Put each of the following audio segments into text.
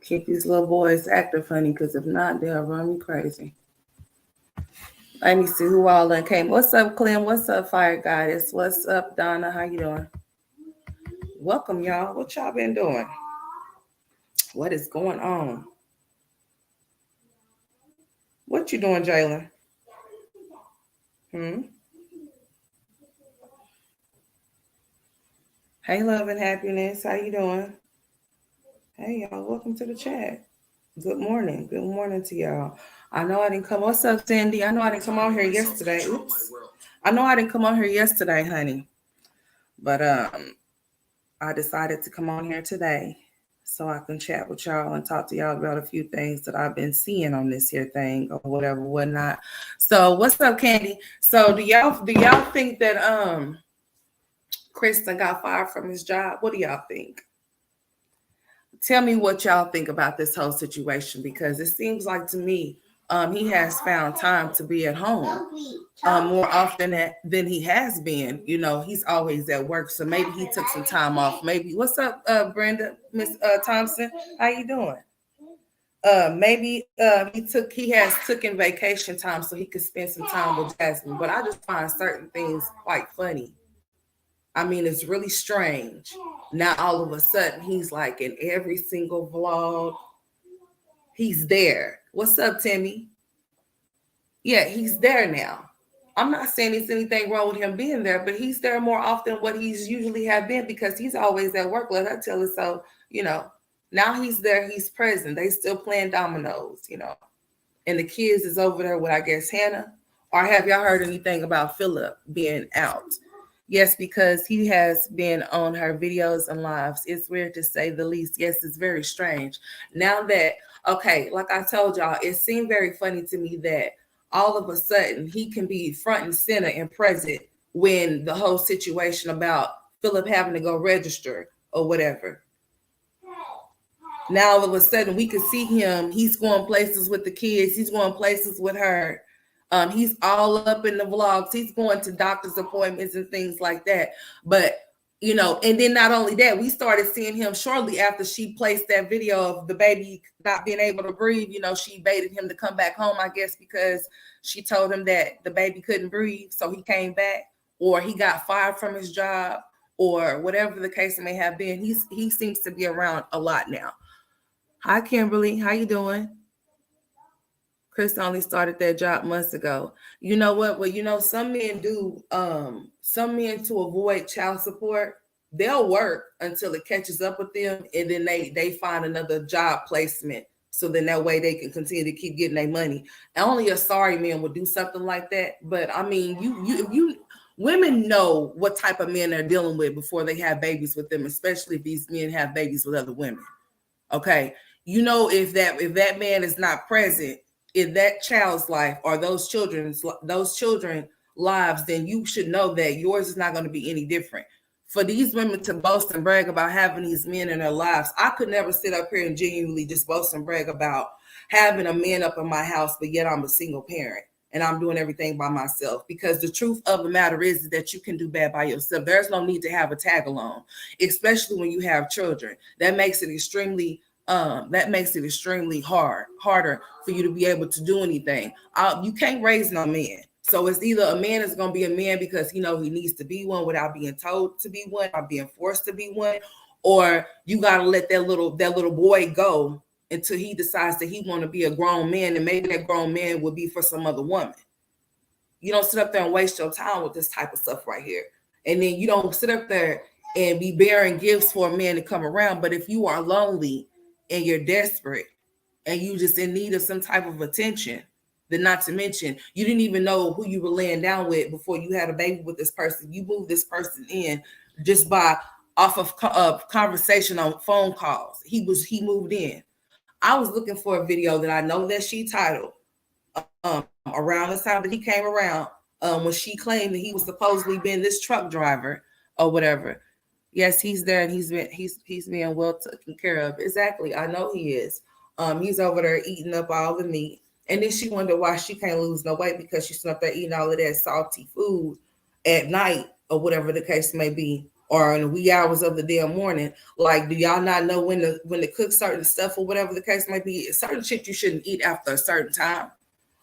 Keep these little boys active, honey, because if not, they'll run me crazy. Let me see who all in came. What's up, Clem? What's up, Fire Goddess? What's up, Donna? How you doing? Welcome, y'all. What y'all been doing? What is going on? What you doing, Jalen? Hey, love and happiness. How you doing? Hey, y'all. Welcome to the chat. Good morning. Good morning to y'all. I know I didn't come. What's up, Sandy? I know I didn't come on here yesterday. Oops. I know I didn't come on here yesterday, honey. But I decided to come on here today so I can chat with y'all and talk to y'all about a few things that I've been seeing on this here thing or whatever, whatnot. So what's up, Candy? So do y'all think that Kristen got fired from his job? What do y'all think? Tell me what y'all think about this whole situation, because it seems like to me he has found time to be at home more often than he has been. You know, he's always at work, so maybe he took some time off. Maybe. What's up, Brenda, Miss Thompson? How you doing? Maybe he has taken vacation time so he could spend some time with Jasmine. But I just find certain things quite funny. I mean, it's really strange. Now all of a sudden he's like in every single vlog. He's there. What's up, Timmy? Yeah, he's there now. I'm not saying there's anything wrong with him being there, but he's there more often what he's usually have been because he's always at work. Let her tell us so, you know. Now he's there, he's present. They still playing dominoes, you know. And the kids is over there with, I guess, Hannah. Or have y'all heard anything about Philip being out? Yes, because he has been on her videos and lives. It's weird to say the least. Yes, it's very strange. Now that, okay, like I told y'all, it seemed very funny to me that all of a sudden he can be front and center and present when the whole situation about Philip having to go register or whatever. Now all of a sudden we can see him. He's going places with the kids. He's going places with her. He's all up in the vlogs. He's going to doctor's appointments and things like that. But, you know, and then not only that, we started seeing him shortly after she placed that video of the baby not being able to breathe. You know, she baited him to come back home, I guess, because she told him that the baby couldn't breathe. So he came back, or he got fired from his job, or whatever the case may have been. He seems to be around a lot now. Hi, Kimberly. How you doing? Chris only started that job months ago. You know what? Well, you know, some men do, some men to avoid child support, they'll work until it catches up with them, and then they find another job placement. So then that way they can continue to keep getting their money. Only a sorry man would do something like that. But I mean, you women know what type of men they're dealing with before they have babies with them, especially if these men have babies with other women. Okay. You know, if that man is not present in that child's life or those children lives, then you should know that yours is not going to be any different. For these women to boast and brag about having these men in their lives, I could never sit up here and genuinely just boast and brag about having a man up in my house, but yet I'm a single parent and I'm doing everything by myself. Because the truth of the matter is that you can do bad by yourself. There's no need to have a tag along, especially when you have children. That makes it extremely harder for you to be able to do anything. You can't raise no man. So it's either a man is going to be a man because he needs to be one without being told to be one or being forced to be one, or you got to let that little boy go until he decides that he want to be a grown man, and maybe that grown man will be for some other woman. You don't sit up there and waste your time with this type of stuff right here. And then you don't sit up there and be bearing gifts for a man to come around. But if you are lonely and you're desperate and you just in need of some type of attention, then not to mention, you didn't even know who you were laying down with before you had a baby with this person. You moved this person in just by off of conversation on phone calls. He moved in. I was looking for a video that I know that she titled around the time that he came around, when she claimed that he was supposedly been this truck driver or whatever. Yes, he's there and he's being well taken care of. Exactly. I know he is. He's over there eating up all the meat. And then she wondered why she can't lose no weight, because she's up there eating all of that salty food at night or whatever the case may be. or in the wee hours of the damn morning. Like, do y'all not know when to cook certain stuff or whatever the case might be? Certain shit you shouldn't eat after a certain time.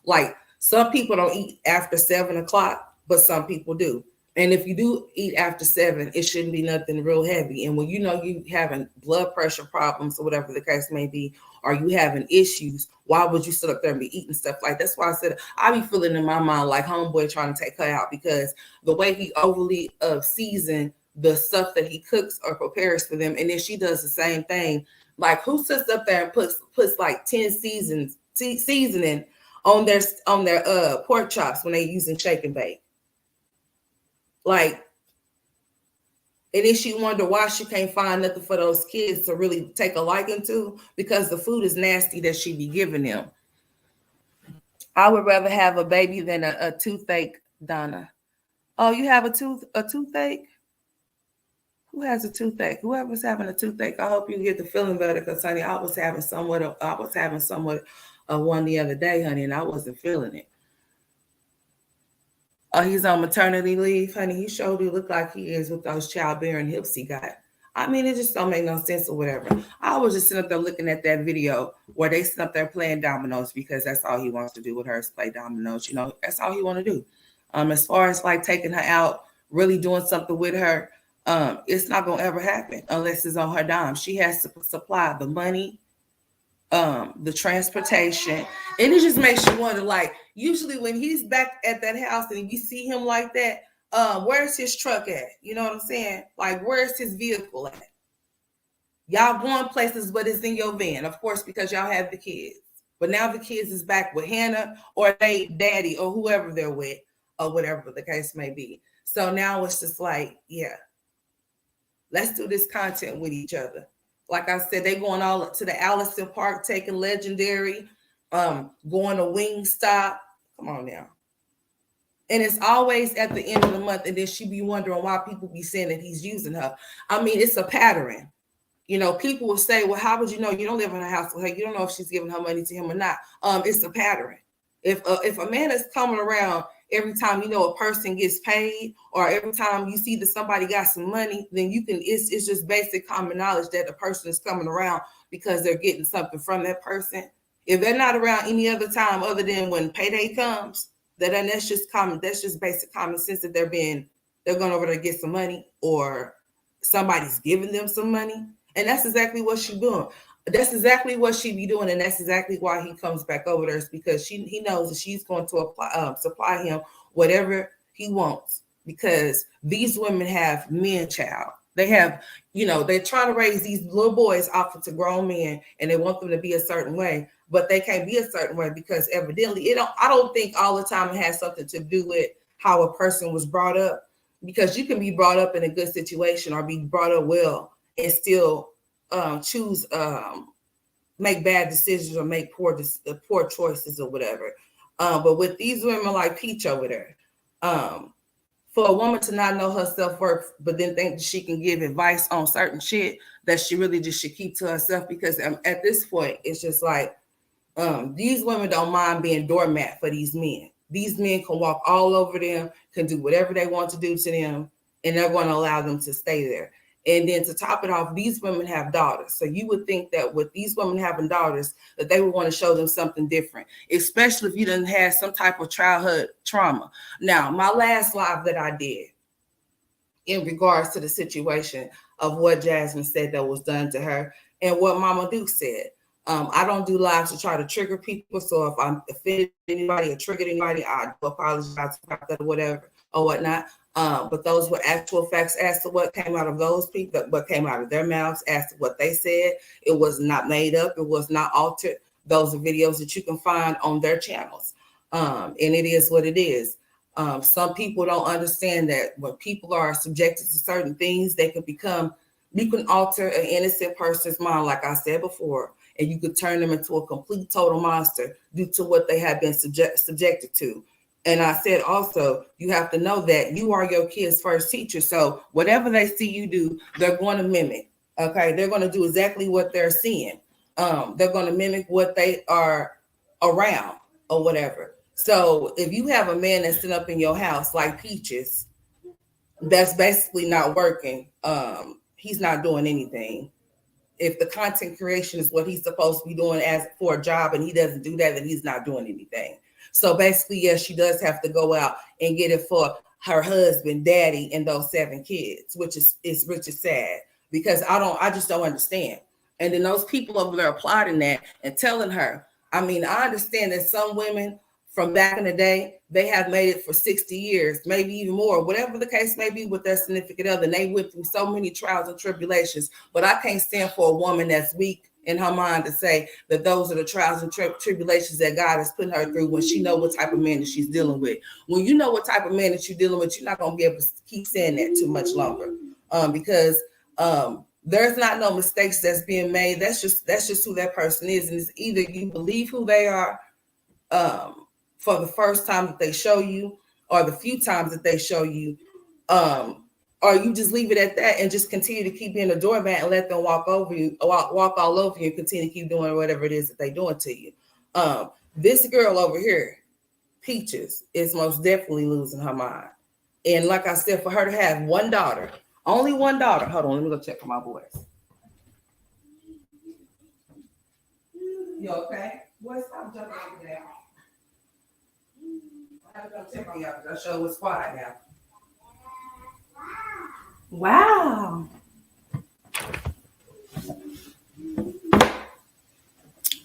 Like, some people don't eat after 7 o'clock, but some people do. And if you do eat after 7, it shouldn't be nothing real heavy. And when you know you having blood pressure problems or whatever the case may be, or you having issues, why would you sit up there and be eating stuff like that? That's why I said I be feeling in my mind like homeboy trying to take her out, because the way he overly season the stuff that he cooks or prepares for them, and then she does the same thing. Like, who sits up there and puts like 10 seasoning on their pork chops when they using shake and bake? Like, and then she wonder why she can't find nothing for those kids to really take a liking to, because the food is nasty that she be giving them. I would rather have a baby than a toothache, Donna. Oh, you have a toothache? Who has a toothache? Whoever's having a toothache, I hope you get the feeling better, because honey, I was having somewhat of one the other day, honey, and I wasn't feeling it. Oh, he's on maternity leave, honey. He sure do look like he is with those childbearing hips he got. I mean, it just don't make no sense or whatever. I was just sitting up there looking at that video where they sit up there playing dominoes, because that's all he wants to do with her is play dominoes. You know, that's all he want to do. As far as like taking her out, really doing something with her, it's not gonna ever happen unless it's on her dime. She has to supply the money, the transportation, and it just makes you wonder. Like, usually when he's back at that house and you see him like that, where's his truck at? You know what I'm saying? Like, where's his vehicle at? Y'all going places, but it's in your van, of course, because y'all have the kids. But now the kids is back with Hannah or they daddy or whoever they're with, or whatever the case may be. So now it's just like, yeah, let's do this content with each other. Like I said, they going all up to the Allison Park, taking Legendary, going to Wingstop. Come on now. And it's always at the end of the month, and then she be wondering why people be saying that he's using her. I mean, it's a pattern. You know, people will say, well, how would you know? You don't live in a house with her. You don't know if she's giving her money to him or not. It's a pattern. If a man is coming around every time, you know, a person gets paid, or every time you see that somebody got some money, then you can, it's just basic common knowledge that the person is coming around because they're getting something from that person. If they're not around any other time other than when payday comes, then that's just basic common sense that they're going over to get some money, or somebody's giving them some money. And that's exactly what she's doing. That's exactly what she be doing, and that's exactly why he comes back over there, is because he knows that she's going to supply him whatever he wants, because these women have men, child. They have, you know, they're trying to raise these little boys off to grown men, and they want them to be a certain way, but they can't be a certain way because evidently I don't think all the time it has something to do with how a person was brought up, because you can be brought up in a good situation or be brought up well and still choose make bad decisions or make poor choices or whatever. But with these women like Peach over there, for a woman to not know her self-worth, but then think that she can give advice on certain shit that she really just should keep to herself, because at this point, it's just like, these women don't mind being doormat for these men. These men can walk all over them, can do whatever they want to do to them, and they're going to allow them to stay there. And then to top it off, these women have daughters. So you would think that with these women having daughters, that they would want to show them something different, especially if you didn't have some type of childhood trauma. Now, my last live that I did in regards to the situation of what Jasmine said that was done to her and what Mama Duke said. I don't do lives to try to trigger people. So if I'm offended anybody or triggered anybody, I do apologize about that or whatever or whatnot. But those were actual facts as to what came out of those people, what came out of their mouths, as to what they said. It was not made up. It was not altered. Those are videos that you can find on their channels. And it is what it is. Some people don't understand that when people are subjected to certain things, you can alter an innocent person's mind, like I said before, and you could turn them into a complete total monster due to what they have been subjected to. And I said also, you have to know that you are your kid's first teacher. So whatever they see you do, they're going to mimic. Okay, they're going to do exactly what they're seeing. They're going to mimic what they are around or whatever. So if you have a man that's sitting up in your house like Peaches, that's basically not working. He's not doing anything. If the content creation is what he's supposed to be doing as for a job and he doesn't do that, then he's not doing anything. So basically, yes, she does have to go out and get it for her husband, daddy, and those 7 kids, which is sad because I just don't understand. And then those people over there applauding that and telling her, I mean, I understand that some women from back in the day, they have made it for 60 years, maybe even more, whatever the case may be with their significant other. And they went through so many trials and tribulations. But I can't stand for a woman that's weak in her mind to say that those are the trials and tribulations that God is putting her through when she know what type of man that she's dealing with. When you know what type of man that you're dealing with, you're not going to be able to keep saying that too much longer, because there's not no mistakes that's being made. That's just who that person is, and it's either you believe who they are for the first time that they show you, or the few times that they show you, or you just leave it at that and just continue to keep being a doormat and let them walk over you, walk all over you, and continue to keep doing whatever it is that they're doing to you. This girl over here, Peaches, is most definitely losing her mind. And like I said, for her to have one daughter, only one daughter. Hold on, let me go check for my boys. You okay? Boy, stop jumping over there. I have to go check on y'all because I show what's quiet now. Wow.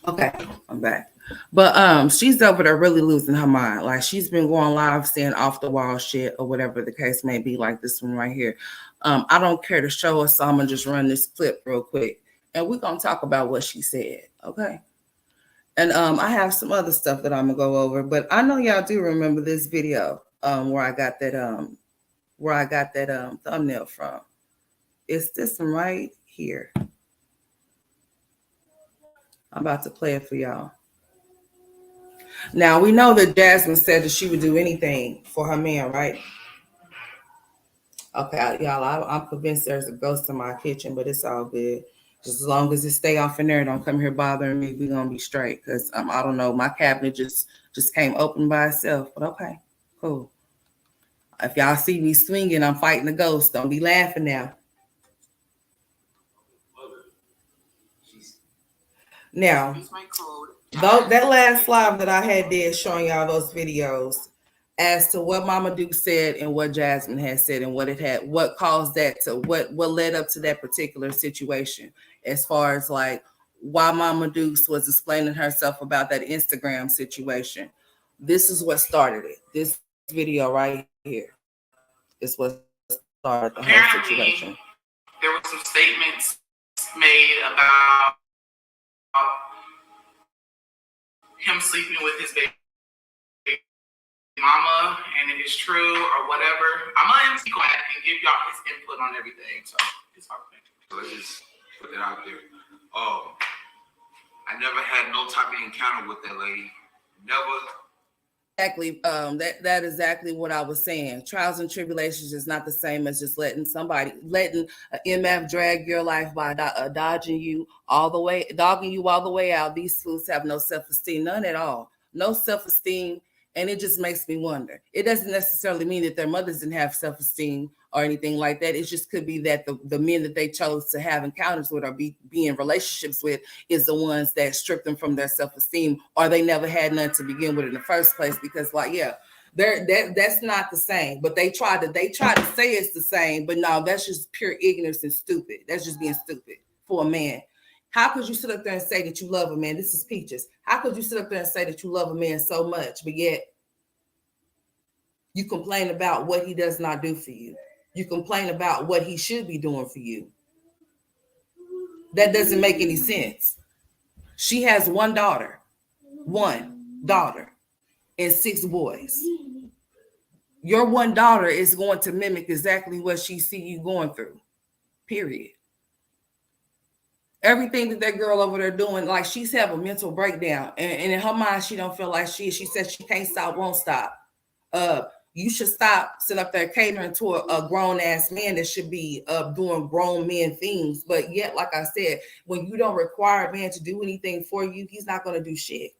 Okay, I'm back. But she's over there really losing her mind. Like she's been going live saying off the wall shit or whatever the case may be, like this one right here. I don't care to show us, so I'm gonna just run this clip real quick and we're gonna talk about what she said. Okay. And I have some other stuff that I'm gonna go over, but I know y'all do remember this video where I got that thumbnail from. It's this one right here. I'm about to play it for y'all. Now we know that Jasmine said that she would do anything for her man, right? Okay, y'all, I'm convinced there's a ghost in my kitchen, but it's all good. Just as long as it stay off in there, don't come here bothering me, we're gonna be straight. Because I don't know, my cabinet just came open by itself. But okay, cool. If y'all see me swinging, I'm fighting a ghost. Don't be laughing now. Now, that last live that I had there showing y'all those videos as to what Mama Duke said and what Jasmine had said and what caused that to what led up to that particular situation, as far as like why Mama Dukes was explaining herself about that Instagram situation. This is what started it. This video right here is what started the whole situation. There were some statements made about him sleeping with his baby mama, and it is true or whatever. I'm gonna be quiet and give y'all his input on everything. So it's hard. So let's just put it out there. I never had no type of encounter with that lady. Never. Exactly. That exactly what I was saying. Trials and tribulations is not the same as just letting an MF drag your life by dogging you all the way out. These fools have no self-esteem, none at all. No self-esteem. And it just makes me wonder. It doesn't necessarily mean that their mothers didn't have self-esteem or anything like that. It just could be that the men that they chose to have encounters with or be in relationships with is the ones that strip them from their self-esteem, or they never had none to begin with in the first place. Because that's not the same. But they try to say it's the same, but no, that's just pure ignorance and stupid. That's just being stupid for a man. How could you sit up there and say that you love a man? This is Peaches. How could you sit up there and say that you love a man so much, but yet you complain about what he does not do for you? You complain about what he should be doing for you. That doesn't make any sense. She has one daughter, and 6 boys. Your one daughter is going to mimic exactly what she see you going through, period. Everything that girl over there doing, like she's having a mental breakdown, and in her mind, she don't feel like she says she can't stop, won't stop. You should stop sitting up there catering to a grown ass man that should be doing grown men things. But yet, like I said, when you don't require a man to do anything for you, he's not going to do shit.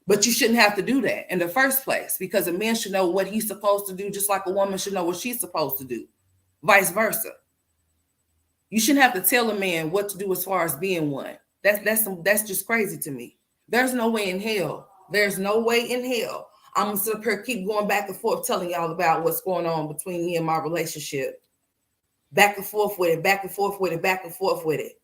But you shouldn't have to do that in the first place, because a man should know what he's supposed to do, just like a woman should know what she's supposed to do, vice versa. You shouldn't have to tell a man what to do as far as being one. That's just crazy to me. There's no way in hell. There's no way in hell I'm gonna sit up here, keep going back and forth, telling y'all about what's going on between me and my relationship. Back and forth with it, back and forth with it, back and forth with it.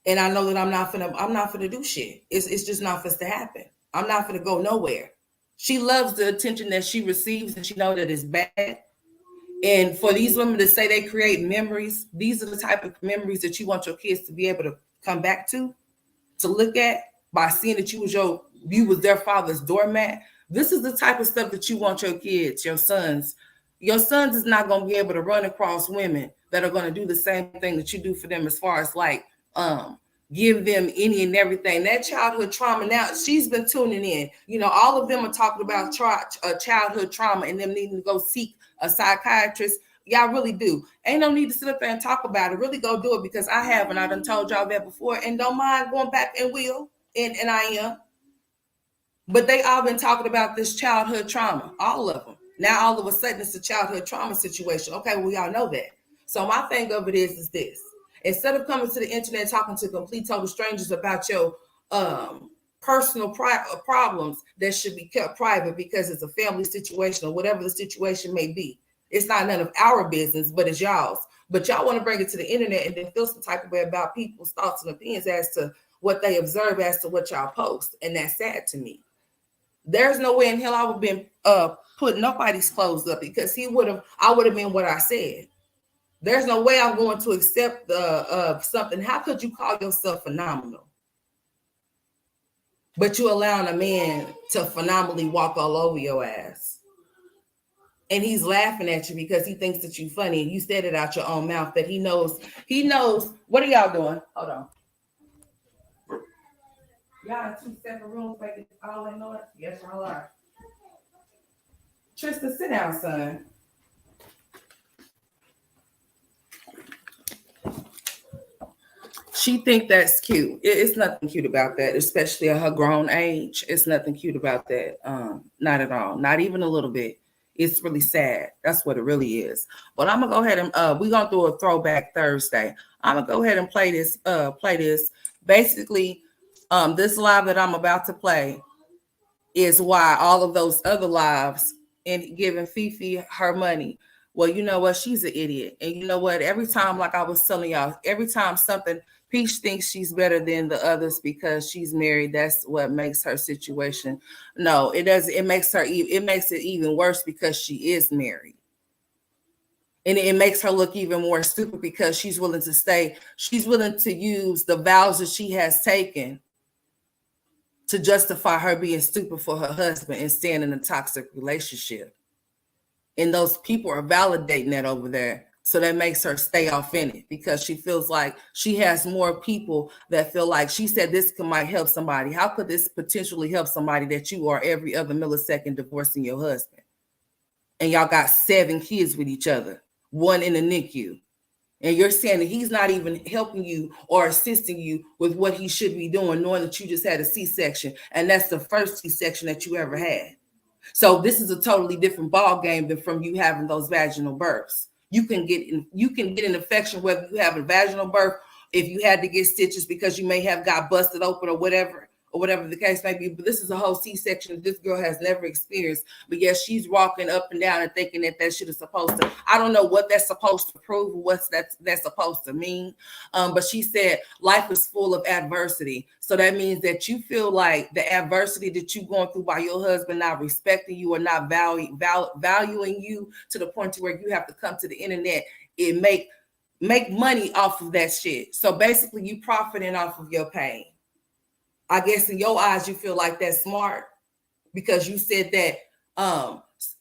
And I know that I'm not gonna do shit. It's just not supposed to happen. I'm not gonna go nowhere. She loves the attention that she receives, and she knows that it's bad. And for these women to say they create memories, these are the type of memories that you want your kids to be able to come back to look at, by seeing that you was their father's doormat. This is the type of stuff that you want your kids, your sons. Your sons is not going to be able to run across women that are going to do the same thing that you do for them, as far as like give them any and everything. That childhood trauma, now she's been tuning in. You know, all of them are talking about childhood trauma and them needing to go seek a psychiatrist. Y'all really do. Ain't no need to sit up there and talk about it. Really go do it, because I have, and I done told y'all that before, and don't mind going back and will, and I am. But they all been talking about this childhood trauma, all of them. Now all of a sudden it's a childhood trauma situation. Okay, we all know that. So my thing of it is this. Instead of coming to the internet talking to complete total strangers about your personal problems that should be kept private because it's a family situation or whatever the situation may be. It's not none of our business, but it's y'all's. But y'all want to bring it to the internet and then feel some type of way about people's thoughts and opinions as to what they observe as to what y'all post. And that's sad to me. There's no way in hell I would have been putting nobody's clothes up, because I would have been what I said. There's no way I'm going to accept something. How could you call yourself phenomenal, but you allowing a man to phenomenally walk all over your ass? And he's laughing at you because he thinks that you're funny, and you said it out your own mouth that he knows. What are y'all doing? Hold on. Y'all in 2 separate rooms making all that noise? Yes, y'all are. Tristan, sit down, son. She think that's cute. It's nothing cute about that, especially at her grown age. It's nothing cute about that. Not at all. Not even a little bit. It's really sad. That's what it really is. But I'm gonna go ahead and we're gonna do a throwback Thursday. I'm gonna go ahead and play this. Basically, this live that I'm about to play is why all of those other lives and giving Fifi her money. Well, you know what? She's an idiot. And you know what? Every time, like I was telling y'all, every time Peach thinks she's better than the others because she's married, that's what makes her situation. No, it doesn't. It makes it even worse because she is married. And it makes her look even more stupid because she's willing to use the vows that she has taken to justify her being stupid for her husband and staying in a toxic relationship. And those people are validating that over there. So that makes her stay off in it, because she feels like she has more people that feel like, she said this might help somebody. How could this potentially help somebody that you are every other millisecond divorcing your husband? And y'all got 7 kids with each other, 1 in the NICU. And you're saying that he's not even helping you or assisting you with what he should be doing, knowing that you just had a C-section. And that's the first C-section that you ever had. So this is a totally different ball game than from you having those vaginal births. You can get an infection whether you have a vaginal birth, if you had to get stitches because you may have got busted open or whatever the case may be. But this is a whole C-section that this girl has never experienced. But yes, she's walking up and down and thinking that shit is supposed to, I don't know what that's supposed to prove, or what's that's supposed to mean. But she said life is full of adversity. So that means that you feel like the adversity that you're going through by your husband not respecting you or not valuing you to the point to where you have to come to the internet and make money off of that shit. So basically you profiting off of your pain. I guess in your eyes, you feel like that's smart because you said that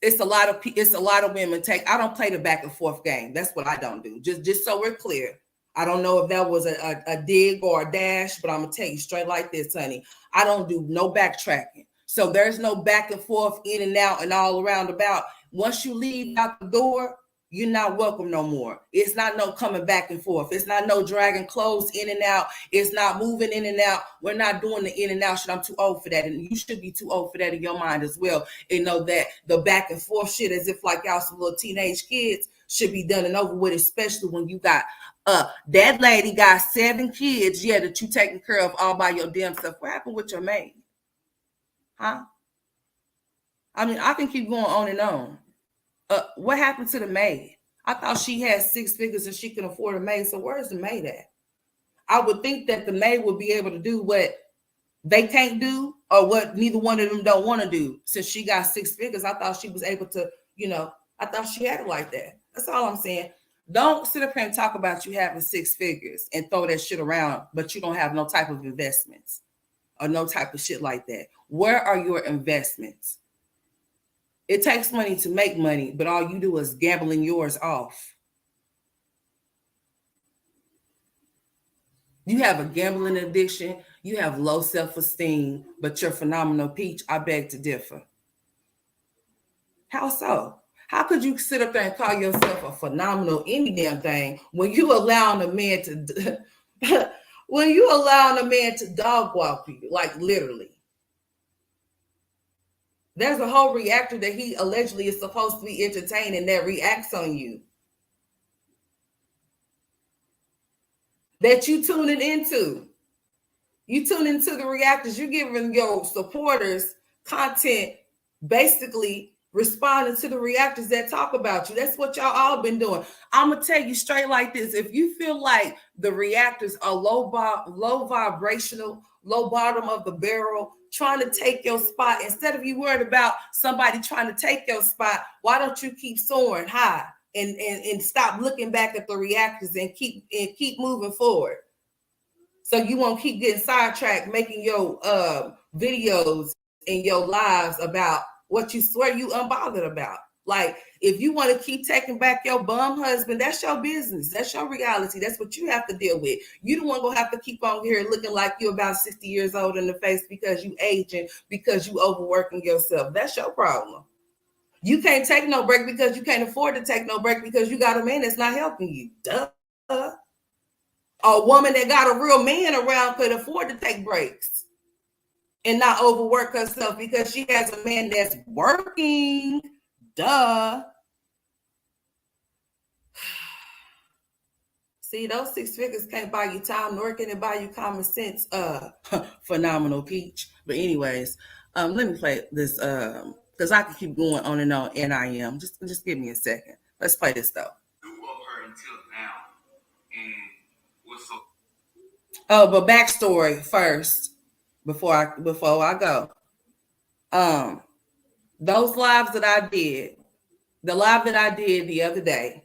it's a lot of women I don't play the back and forth game. That's what I don't do. Just so we're clear. I don't know if that was a dig or a dash, but I'm gonna tell you straight like this, honey. I don't do no backtracking. So there's no back and forth, in and out and all around about. Once you leave out the door, you're not welcome no more. It's not no coming back and forth. It's not no dragging clothes in and out. It's not moving in and out. We're not doing the in and out shit. I'm too old for that. And you should be too old for that in your mind as well. And know that the back and forth shit, as if like y'all some little teenage kids, should be done and over with, especially when you got that lady got 7 kids, yeah, that you taking care of all by your damn self. What happened with your maid? Huh? I mean, I can keep going on and on. What happened to the maid? I thought she had 6 figures and she can afford a maid. So where's the maid at? I would think that the maid would be able to do what they can't do or what neither one of them don't want to do. Since she got 6 figures, I thought she was able to, I thought she had it like that. That's all I'm saying. Don't sit up here and talk about you having 6 figures and throw that shit around, but you don't have no type of investments or no type of shit like that. Where are your investments? It takes money to make money, but all you do is gambling yours off. You have a gambling addiction. You have low self-esteem, but you're phenomenal, Peach. I beg to differ. How so? How could you sit up there and call yourself a phenomenal any damn thing when you allowing a man to dog walk you, like literally? There's a whole reactor that he allegedly is supposed to be entertaining that reacts on you. That you tuning into. You tune into the reactors. You're giving your supporters content basically responding to the reactors that talk about you. That's what y'all all been doing. I'm going to tell you straight like this. If you feel like the reactors are low vibrational, low bottom of the barrel, trying to take your spot, instead of you worried about somebody trying to take your spot, why don't you keep soaring high and stop looking back at the reactors and keep moving forward? So you won't keep getting sidetracked, making your videos and your lives about what you swear you unbothered about. Like, if you want to keep taking back your bum husband, that's your business. That's your reality. That's what you have to deal with. You don't want to have to keep on here looking like you're about 60 years old in the face because you aging, because you overworking yourself. That's your problem. You can't take no break because you can't afford to take no break because you got a man that's not helping you. Duh. A woman that got a real man around could afford to take breaks and not overwork herself because she has a man that's working. Duh. See, those 6 figures can't buy you time, nor can it buy you common sense. Phenomenal, Peach. But anyways, let me play this because I can keep going on and on, and I am. Just give me a second. Let's play this though. Who of her until now? And what's so? Oh, but backstory first before I go. Those lives that I did, the live that I did the other day,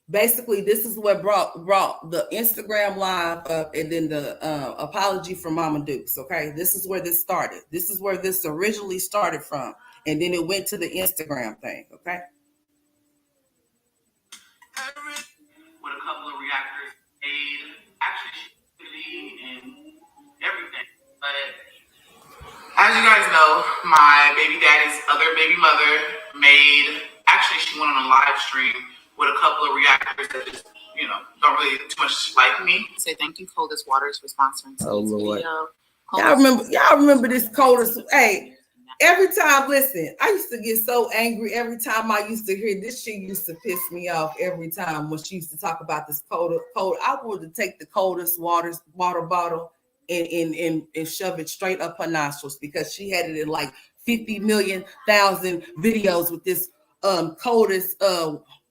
basically this is what brought the Instagram live up, and then the apology from Mama Dukes. Okay, this is where this started. This is where this originally started from, and then it went to the Instagram thing. Okay. With a couple of reactors made actually and everything. But as you guys know, my baby daddy's other baby mother she went on a live stream with a couple of reactors that just, don't really too much like me. Say thank you, Coldest Waters, for sponsoring today's video. Y'all remember this Coldest? Hey, every time, listen, I used to get so angry every time I used to hear this shit. Used to piss me off every time when she used to talk about this cold. I wanted to take the Coldest water bottle and shove it straight up her nostrils, because she had it in like 50 million thousand videos with this Coldest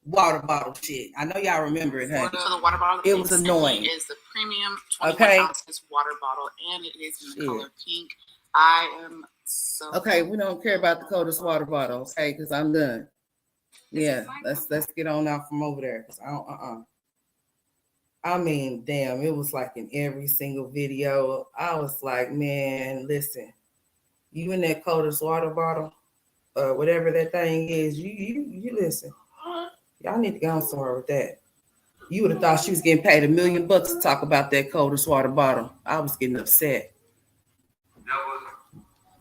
water bottle shit. I know y'all remember it, huh? So the water bottle, it was annoying. It is the premium 21 ounces water bottle, and it is in the color pink. I am so okay. We don't care about the Coldest water bottle, okay? Because I'm done. Yeah, let's get on out from over there. Cause I mean, damn, it was like in every single video. I was like, man, listen, you in that Coldest water bottle, whatever that thing is, you listen. Y'all need to go on somewhere with that. You would have thought she was getting paid $1 million to talk about that Coldest water bottle. I was getting upset.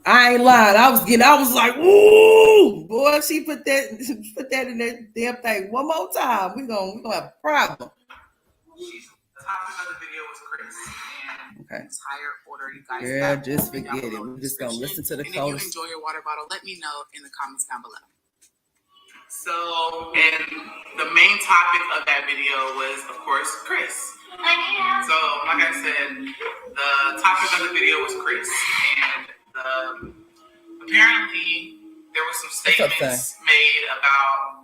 I ain't lying. I was like, ooh, boy, she put that in that damn thing one more time. We gonna have a problem. The topic of the video was Chris. And okay. Entire order, you guys. Yeah, just forget it. We're just gonna listen to the code. And if you enjoy your water bottle, let me know in the comments down below. So, and the main topic of that video was, of course, Chris. So, like I said, the topic of the video was Chris, and apparently there were some statements made about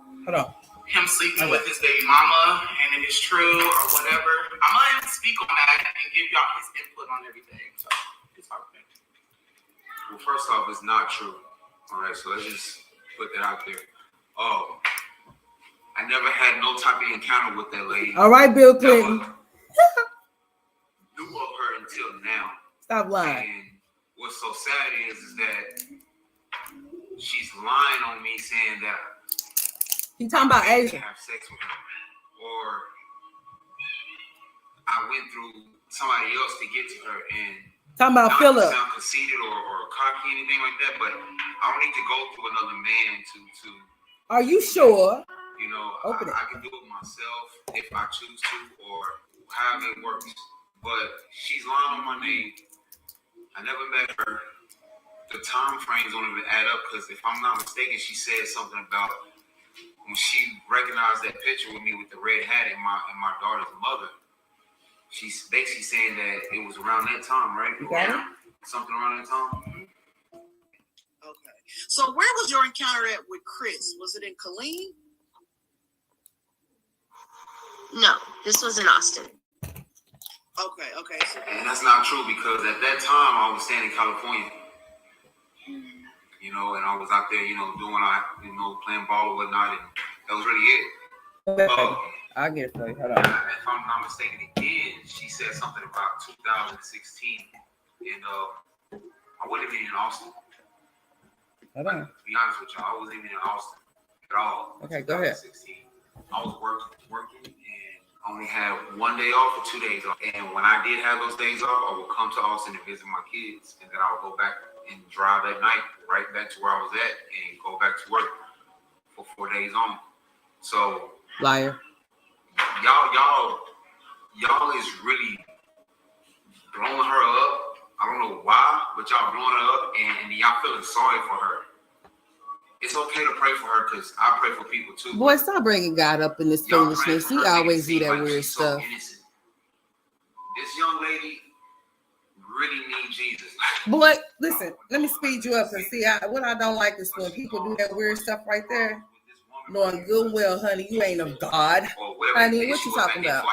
him sleeping with his baby mama, and if it's true or whatever. I'm gonna let him speak on that and give y'all his input on everything. So, well, first off, it's not true. All right, so let's just put that out there. I never had no type of encounter with that lady. All right, Bill Clinton. Knew of her until now. Stop lying. And what's so sad is that she's lying on me, saying that you talking about Asia? Have sex with her, or I went through somebody else to get to her, and talking about Philip. Sound conceited or cocky, anything like that, but I don't need to go through another man to. Are you sure? You know, I can do it myself if I choose to, or however it works. But she's lying on my name. I never met her. The time frames don't even add up, because if I'm not mistaken, she said something about when she recognized that picture with me with the red hat and my daughter's mother. She's basically saying that it was around that time, right? You got it? Something around that time. Okay. So where was your encounter at with Chris? Was it in Killeen? No, this was in Austin. Okay. And that's not true, because at that time I was staying in California. You know, and I was out there, doing playing ball or whatnot, and that was really it. I get that. Hold on. If I'm not mistaken, again, she said something about 2016, and I wasn't even in Austin. Hold on. To be honest with y'all, I wasn't even in Austin at all. Okay, go ahead. I was working, and I only had 1 day off or 2 days off. And when I did have those days off, I would come to Austin to visit my kids, and then I would go back and drive at night right back to where I was at and go back to work for 4 days on. So liar. Y'all is really blowing her up. I don't know why, but y'all blowing her up, and y'all feeling sorry for her. It's okay to pray for her, because I pray for people too. Boy, stop bringing God up in this foolishness. He always do that weird stuff. This young lady really need Jesus. Boy, listen, let me speed you up and see. What I don't like is when people do that weird stuff right there, knowing good well, honey, you ain't of God. Honey, what you talking about?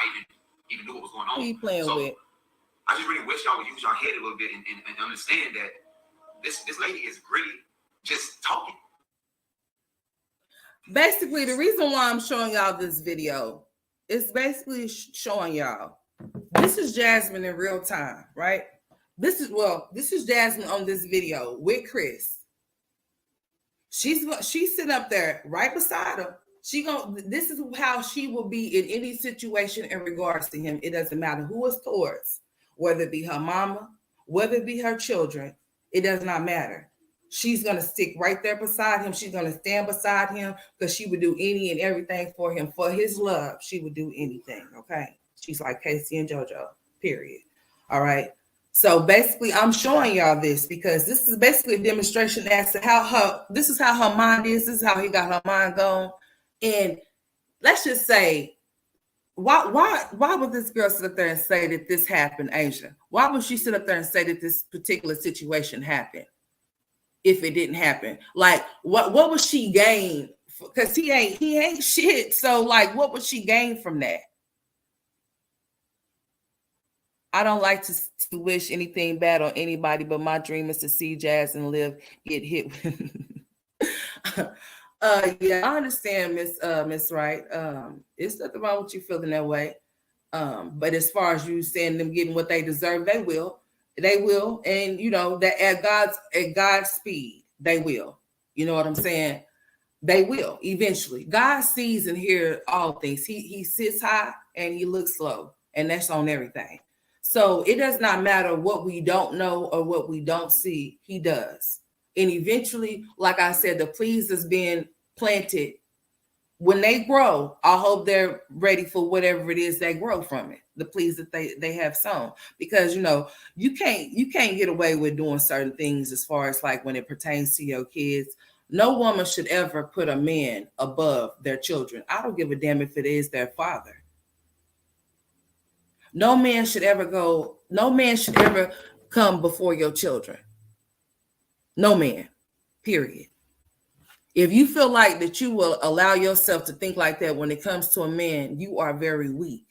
Even knew what was going on. Who you playing with? I just really wish y'all would use your head a little bit and understand that this lady is really just talking. Basically, the reason why I'm showing y'all this video is basically showing y'all this is Jasmine in real time, right? This is Jasmine on this video with Chris. She's sitting up there right beside him. This is how she will be in any situation in regards to him. It doesn't matter who it's towards, whether it be her mama, whether it be her children, it does not matter. She's going to stick right there beside him. She's going to stand beside him, because she would do any and everything for him. For his love, she would do anything, okay? She's like Casey and JoJo, period. All right? So basically, I'm showing y'all this because this is basically a demonstration as to how her mind is. This is how he got her mind going. And let's just say, why would this girl sit up there and say that this happened, Asia? Why would she sit up there and say that this particular situation happened if it didn't happen? Like, what would she gain? Because he ain't shit. So, like, what would she gain from that? I don't like to wish anything bad on anybody, but my dream is to see Jazz and Liv get hit. Yeah, I understand, Miss Wright. It's nothing wrong with you feeling that way. But as far as you saying them getting what they deserve, they will, and that at God's speed, they will. You know what I'm saying? They will eventually. God sees and hears all things. He sits high and he looks low, and that's on everything. So it does not matter what we don't know or what we don't see, he does. And eventually, like I said, the pleas is being planted. When they grow, I hope they're ready for whatever it is they grow from it, the pleas that they have sown. Because you can't get away with doing certain things as far as like when it pertains to your kids. No woman should ever put a man above their children. I don't give a damn if it is their father. No man should ever come before your children. No man, period. If you feel like that you will allow yourself to think like that when it comes to a man, you are very weak.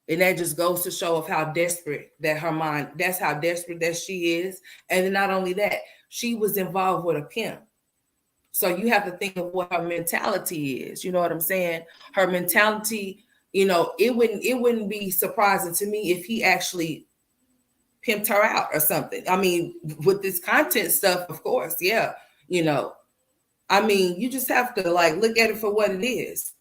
And that just goes to show of how desperate that her mind, that's how desperate that she is. And then not only that, she was involved with a pimp. So you have to think of what her mentality is. You know what I'm saying? Her mentality, it wouldn't be surprising to me if he actually pimped her out or something. I mean, with this content stuff, of course, yeah, I mean, you just have to like look at it for what it is.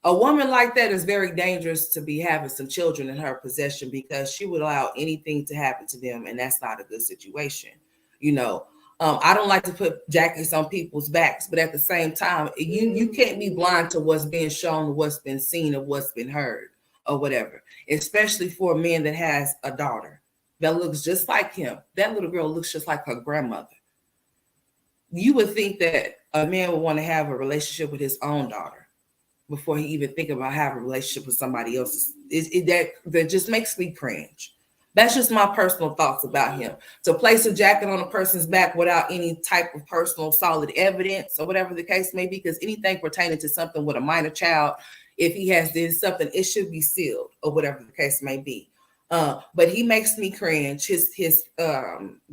A woman like that is very dangerous to be having some children in her possession because she would allow anything to happen to them, and that's not a good situation. I don't like to put jackets on people's backs, but at the same time, you can't be blind to what's being shown, what's been seen, or what's been heard, or whatever. Especially for a man that has a daughter that looks just like him. That little girl looks just like her grandmother. You would think that a man would want to have a relationship with his own daughter before he even think about having a relationship with somebody else's. That just makes me cringe. That's just my personal thoughts about him. To place a jacket on a person's back without any type of personal solid evidence or whatever the case may be, because anything pertaining to something with a minor child, if he has this something, it should be sealed or whatever the case may be. But he makes me cringe. His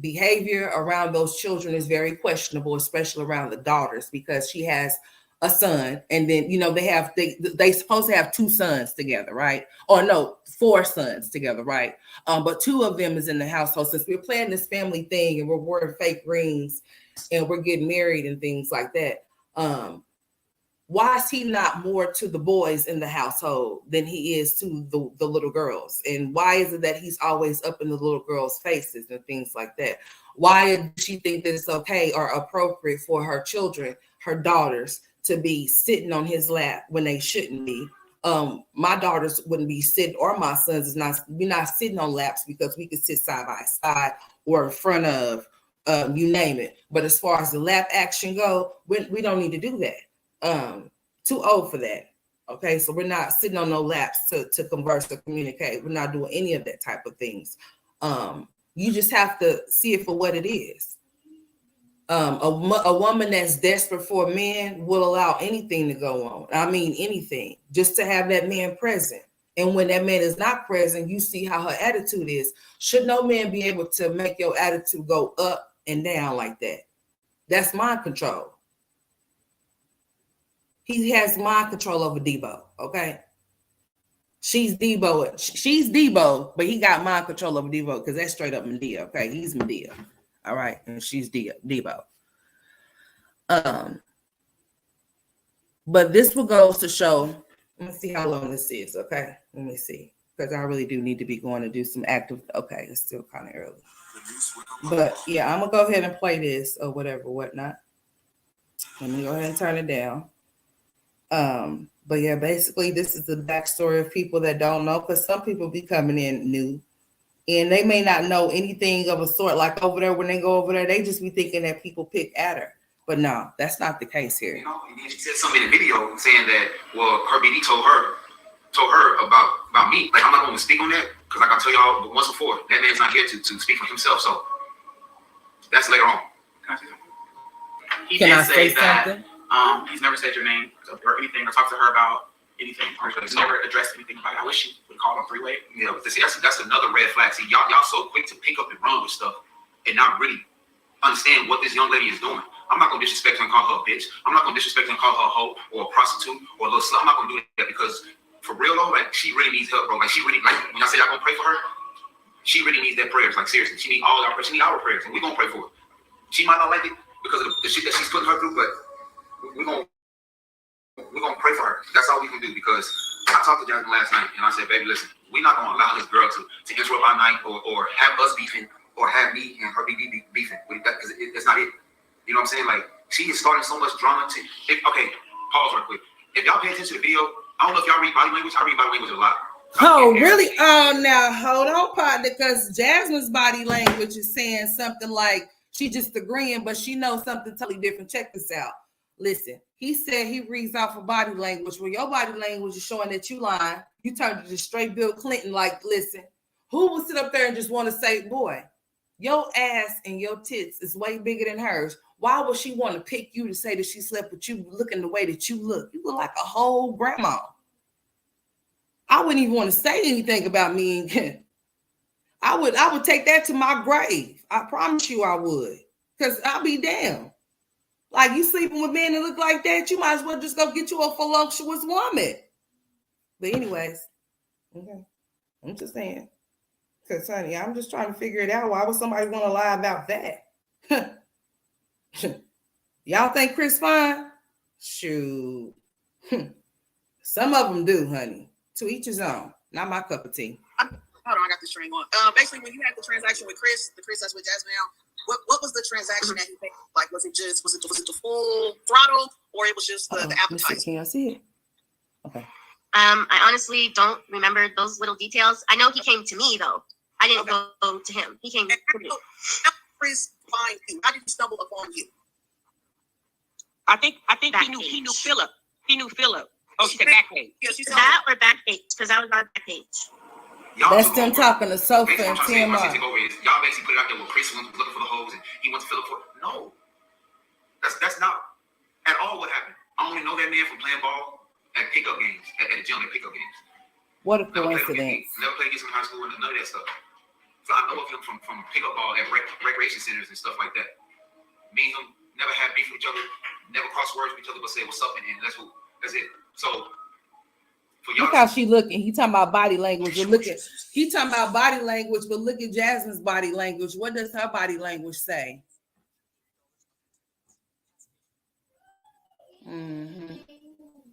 behavior around those children is very questionable, especially around the daughters, because she has a son, and then they supposed to have 2 sons together, right? Or no, 4 sons together, right? But 2 of them is in the household. Since we're playing this family thing and we're wearing fake rings and we're getting married and things like that, why is he not more to the boys in the household than he is to the little girls? And why is it that he's always up in the little girls' faces and things like that? Why does she think that it's okay or appropriate for her children, her daughters, to be sitting on his lap when they shouldn't be? My daughters wouldn't be sitting, or my sons we're not sitting on laps because we could sit side by side or in front of, you name it. But as far as the lap action go, we don't need to do that. Too old for that. Okay, so we're not sitting on no laps to converse or communicate. We're not doing any of that type of things. You just have to see it for what it is. A woman that's desperate for a man will allow anything to go on. I mean, anything, just to have that man present. And when that man is not present, you see how her attitude is. Should no man be able to make your attitude go up and down like that? That's mind control. He has mind control over Debo, okay? She's Debo, but he got mind control over Debo because that's straight up Medea, okay? He's Medea, all right? And she's Debo. But this will go to show, let me see how long this is, okay? Let me see, because I really do need to be going to do some active, okay, it's still kind of early. But yeah, I'm going to go ahead and play this or whatnot. Let me go ahead and turn it down. But yeah, basically this is the backstory of people that don't know, because some people be coming in new and they may not know anything of a sort. Like over there, when they go over there, they just be thinking that people pick at her. But no, that's not the case here. She said something in the video saying that, well, her BD told her about me. Like, I'm not going to speak on that because, like I tell y'all once before, that man's not here to speak for himself. So that's later on. Can I say something? He's never said your name or anything or talked to her about anything. He's never addressed anything about it. I wish she would call on 3-way. Yeah, but see, that's another red flag. See, y'all so quick to pick up and run with stuff and not really understand what this young lady is doing. I'm not going to disrespect her and call her a bitch. I'm not going to disrespect her and call her a hoe or a prostitute or a little slut. I'm not going to do that because, for real though, like, she really needs help, bro. Like, she really, like, when I say y'all going to pray for her, she really needs that prayers. Like, seriously, she needs all our prayers. She needs our prayers, and we're going to pray for her. She might not like it because of the shit that she's putting her through, but we're gonna pray for her. That's all we can do, because I talked to Jasmine last night, and I said, baby, listen, we're not going to allow this girl to interrupt our night or have us beefing or have me and her beefing. Because it's not it. You know what I'm saying? Like, she is starting so much drama. Okay, pause real quick. If y'all pay attention to the video, I don't know if y'all read body language. I read body language a lot. Oh, really? Oh, now hold on, partner, because Jasmine's body language is saying something like she just agreeing, but she knows something totally different. Check this out. Listen, he said he reads off of body language. Well, your body language is showing that you lying. You turned to straight Bill Clinton. Like, listen, who will sit up there and just want to say, boy, your ass and your tits is way bigger than hers. Why would she want to pick you to say that she slept with you looking the way that you look? You look like a whole grandma. I wouldn't even want to say anything about me and Ken. I would take that to my grave. I promise you I would. Because I'll be damned. Like, you sleeping with men that look like that, you might as well just go get you a voluptuous woman. But anyways, okay. I'm just saying. Because, honey, I'm just trying to figure it out. Why would somebody want to lie about that? Y'all think Chris fine? Shoot. Some of them do, honey. To each his own. Not my cup of tea. Hold on, I got this train going. Basically, when you had the transaction with Chris, that's with Jasmine now. What was the transaction that he paid? Like, was it the full throttle, or it was just the appetizer? Can I see it? Okay. I honestly don't remember those little details. I know he came to me though. I didn't go to him. He came to me. How did Chris find you? How did he stumble upon you? I think he knew Philip. He knew Philip. Oh, she said back page. Yeah, she said That or back page, because I was on back page. That's them talking to Sofa and TMR. Y'all basically put it out there where Chris went looking for the hoes and he went to Philip for. No, that's not at all what happened. I only know that man from playing ball at pickup games, at the gym at pickup games. What a coincidence. Never played against him in high school and none of that stuff. So I know of him from pickup ball at recreation centers and stuff like that. Me and him never had beef with each other, never crossed words with each other, but say what's up and that's it. So for y'all, look how she looking. He talking about body language. He talking about body language, but look at Jasmine's body language. What does her body language say? Mm-hmm.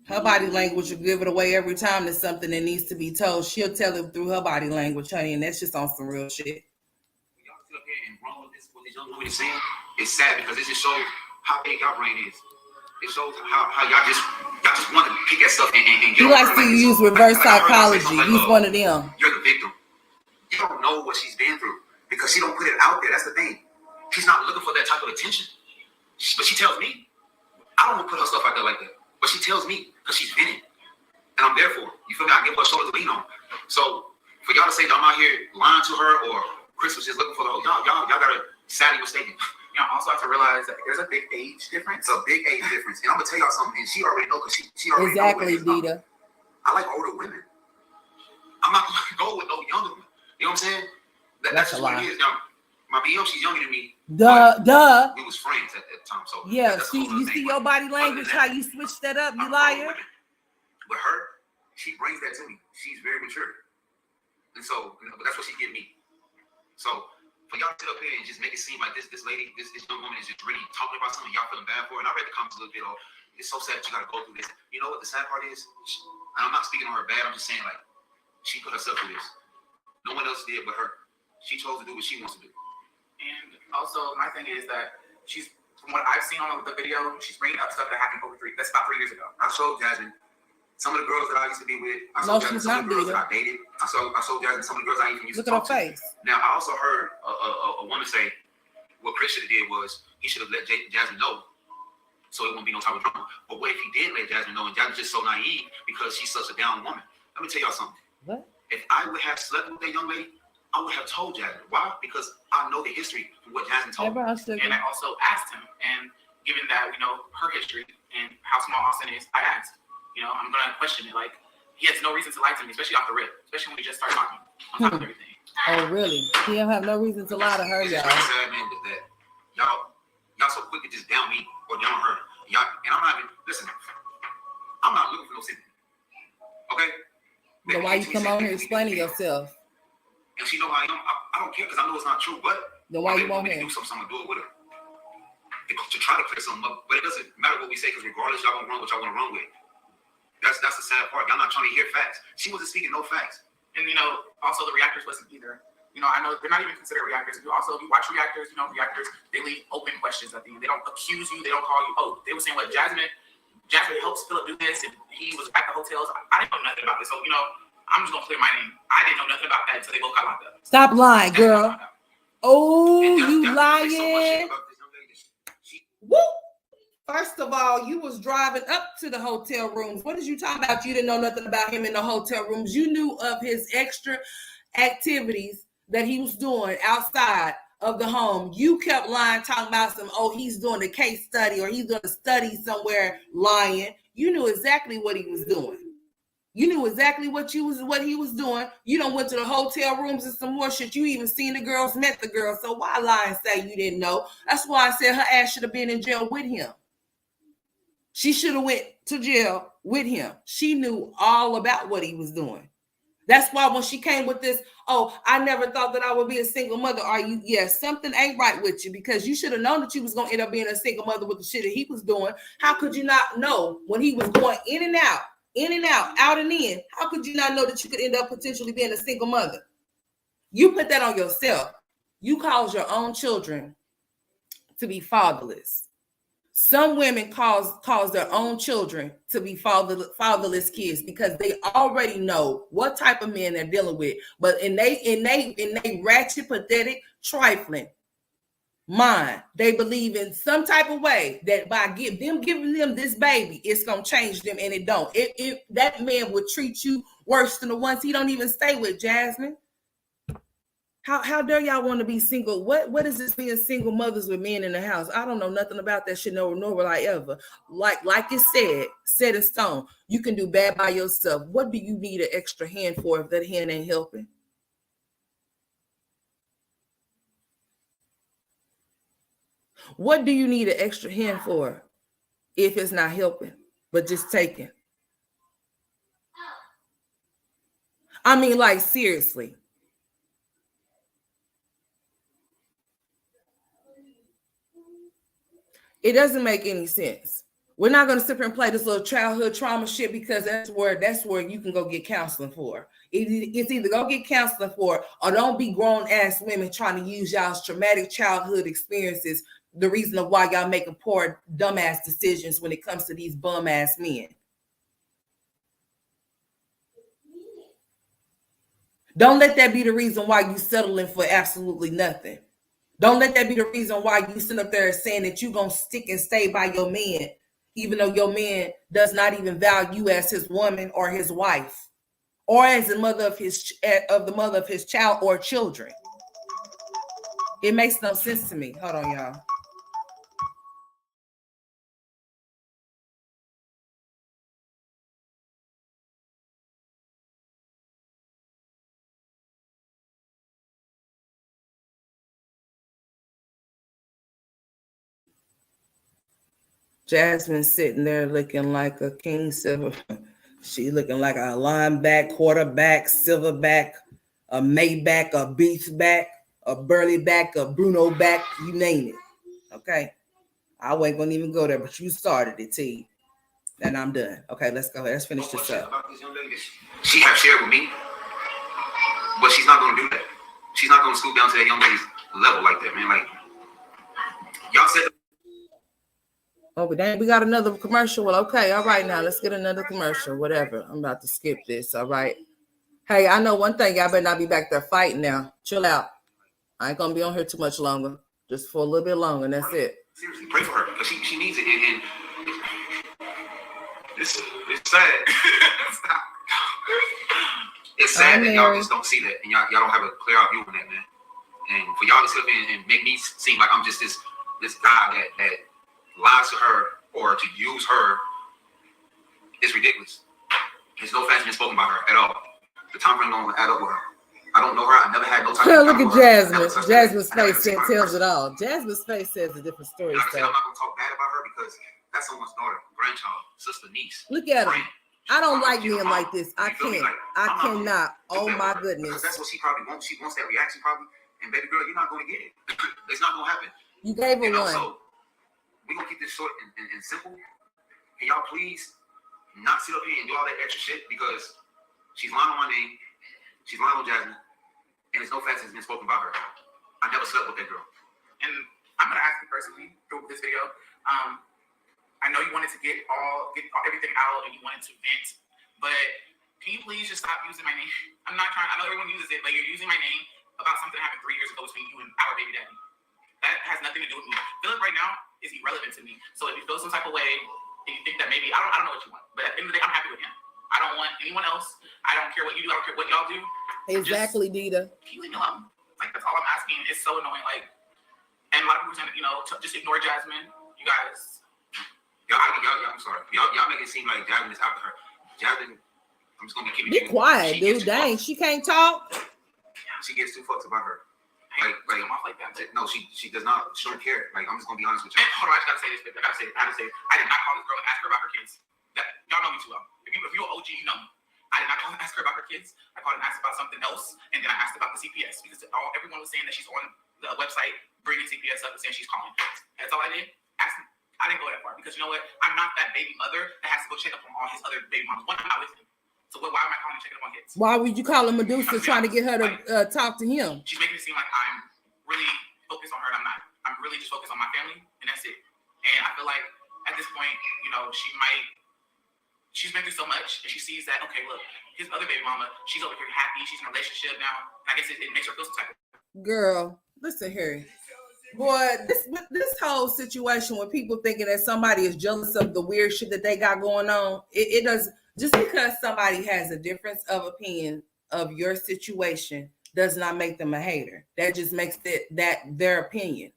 Her body language will give it away every time there's something that needs to be told. She'll tell it through her body language, honey, and that's just on some real shit. Y'all sit up here and run with this, what this young woman is saying. It's sad because it just shows how big y'all brain is. It shows how y'all just want to pick at stuff and get. He likes to use reverse psychology. He's one of them. You're the victim. You don't know what she's been through because she don't put it out there. That's the thing. She's not looking for that type of attention. But she tells me, I don't want to put her stuff out there like that. But she tells me because she's been it, and I'm there for her. You feel me? I give her a shoulder to lean on. So for y'all to say that I'm out here lying to her or Chris was just looking for the whole, y'all got to sadly mistaken. You know, also have to realize that there's a big age difference. It's a big age difference. And I'm going to tell y'all something, and she already knows because she already exactly, knows. Exactly, Dita. I like older women. I'm not going to go with no younger women. You know what I'm saying? That's just what it is. My BM, she's younger than me. Duh. We was friends at the time. So yeah, see, you see your body language, how you switch that up, you liar. But her, she brings that to me. She's very mature. And so, but that's what she give me. So, for y'all to sit up here and just make it seem like this lady, this young woman is just really talking about something y'all feeling bad for. And I read the comments a little bit. Oh, it's so sad that you got to go through this. You know what the sad part is? And I'm not speaking on her bad. I'm just saying, like, she put herself through this. No one else did but her. She chose to do what she wants to do. And also, my thing is that she's, from what I've seen on the video, she's bringing up stuff that happened that's about 3 years ago. I showed Jasmine some of the girls that I used to be with. I showed Jasmine some of the girls that I dated. I showed Jasmine some of the girls I even used to talk to. Look at her face. Now, I also heard a woman say what Chris should have did was he should have let Jasmine know so it won't be no type of drama. But what if he did let Jasmine know and Jasmine's just so naive because she's such a down woman? Let me tell y'all something. What? If I would have slept with that young lady, I would have told Jasmine. Why? Because I know the history of what Jasmine told me. And I also asked him, and given that we know her history and how small Austin is, I asked, I'm going to question it. Like, he has no reason to lie to me, especially off the rip, especially when we just started talking on top of everything. Oh, really? He don't have no reason to lie to her, y'all. It's really sad, man, that y'all so quick to just down me or down her. Y'all, and I'm not even, listen, I'm not looking for no sympathy. Okay? So why you come on here explaining yourself? And she know how I am. I don't care because I know it's not true, but then why you want her? Do something, I'm gonna do it with her. To try to clear something up, but it doesn't matter what we say because regardless, y'all gonna run what y'all want to run with. That's the sad part. Y'all not trying to hear facts. She wasn't speaking no facts. And also the reactors wasn't either. I know they're not even considered reactors. If you watch reactors, reactors, they leave open questions at the end. They don't accuse you. They don't call you. Oh, they were saying what Jasmine helps Philip do this, and he was at the hotels. I didn't know nothing about this. So I'm just gonna clear my name. I didn't know nothing about that until they both got locked up. Stop lying, girl. Oh, And you there's so much lying. shit about this young lady. Woo! First of all, you was driving up to the hotel rooms. What is you talking about? You didn't know nothing about him in the hotel rooms. You knew of his extra activities that he was doing outside of the home. You kept lying, talking about he's doing a case study or he's doing a study somewhere, lying. You knew exactly what he was doing. You knew exactly what he was doing. You done went to the hotel rooms and some more shit. You even seen the girls, met the girls. So why lie and say you didn't know? That's why I said her ass should have been in jail with him. She should have went to jail with him. She knew all about what he was doing. That's why when she came with this, I never thought that I would be a single mother. Yes, something ain't right with you, because you should have known that you was going to end up being a single mother with the shit that he was doing. How could you not know when he was going in and out, out and in? How could you not know that you could end up potentially being a single mother? You put that on yourself. You caused your own children to be fatherless. Some women cause their own children to be fatherless kids because they already know what type of men they're dealing with. But in they ratchet, pathetic, trifling mind, they believe in some type of way that by giving them this baby, it's gonna change them, and it don't. If that man would treat you worse than the ones he don't even stay with, Jasmine. How dare y'all want to be single? What is this being single mothers with men in the house? I don't know nothing about that shit, nor will I ever. Like it set in stone. You can do bad by yourself. What do you need an extra hand for if that hand ain't helping? What do you need an extra hand for if it's not helping, but just taking? I mean, like, seriously. It doesn't make any sense. We're not going to sit here and play this little childhood trauma shit, because that's where you can go get counseling for. It's either go get counseling for, or don't be grown ass women trying to use y'all's traumatic childhood experiences the reason of why y'all making poor dumbass decisions when it comes to these bum ass men. Don't let that be the reason why you settling for absolutely nothing. Don't let that be the reason why you sit up there saying that you're going to stick and stay by your man, even though your man does not even value you as his woman or his wife, or as the mother of his child or children. It makes no sense to me. Hold on, y'all. Jasmine sitting there looking like a king silver. She looking like a lineback, quarterback, silverback, a Maybach, a Beefback, a Burleyback, a Bruno back, you name it. Okay. I wasn't gonna even go there, but you started it, T. And I'm done. Okay, let's go ahead. Let's finish this up. About this young lady, she have shared with me, but she's not gonna do that. She's not gonna scoop down to that young lady's level like that, man. Like, y'all said. Oh, but dang, we got another commercial. Well, okay, all right, now let's get another commercial. Whatever. I'm about to skip this. All right. Hey, I know one thing. Y'all better not be back there fighting now. Chill out. I ain't gonna be on here too much longer. Just for a little bit longer, and that's it. Seriously, pray for her, because she needs it. And it's sad. It's sad that y'all just don't see that, and y'all don't have a clear out view on that, man. And for y'all to sit up and make me seem like I'm just this guy that lies to her or to use her is ridiculous. There's no facts been spoken by her at all. The time frame don't add up with her. I don't know her. I never had no time. Look at Jasmine. Jasmine's face tells it all. Jasmine's face says a different story. Like I said, I'm not gonna talk bad about her because that's someone's daughter, grandchild, sister, niece. Look at her. I don't like men like this. I can't. Like, I cannot. Oh my goodness. That's what she probably wants. She wants that reaction probably. And baby girl, you're not gonna get it. It's not gonna happen. You gave her one. So we're gonna keep this short and simple. Can y'all please not sit up here and do all that extra shit because she's lying on my name. She's lying on Jasmine. And there's no facts that's been spoken about her. I never slept with that girl. And I'm gonna ask you personally through this video. I know you wanted to get everything out and you wanted to vent, but can you please just stop using my name? I'm not trying. I know everyone uses it, but you're using my name about something that happened 3 years ago between you and our baby daddy. That has nothing to do with me. Philip right now is irrelevant to me. So if you feel some type of way and you think that maybe I don't know what you want, but at the end of the day, I'm happy with him. I don't want anyone else. I don't care what you do. I don't care what y'all do. Exactly, Dita. Can you leave me alone? Like, that's all I'm asking. It's so annoying. Like, and a lot of people saying, just ignore Jasmine. You guys. I'm sorry. Y'all make it seem like Jasmine is after her. Jasmine, I'm just gonna keep it. Be quiet, dude. Dang, she can't talk. She gets 2 fucks about her. Like that. No, she does not. She don't care. Like, I'm just gonna be honest with you. And, hold on, I just gotta say this, baby. I did not call this girl and ask her about her kids. Y'all know me too well. If you're an OG, you know me. I did not call and ask her about her kids. I called and asked about something else, and then I asked about the CPS because everyone was saying that she's on the website bringing CPS up and saying she's calling. That's all I did. I didn't go that far because you know what? I'm not that baby mother that has to go check up on all his other baby moms. One, I'm not with him. So why am I calling and checking up on kids? Why would you call him Medusa trying to get her to talk to him? She's making it seem like I'm really focused on her, and I'm not. I'm really just focused on my family, and that's it. And I feel like at this point, she's been through so much, and she sees that, okay, look, his other baby mama, she's over here happy, she's in a relationship now. And I guess it makes her feel some type of. Girl, listen here. Boy, this whole situation with people thinking that somebody is jealous of the weird shit that they got going on, it does. Just because somebody has a difference of opinion of your situation does not make them a hater. That just makes that their opinion.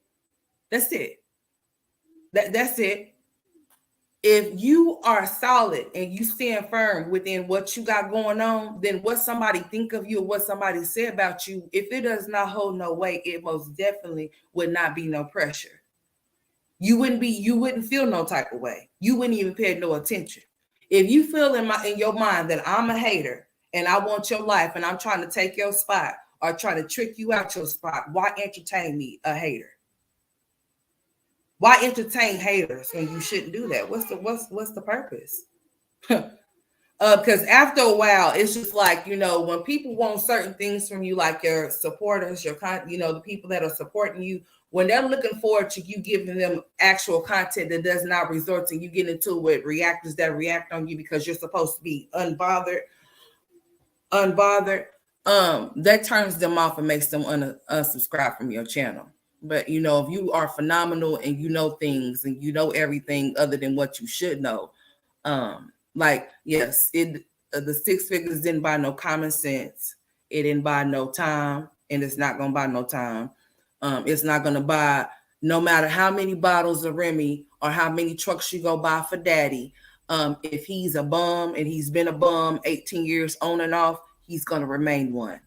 That's it. That's it. If you are solid and you stand firm within what you got going on, then what somebody think of you or what somebody say about you, if it does not hold no weight, it most definitely would not be no pressure. You wouldn't feel no type of way. You wouldn't even pay no attention. If you feel in your mind that I'm a hater and I want your life and I'm trying to take your spot or try to trick you out your spot, why entertain me, a hater? Why entertain haters when you shouldn't do that? What's the purpose? Because after a while, it's just like, when people want certain things from you, like your supporters, the people that are supporting you, when they're looking forward to you giving them actual content that does not resort to you getting into it with reactors that react on you because you're supposed to be unbothered, that turns them off and makes them unsubscribe from your channel. But, if you are phenomenal and you know things and you know everything other than what you should know, yes, the 6 figures didn't buy no common sense. It didn't buy no time, and it's not going to buy no time. It's not going to buy, no matter how many bottles of Remy or how many trucks you go buy for daddy. If he's a bum and he's been a bum 18 years on and off, he's going to remain one,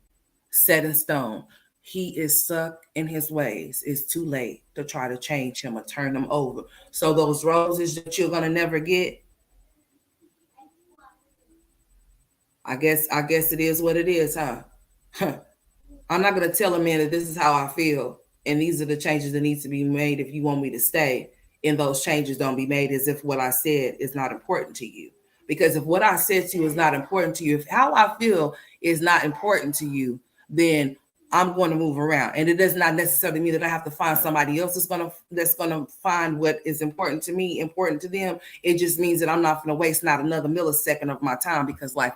set in stone. He is stuck in his ways. It's too late to try to change him or turn him over. So those roses that you're gonna never get, I guess it is what it is, huh? I'm not gonna tell a man that this is how I feel, and these are the changes that need to be made if you want me to stay. And those changes don't be made as if what I said is not important to you. Because if what I said to you is not important to you, if how I feel is not important to you, then I'm going to move around. And it does not necessarily mean that I have to find somebody else that's gonna find what is important to me, important to them. It just means that I'm not going to waste not another millisecond of my time because life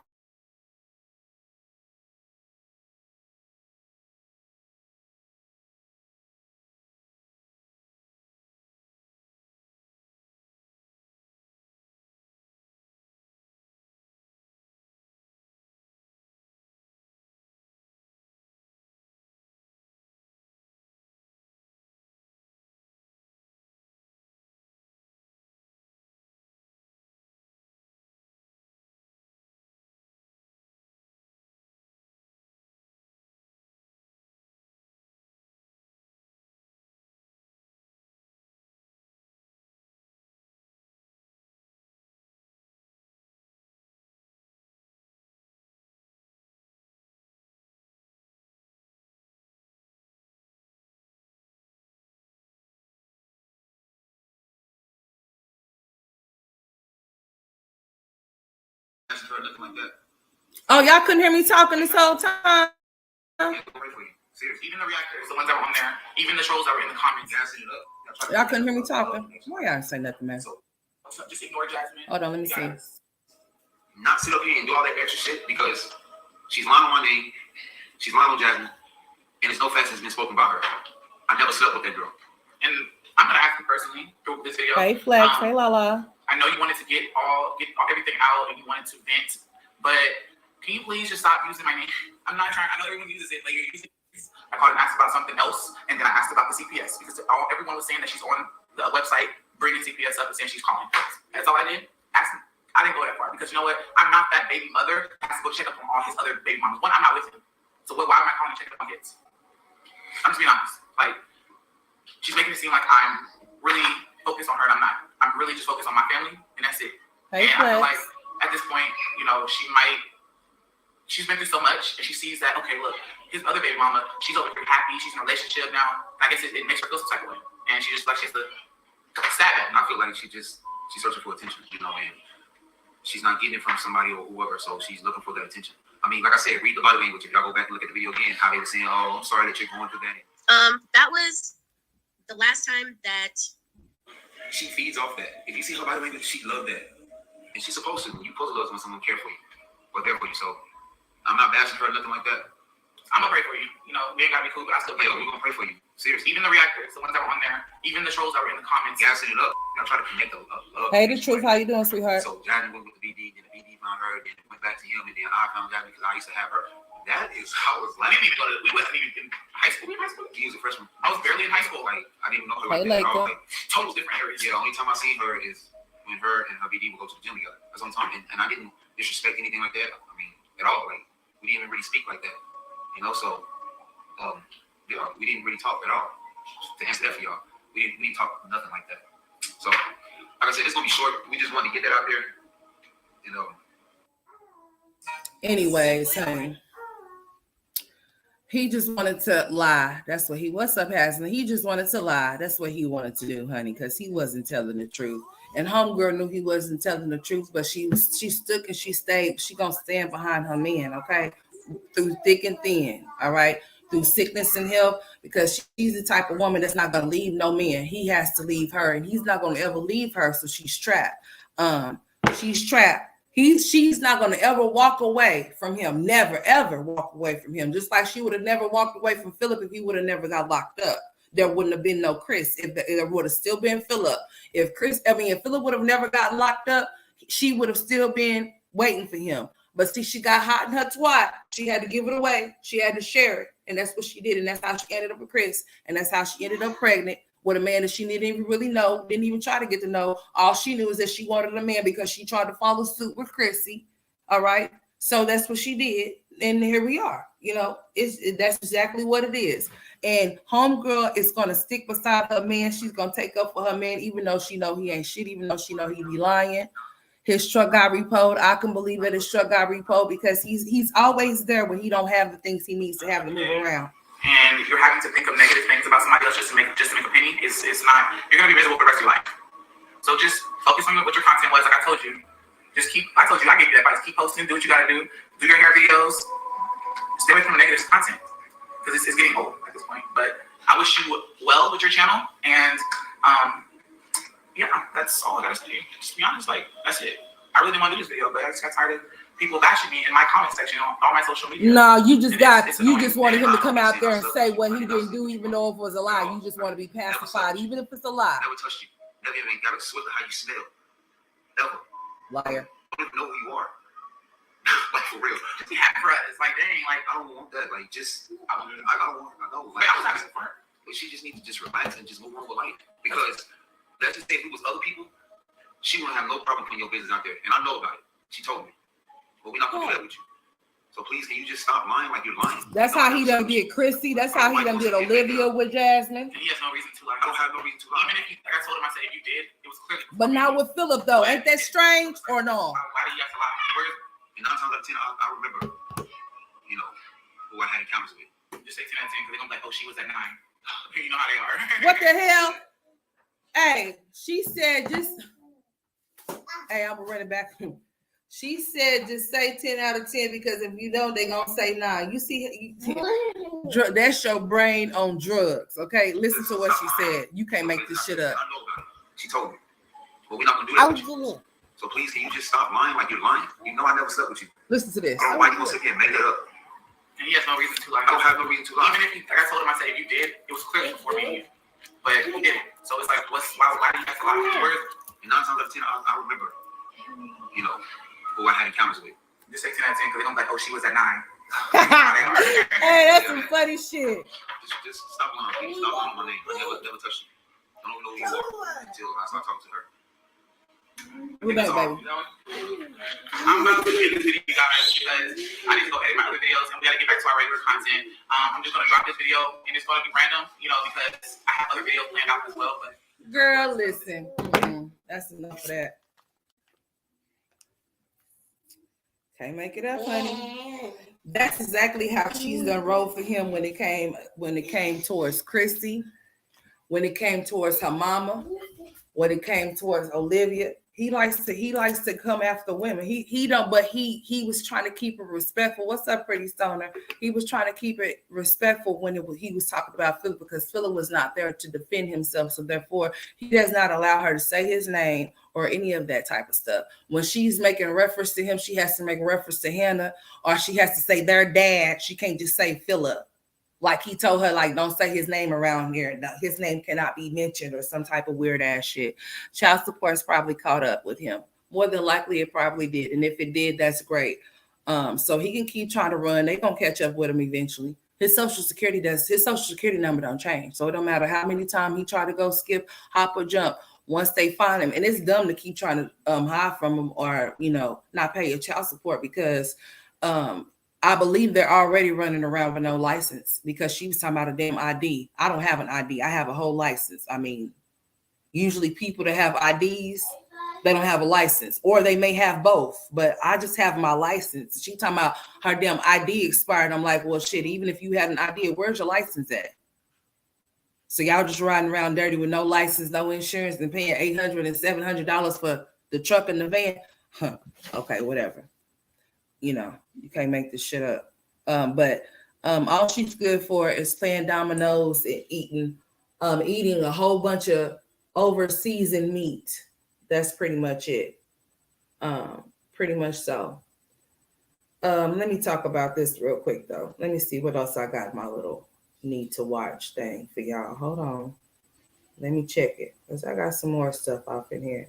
her or nothing like that. Oh, y'all couldn't hear me talking this whole time? Yeah, pray for you. Seriously. Even the reactors, the ones that were on there, even the trolls that were in the comments, Gassing it up. Y'all couldn't hear me talking? Why y'all say nothing, man? So just ignore Jasmine. Hold on, let me see. Not sit up here and do all that extra shit because she's lying on my name. She's lying on Jasmine. And there's no facts that's been spoken about her. I never slept with that girl. And I'm gonna ask you personally through this video. Hey, Flex. Hey, Lala. I know you wanted to get everything out and you wanted to vent, but can you please just stop using my name? I'm not trying. I know everyone uses it, like you're using it. I called and asked about something else, and then I asked about the CPS because everyone was saying that she's on the website bringing CPS up and saying she's calling. That's all I did. I didn't go that far because you know what? I'm not that baby mother that has to go check up on all his other baby mamas. One, I'm not with him. So why am I calling to check up on kids? I'm just being honest. Like, she's making it seem like I'm really focused on her, and I'm not. I'm really just focused on my family, and that's it. Hey, and I feel like at this point, you know, she's been through so much, and she sees that, okay, look, his other baby mama, she's over here happy, she's in a relationship now. I guess it makes her feel some type of way. And she just like she has to stab at. And I feel like she's searching for attention, you know, and she's not getting it from somebody or whoever, so she's looking for that attention. I mean, like I said, read the body language. If y'all go back and look at the video again, how they were saying, "Oh, I'm sorry that you're going through that." That was the last time that she feeds off that. If you see her body language, she loves that, and she's supposed to. You're supposed to love when someone cares for you or there for you. So I'm not bashing her or nothing like that. I'm gonna pray for you. You know, we ain't gotta be cool, but I still pray. Yeah, we're gonna pray for you. Seriously. Even the reactors, the ones that were on there, even the trolls that were in the comments, gassing it up. Y'all try to connect the love. Hey, the truth. How you doing, sweetheart? So Johnny went with the BD, then the BD found her, then it went back to him, and then I found Johnny because I used to have her. That is how it's like. We wasn't even in high school. We were in high school. He was a freshman. I was barely in high school. Like, I didn't even know her Hey, like that at all. Like, total different areas. yeah, the only time I seen her is when her and her BD would go to the gym together. That's the only time. And I didn't disrespect anything like that. I mean, at all. Like, we didn't even really speak like that. You know, so yeah, we didn't really talk at all. To answer that for y'all, we didn't talk nothing like that. So, like I said, it's gonna be short. We just wanted to get that out there. You know. Anyways, honey. He just wanted to lie. That's what what's up, Hasna? He just wanted to lie. That's what he wanted to do, honey, because he wasn't telling the truth. And homegirl knew he wasn't telling the truth, but she stood and she stayed. She gonna stand behind her man, okay? Through thick and thin, all right? Through sickness and health, because she's the type of woman that's not gonna leave no man. He has to leave her, and he's not gonna ever leave her, so she's trapped. She's trapped. She's not going to ever walk away from him. Never, ever walk away from him. Just like she would have never walked away from Philip if he would have never got locked up. There wouldn't have been no Chris. It would have still been Philip. If Philip would have never gotten locked up, she would have still been waiting for him. But see, she got hot in her twat. She had to give it away. She had to share it. And that's what she did. And that's how she ended up with Chris. And that's how she ended up pregnant with a man that she didn't even really know, didn't even try to get to know. All she knew is that she wanted a man because she tried to follow suit with Chrissy. All right. So that's what she did. And here we are. You know, that's exactly what it is. And homegirl is going to stick beside her man. She's going to take up for her man, even though she know he ain't shit, even though she know he be lying. His truck got repoed. I can believe that his truck got repoed because he's always there when he don't have the things he needs to have to move around. And if you're having to think of negative things about somebody else just to make a penny, it's not. You're gonna be miserable for the rest of your life. So just focus on what your content was. Like I told you, I gave you that advice. Keep posting. Do what you gotta do. Do your hair videos. Stay away from the negative content because it's getting old at this point. But I wish you well with your channel, and yeah, that's all I gotta say. Just to be honest, like that's it. I really didn't want to do this video, but I just got tired of people bashing me in my comment section on all my social media. No, you just wanted him to come out there and say what he didn't do, even though it was a lie. You just want to be pacified, even if it's a lie. Never touched you. Never even got a sweat of how you smell. Ever. Liar. I don't even know who you are. Like for real. Just have it's like dang, like I don't want that. Like just I know. Like, I was having fun. But she just needs to just relax and just move on with life. Because let's just say if it was other people, she wouldn't have no problem putting your business out there. And I know about it. She told me. But we're not gonna do that with you. So please, can you just stop lying like you're lying? That's how he done did Chrissy. That's how he done did Olivia with Jasmine. And he has no reason to lie. I don't have no reason to lie. Even if like I told him, I said if you did, it was clearly. But not with Philip though. Ain't that strange or no? Why do you have to lie? And 9 times out of 10, I remember, you know, who I had encounters with. Just say 10 out of 10 because they're gonna be like, oh, she was at 9. You know how they are. What the hell? Hey, she said just. Hey, I'm gonna run it back. She said just say 10 out of 10 because if you don't, they're going to say 9. You see, that's your brain on drugs, okay? Listen to what she said. You can't make this shit up. I know about it. She told me. But we're not going to do that with you. So please, can you just stop lying like you're lying? You know I never slept with you. Listen to this. I don't know why you going to sit here and make it up. And he has no reason to lie. I don't have no reason to lie. Even if you, like I told him, I said, if you did, it was clear before me. But you didn't. So it's like, why do you have to lie? Where is it? And 9 times out of 10, I remember, you know, who I had encounters with. Just say 10 out of 10 because they're going to be like, oh, she was at 9. Hey, that's some funny shit. Just stop lying. Please. Stop lying on my name. I never touched you. I don't know who you are until I start talking to her. Good night, baby. You know? I'm about to end this video, you guys, because I need to go edit my other videos and we got to get back to our regular content. I'm just going to drop this video and it's going to be random, you know, because I have other videos planned out as well. But girl, listen. That's enough of that. Can't make it up, honey. That's exactly how she's gonna roll for him when it came towards Christy, when it came towards her mama, when it came towards Olivia. He likes to come after women. He don't, but he was trying to keep it respectful. What's up, pretty stoner? He was trying to keep it respectful when he was talking about Philip because Philip was not there to defend himself. So therefore, he does not allow her to say his name or any of that type of stuff. When she's making reference to him, she has to make reference to Hannah, or she has to say their dad. She can't just say Philip. Like he told her, like, don't say his name around here. No, his name cannot be mentioned or some type of weird ass shit. Child support's probably caught up with him. More than likely, it probably did. And if it did, that's great. So he can keep trying to run. They're going to catch up with him eventually. His social security number don't change. So it don't matter how many times he try to go skip, hop, or jump. Once they find him, and it's dumb to keep trying to hide from him or, you know, not pay your child support because I believe they're already running around with no license because she was talking about a damn ID. I don't have an ID. I have a whole license. I mean, usually people that have IDs, they don't have a license, or they may have both, but I just have my license. She talking about her damn ID expired. I'm like, well, shit, even if you had an ID, where's your license at? So y'all just riding around dirty with no license, no insurance, and paying $800 and $700 for the truck and the van? Huh. Okay, whatever. You know, you can't make this shit up. But all she's good for is playing dominoes and eating a whole bunch of over-seasoned meat. That's pretty much it. Pretty much so. Let me talk about this real quick, though. Let me see what else I got in my little need to watch thing for y'all. Hold on. Let me check it because I got some more stuff off in here.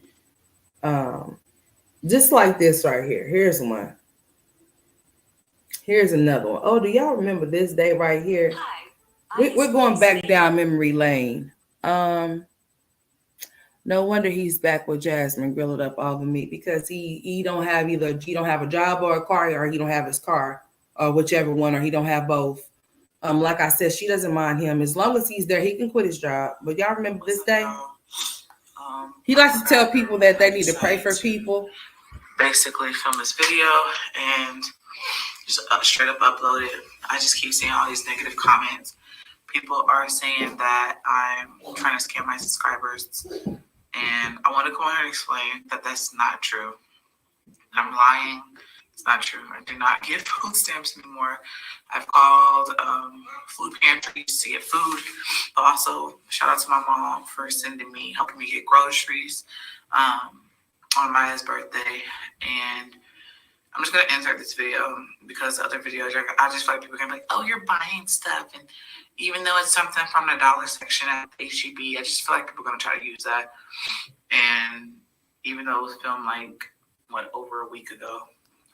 Just like this right here. Here's one. Here's another one. Oh, do y'all remember this day right here? We're going back down memory lane. No wonder he's back with Jasmine, grilling up all the meat because he don't have a job or a car, or he don't have his car, or whichever one, or he don't have both. Like I said, she doesn't mind him as long as he's there. He can quit his job. But y'all remember this day? He likes to tell people that they need to pray for people. basically film this video and just straight up upload it. I just keep seeing all these negative comments. People are saying that I'm trying to scam my subscribers, and I want to go ahead and explain that that's not true. I'm lying. It's not true. I do not get food stamps anymore. I've called food pantries to get food. Also, shout out to my mom for helping me get groceries on Maya's birthday. And I'm just going to insert this video because other videos, I just feel like people are going to be like, oh, you're buying stuff. And even though it's something from the dollar section at HEB, I just feel like people are going to try to use that. And even though it was filmed over a week ago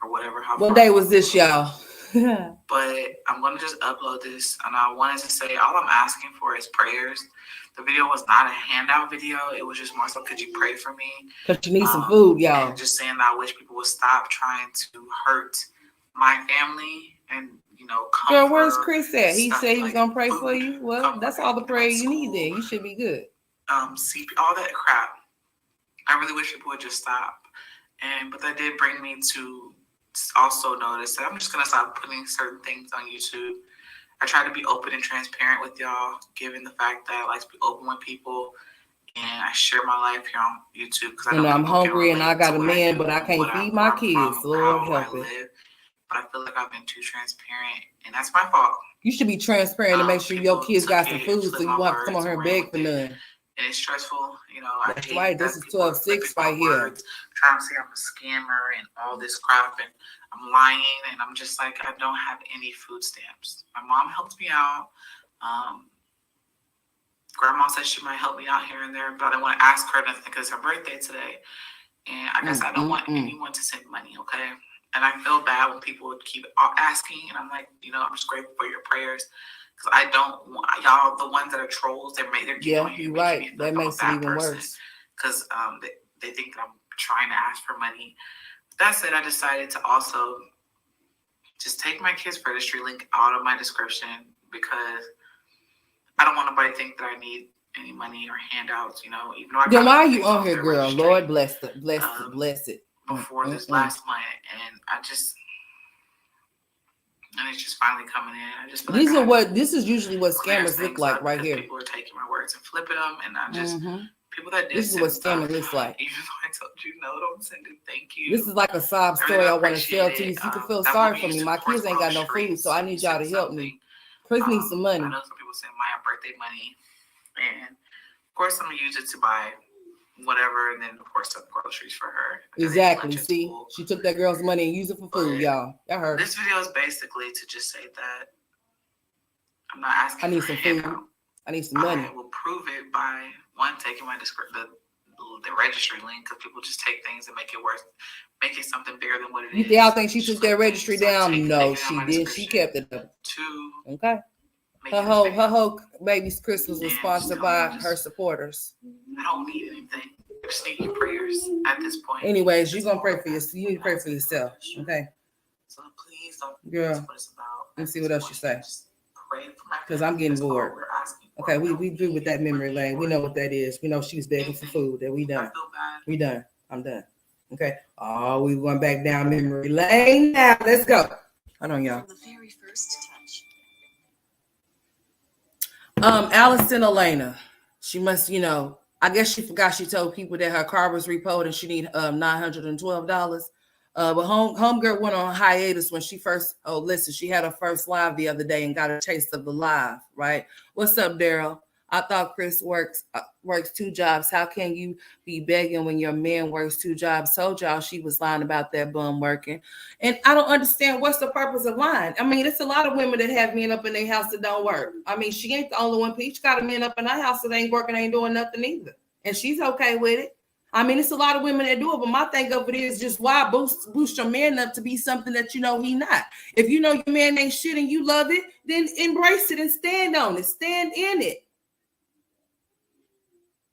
or whatever. What day was this, y'all? But I'm going to just upload this. And I wanted to say all I'm asking for is prayers. The video was not a handout video. It was just more so, could you pray for me? But you need some food, y'all. And just saying that I wish people would stop trying to hurt my family and, Girl, where's Chris at? He said he was going to pray for you. Well, that's all the prayer you need then. You should be good. CP, all that crap. I really wish people would just stop. But that did bring me to also notice that I'm just going to stop putting certain things on YouTube. I try to be open and transparent with y'all, given the fact that I like to be open with people. and I share my life here on YouTube because You know, I'm hungry and I got a man, but I can't feed my kids. Lord help it. But I feel like I've been too transparent, and that's my fault. You should be transparent to make sure your kids got some food, so you won't have to come on here and beg for none. And it's stressful, you know. That's right. This is 12-6 right here. Trying to say I'm a scammer and all this crap, and I'm lying, and I'm just like, I don't have any food stamps. My mom helped me out. Grandma said she might help me out here and there, but I want to ask her nothing because it's her birthday today, and I guess I don't want anyone to send money, okay? And I feel bad when people would keep asking, and I'm like, you know, I'm just grateful for your prayers. Because I don't want y'all, the ones that are trolls, they're yeah, you're right. That makes it even worse. Because they think that I'm trying to ask for money. That said, I decided to also just take my kids' registry link out of my description because I don't want nobody to think that I need any money or handouts. You know, even though then why are you on here, girl? Lord bless it, bless it. Before this last month, and and it's just finally coming in. I just feel this is usually what scammers look like right here. People are taking my words and flipping them, and I just people that did this is what scammers looks like. Even though I told you no, don't send it. Thank you. This is like a sob story I want to tell to you, so you can feel sorry for me. My kids ain't got no food, so I need y'all to help me. Chris needs some money. I know some people send my birthday money, and of course I'm gonna use it to buy whatever, and then of course some groceries for her. Exactly. See, she took that girl's money and used it for food, y'all. I heard. This video is basically to just say that I'm not asking. I need some food. I need some money. I will prove it by one, taking my the registry link, because people just take things and make it worse, make it something bigger than what it is. Y'all think she took that registry down? No, she didn't. She kept it up. Two. Okay. Her whole baby's Christmas was sponsored by her supporters. I don't need anything. I just need your prayers at this point. Anyways, you're gonna pray for yourself. You need to pray for yourself. Okay. So please don't. Girl. What it's about. Let's see what else you say. Just pray for my. Because I'm getting bored. Okay, we do with that memory lane. We know what that is. We know she was begging for food. That we done. We done. I'm done. Okay. Oh, we went back down memory lane now. Let's go. Hold on, y'all. The very first touch. Allison Elena, she must, I guess she forgot she told people that her car was repoed and she need $912. But homegirl went on hiatus when she first, she had her first live the other day and got a taste of the live, right? What's up, Daryl? I thought Chris works 2 jobs. How can you be begging when your man works 2 jobs? Told y'all she was lying about that bum working. And I don't understand what's the purpose of lying. I mean, it's a lot of women that have men up in their house that don't work. I mean, she ain't the only one. Peach got a man up in her house that ain't working, ain't doing nothing either. And she's okay with it. I mean, it's a lot of women that do it, but my thing of it is just why boost your man up to be something that he not. If you know your man ain't shit and you love it, then embrace it and stand on it. Stand in it.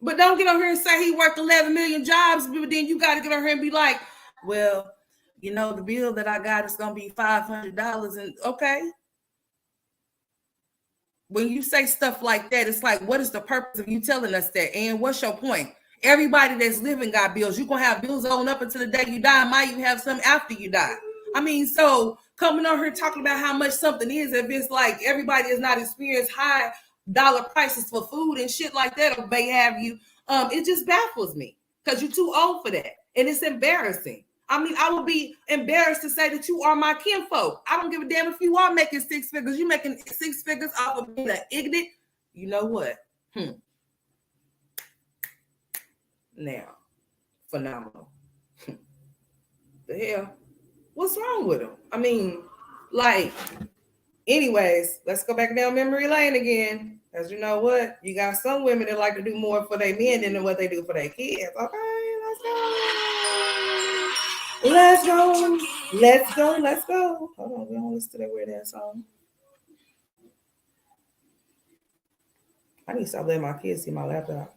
But don't get on here and say he worked 11 million jobs, but then you got to get on here and be like, well, the bill that I got is going to be $500. And okay. When you say stuff like that, it's like, what is the purpose of you telling us that? And what's your point? Everybody that's living got bills. You're going to have bills on up until the day you die. Might even have some after you die. I mean, so coming on here talking about how much something is, if it's like everybody has not experienced high dollar prices for food and shit like that, or may have you, it just baffles me because you're too old for that. And it's embarrassing. I mean, I would be embarrassed to say that you are my kinfolk. I don't give a damn if you are making 6 figures. You're making 6 figures off of being an ignorant. You know what? Now, phenomenal. The hell? What's wrong with him? I mean, anyways, let's go back down memory lane again. Because you know what? You got some women that like to do more for their men than what they do for their kids. Okay, let's go. Let's go. Hold on, we don't listen to that weird ass song. I need to stop letting my kids see my laptop.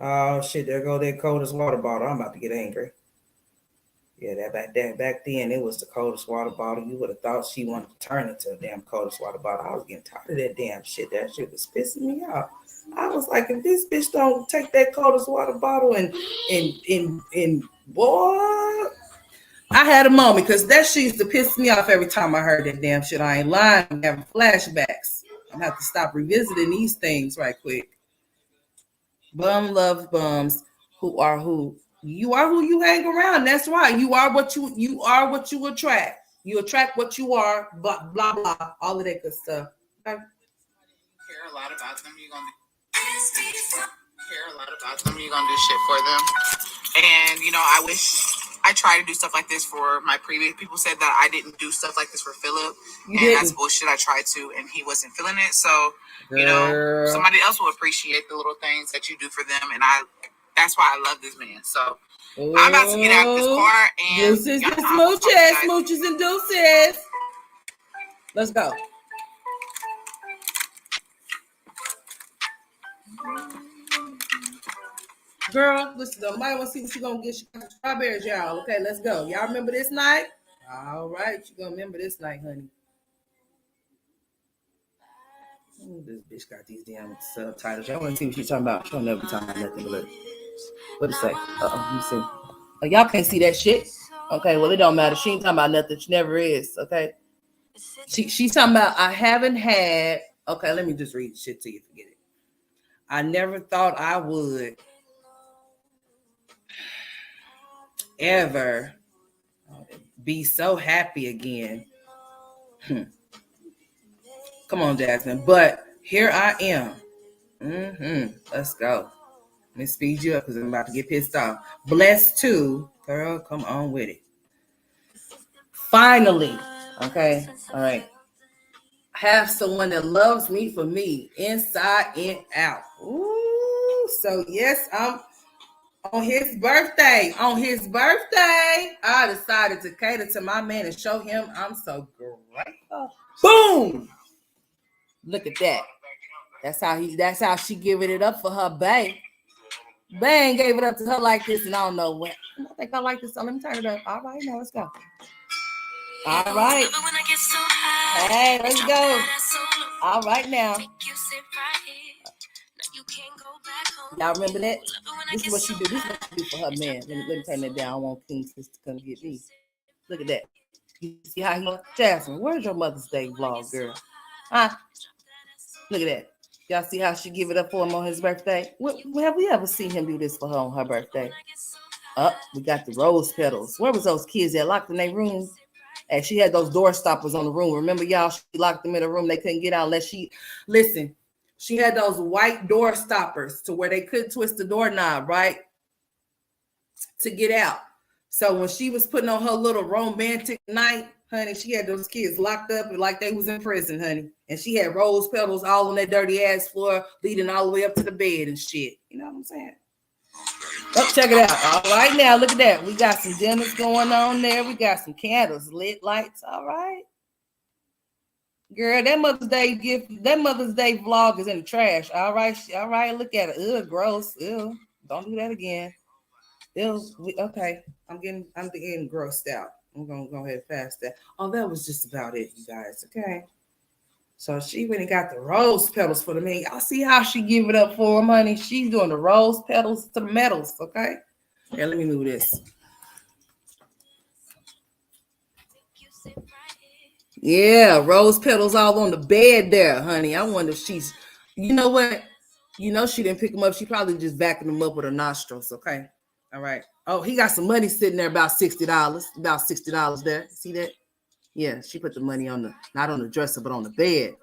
Oh shit, there go that coldest water bottle. I'm about to get angry. Yeah, back then it was the coldest water bottle. You would have thought she wanted to turn it to a damn coldest water bottle. I was getting tired of that damn shit. That shit was pissing me off. I was like, if this bitch don't take that coldest water bottle and boy, I had a moment because that shit used to piss me off every time I heard that damn shit. I ain't lying. I'm having flashbacks. I'm gonna have to stop revisiting these things right quick. Bum loves bums. Who are who? You are who you hang around. That's right. You are what you attract. You attract what you are. Blah blah blah. All of that good stuff. Okay. Care a lot about them. You're gonna care a lot about them. You're gonna do shit for them. And I wish I tried to do stuff like this for my previous people. Said that I didn't do stuff like this for Philip, that's bullshit. I tried to, and he wasn't feeling it. So somebody else will appreciate the little things that you do for them, and that's why I love this man. So I'm about to get out of this car, and this is the smooches and deuces. Let's go. Girl, listen, I might want to see what she's gonna get. She got some strawberries, y'all. Okay, let's go. Y'all remember this night? All right, you gonna remember this night, honey. This bitch got these damn subtitles. Y'all want to see what she's talking about? She'll never be talking about nothing but what it say? Let me see. Oh, y'all can't see that shit. Okay, well it don't matter. She ain't talking about nothing. She never is. Okay. She's talking about I haven't had. Okay, let me just read shit to you. Forget it. I never thought I would ever be so happy again. Come on, Jasmine. But here I am. Let's go. Let me speed you up because I'm about to get pissed off. Blessed too. Girl, come on with it. Finally. Okay. All right. Have someone that loves me for me, inside and out. Ooh. So yes, I'm on his birthday. I decided to cater to my man and show him I'm so grateful. Boom. Look at that. That's how she giving it up for her bae. Bang gave it up to her like this, and I don't know what. I think I like this. So let me turn it up. All right, now let's go. All right. Hey, let's go. All right now. Y'all remember that? This is what she do. This is what she do for her man. Let me turn that down. I don't want King's sister to come get me. Look at that. You see how he Jasmine, where's your Mother's Day vlog, girl? Huh? Look at that. Y'all see how she give it up for him on his birthday? Have we ever seen him do this for her on her birthday? We got the rose petals. Where was those kids that locked in their room? And she had those door stoppers on the room. Remember, y'all, she locked them in a room. They couldn't get out unless she had those white door stoppers to where they couldn't twist the doorknob, right? To get out. So when she was putting on her little romantic night, honey, she had those kids locked up like they was in prison, honey. And she had rose petals all on that dirty ass floor, leading all the way up to the bed and shit. You know what I'm saying? Oh, check it out. All right, now look at that. We got some dinners going on there. We got some candles, lit lights. All right. Girl, that Mother's Day gift, that Mother's Day vlog is in the trash. All right, look at it. Ugh, gross. Ew. Don't do that again. Ew. Okay. I'm getting grossed out. I'm gonna go ahead and fast that. Oh, that was just about it, you guys. Okay. So she went and got the rose petals for the man. Y'all see how she give it up for him, honey? She's doing the rose petals to the metals, okay? Here, let me move this. Yeah, rose petals all on the bed there, honey. I wonder if she's, you know what? You know she didn't pick them up. She probably just backing them up with her nostrils, okay? All right. Oh, he got some money sitting there, about $60. About $60 there. See that? Yeah, she put the money on not on the dresser, but on the bed.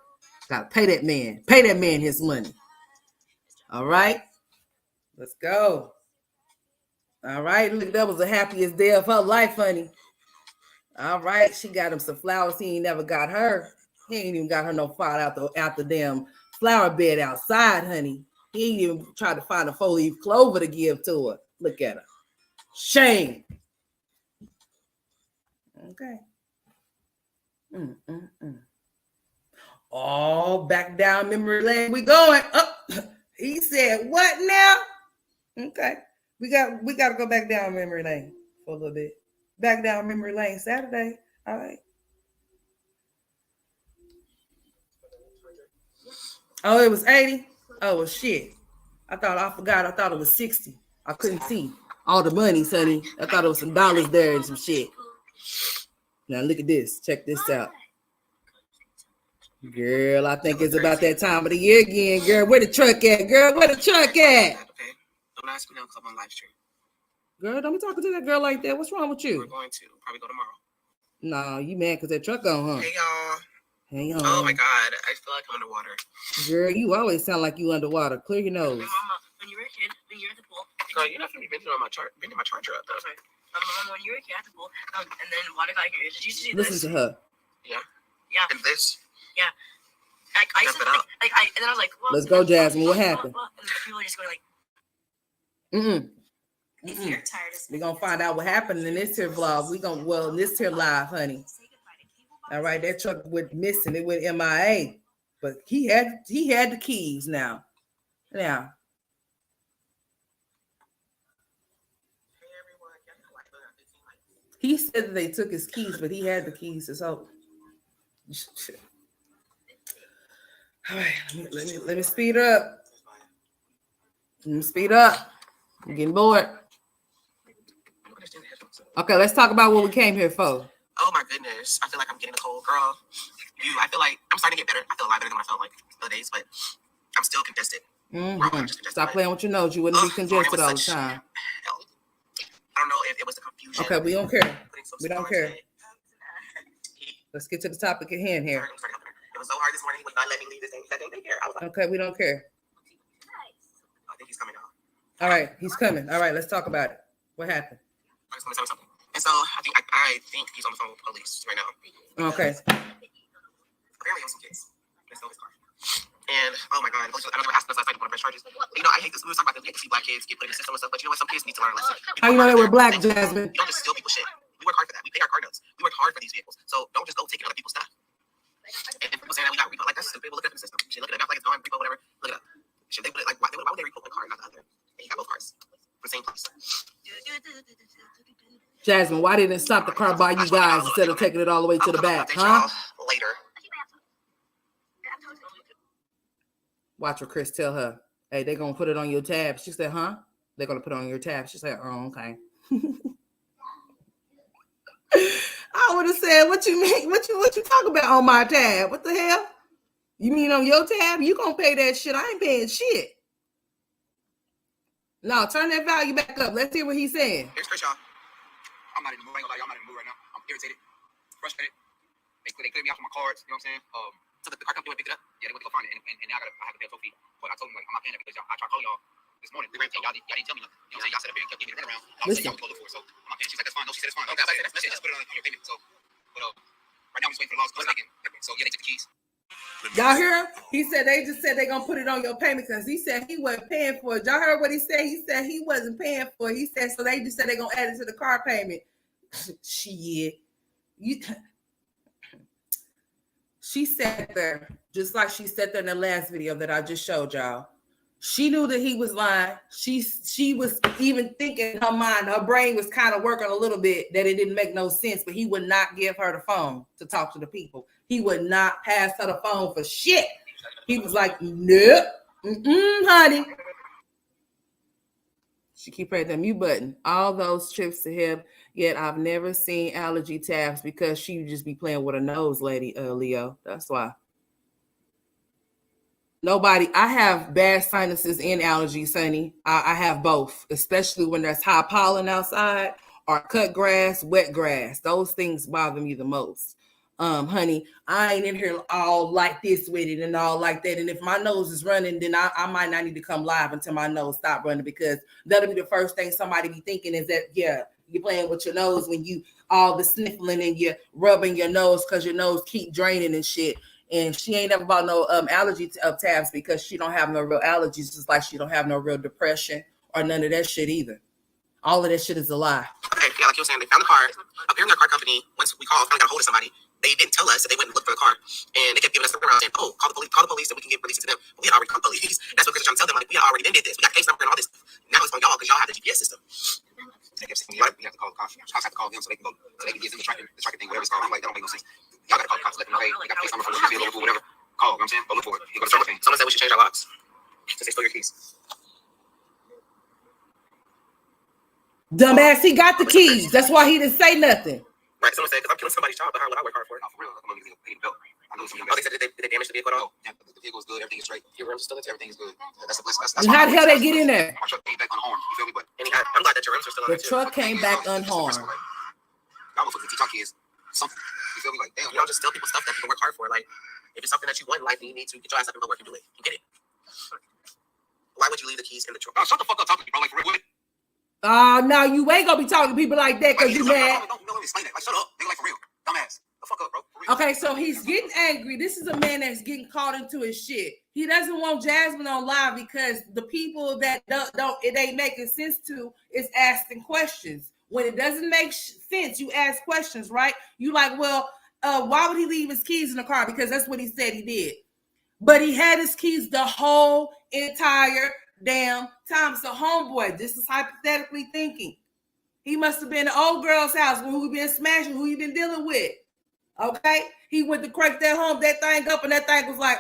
Gotta pay that man. Pay that man his money. All right. Let's go. All right. Look, that was the happiest day of her life, honey. All right. She got him some flowers he ain't never got her. He ain't even got her no flower out the damn flower bed outside, honey. He ain't even tried to find a 4-leaf clover to give to her. Look at her. Shame. Okay. Oh, back down memory lane. We going up. He said, "What now?" Okay, we got to go back down memory lane for a little bit. Back down memory lane Saturday. All right. Oh, it was 80. Oh, well, shit. I forgot. I thought it was 60. I couldn't see all the money, sonny. I thought it was some dollars there and some shit. Now look at this. Check this out. Girl, I think it's about that time of the year again. Girl, where the truck at? Girl, where the truck at? Okay. Don't ask me now because I'm on live stream. Girl, don't be talking to that girl like that. What's wrong with We're you? going to probably go tomorrow. No, you mad because that truck gone, huh? Hey y'all. Hang on. Oh my God, I feel like I'm underwater. Girl, you always sound like you underwater. Clear your nose. My mama, when you were a kid, when you were at the pool. Girl, you're not gonna be bending my charger up though. Okay. Mama, when you were a kid at the pool, and then water got in your ears. Did you see Listen this? to her. Yeah. And this. I used to, and then I was like, well, Let's go, Jasmine. What happened? And people were just going like, If you're tired of we're gonna find out what happened in this here vlog. In this here live, honey. All right, that truck went missing. It went MIA, but he had the keys now. Now, he said that they took his keys, but he had the keys. So, all right, let me speed up. Let me speed up. I'm getting bored. Okay, let's talk about what we came here for. Oh my goodness, I feel like I'm getting a cold, girl. I feel like I'm starting to get better. I feel a lot better than what I felt like the other days, but I'm still congested. Stop playing with your nose. You wouldn't be congested all the time. Hell. I don't know if it was the confusion. Okay, we don't care. We don't care. Let's get to the topic at hand here. It was so hard this morning. He would not let me leave this day. That day, I was like, Okay, we don't care. I think he's coming out. All right, he's coming. All right, let's talk about it. What happened? I just want to tell you something. And so I think he's on the phone with police right now. Okay. Apparently, on some kids. They stole his car. And oh my God, I don't know. Asked us last night to press charges. You know, I hate this. We were talking about this. We hate to see black kids get put in the system and stuff. But you know what? Some kids need to learn a lesson. How you know they were black, Jasmine? You don't just steal people's shit. We work hard for that. We pay our car notes. We work hard for these vehicles. So don't just go taking other people's stuff. And people saying that we got repo, like that's stupid. We'll look at the system. Shit, look at it. Like it's gone, repo, whatever. Look it up. Should they put it like why would they repo one car and not the other? And he got both cars for the same place. Jasmine, why didn't it stop the car by you guys instead of taking it all the way to the back, huh? Later. Watch what Chris tell her. Hey, they're gonna put it on your tab. She said, huh? They're gonna put it on your tab. She said, oh, okay. I would have said, what you mean? What you talk about on my tab? What the hell? You mean on your tab? You gonna pay that shit? I ain't paying shit. No, turn that value back up. Let's hear what he's saying. Here's Chris, y'all. I'm not in the mood. I ain't gonna lie, I'm not in the mood right now. I'm irritated, frustrated. They cleared me out from my cards. You know what I'm saying? So the car company went pick it up. Yeah, they went to go find it, and now I have to pay a toll fee. But I told them like I'm not paying it because I tried calling y'all this morning. Y'all didn't tell me nothing. You know what I'm saying? Y'all sat up here and kept giving me the runaround. I was saying y'all would go look for it, so I'm not paying. She's like, that's fine. No, she said it's fine. Okay, that's it. Just put it on your payment. So, but right now I'm just waiting for the laws to come back in. So yeah, they took the keys. Y'all hear him? He said they just said they're gonna put it on your payment because he said he wasn't paying for it. Y'all heard what he said? He said he wasn't paying for it. He said so they just said they're gonna add it to the car payment. Shit. She sat there just like she sat there in the last video that I just showed y'all. She knew that he was lying. She was even thinking in her mind, her brain was kind of working a little bit that it didn't make no sense, but he would not give her the phone to talk to the people. He would not pass her the phone for shit. He was like, nope, honey. She keep pressing the mute button. All those trips to him, yet I've never seen allergy tabs because she just be playing with her nose, lady, Leo. That's why. Nobody, I have bad sinuses and allergies, honey. I have both, especially when there's high pollen outside or cut grass, wet grass. Those things bother me the most. Honey, I ain't in here all like this with it and all like that. And if my nose is running, then I might not need to come live until my nose stop running, because that'll be the first thing somebody be thinking is that, yeah, you're playing with your nose when you all the sniffling and you're rubbing your nose because your nose keep draining and shit. And she ain't ever bought no allergy tabs because she don't have no real allergies, just like she don't have no real depression or none of that shit either. All of that shit is a lie. Okay, yeah, like you were saying, they found the car. Apparently, our car company, once we called, finally got a hold of somebody. They didn't tell us that they went and looked for the car. And they kept giving us the runaround saying, oh, call the police and we can get released to them. But we had already called the police. That's what Chris was trying to tell them, like, we had already did this. We got case number and all this. Now it's on y'all because y'all have the GPS system. They kept saying, we have to call the cops. Cops have to call them so they can go, so they can get them the tracking thing, whatever it's called. I'm like, that don't make no sense. Y'all got to call the cops, let them know, hey, we got case number from the vehicle, whatever. Call, you know what I'm saying? Go look for it. You go to the thing. Someone said we should change our locks since they stole your keys. Dumbass, he got the keys. That's why he didn't say nothing. Right, someone said, because I'm killing somebody's job behind what I work hard for. No, for real. I'm going to pay the bill. I Oh, they said did they damage the vehicle at all? Yeah, the vehicle is good. Everything is straight. Your rims are still intact. Everything is good. That's a blessing. That's And how the hell they get in there? My truck came back unharmed. You feel me? But I'm glad that your rims are still on The there too. truck came back unharmed. I would teach our kids something. You feel me? Like, damn, You don't just tell people stuff that people work hard for. Like, if it's something that you want in life and you need to get your ass up and go work and do it, you get it. Why would you leave the keys in the truck? shut the fuck up talking to me, bro. Like, for real. Oh, no, you ain't gonna be talking to people like that because you mad. Don't explain that. Like, shut up. Nigga, like, for real. Dumbass. The fuck up, bro. For real. Okay, so he's getting angry. This is a man that's getting caught into his shit. He doesn't want Jasmine on live because the people that don't it ain't making sense to is asking questions. When it doesn't make sense, you ask questions, right? You like, well, why would he leave his keys in the car? Because that's what he said he did. But he had his keys the whole entire damn time. So, homeboy, this is hypothetically thinking. He must have been the old girl's house who he been smashing, who he been dealing with. Okay? He went to crank that thing up, and that thing was like,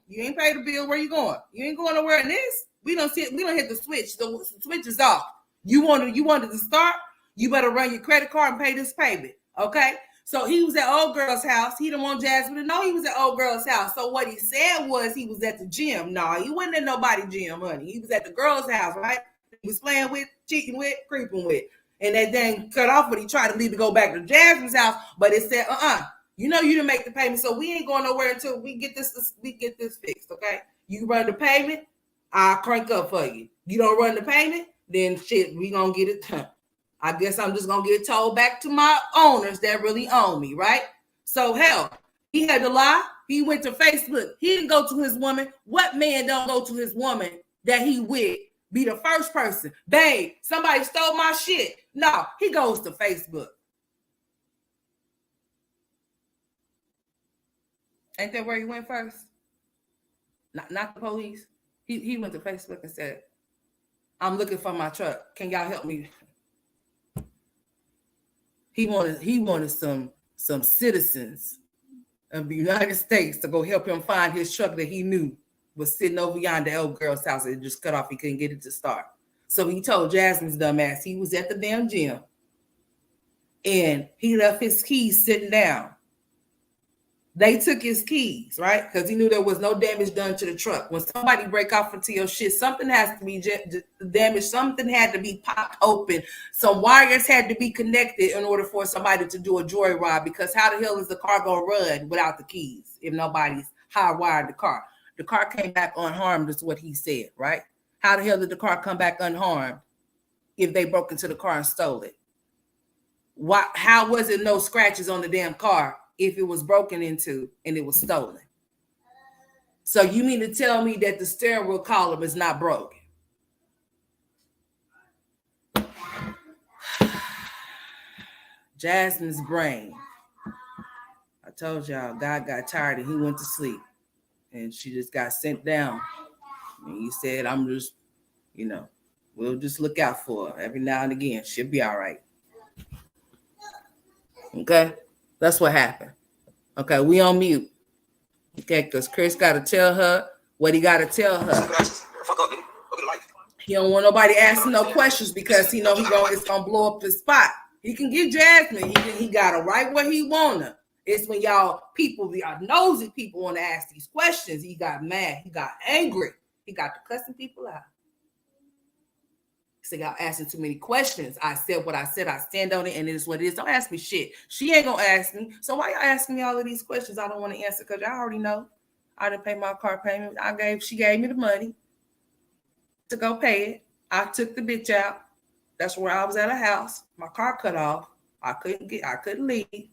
you ain't paid the bill. Where you going? You ain't going nowhere in this. We don't hit the switch. The switch is off. You wanted to start? You better run your credit card and pay this payment. Okay? So he was at old girl's house. He didn't want Jasmine to know he was at old girl's house. So what he said was he was at the gym. No, he wasn't at nobody's gym, honey. He was at the girl's house, right? He was playing with, cheating with, creeping with. And that thing cut off when he tried to leave to go back to Jasmine's house. But it said, you know you didn't make the payment. So we ain't going nowhere until we get this fixed, okay? You run the payment, I'll crank up for you. You don't run the payment, then shit, we gonna get it done. I guess I'm just gonna get told back to my owners that really own me, right? So hell, he had to lie. He went to Facebook. He didn't go to his woman. What man don't go to his woman that he with? Be the first person. Babe, somebody stole my shit. No, he goes to Facebook. Ain't that where he went first? Not the police. He went to Facebook and said, I'm looking for my truck. Can y'all help me? He wanted some citizens of the United States to go help him find his truck that he knew was sitting over yonder old girl's house. It just cut off. He couldn't get it to start. So he told Jasmine's dumbass he was at the damn gym and he left his keys sitting down. They took his keys, right? Because he knew there was no damage done to the truck. When somebody break off into your shit, something has to be damaged. Something had to be popped open. Some wires had to be connected in order for somebody to do a joyride. Because how the hell is the car going to run without the keys if nobody's hardwired the car? The car came back unharmed is what he said, right? How the hell did the car come back unharmed if they broke into the car and stole it? Why? How was it no scratches on the damn car if it was broken into and it was stolen? So you mean to tell me that the steering wheel column is not broken? Jasmine's brain. I told y'all, God got tired and he went to sleep. And she just got sent down. And he said, I'm just, we'll just look out for her every now and again. She'll be all right. Okay? That's what happened. Okay, we on mute. Okay, because Chris got to tell her what he got to tell her. He don't want nobody asking no questions because he know it's gonna blow up the spot. He can get Jasmine. He got her right where he want her. It's when y'all nosy people want to ask these questions. He got mad. He got angry. He got to cussing people out. He said, y'all asking too many questions. I said what I said. I stand on it, and it is what it is. Don't ask me shit. She ain't gonna ask me. So why y'all asking me all of these questions I don't want to answer? Because y'all already know I didn't pay my car payment. She gave me the money to go pay it. I took the bitch out. That's where I was at a house. My car cut off. I couldn't leave.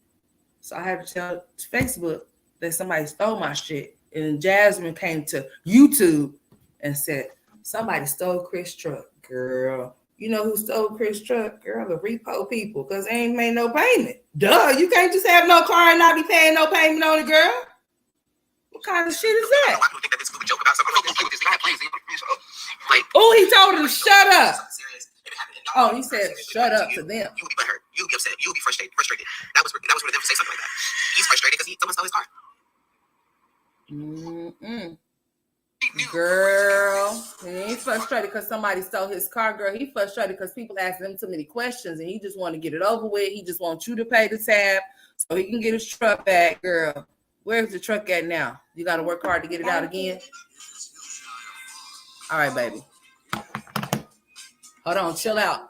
So I had to tell Facebook that somebody stole my shit. And Jasmine came to YouTube and said, somebody stole Chris' truck. Girl, you know who stole Chris' truck? Girl, the repo people, because they ain't made no payment. Duh, you can't just have no car and not be paying no payment on it, girl. What kind of shit is that? I think that this stupid joke about something. Oh, he told her to shut up. Oh, he said shut up to them. You will be butthurt. You will be upset. You will be frustrated. That was for them to say something like that. He's frustrated because someone stole his car. Girl, he ain't frustrated because somebody stole his car, girl. He frustrated because people ask him too many questions and he just want to get it over with. He just wants you to pay the tab so he can get his truck back, girl. Where's the truck at now? You got to work hard to get it out again. All right, baby. Hold on, chill out.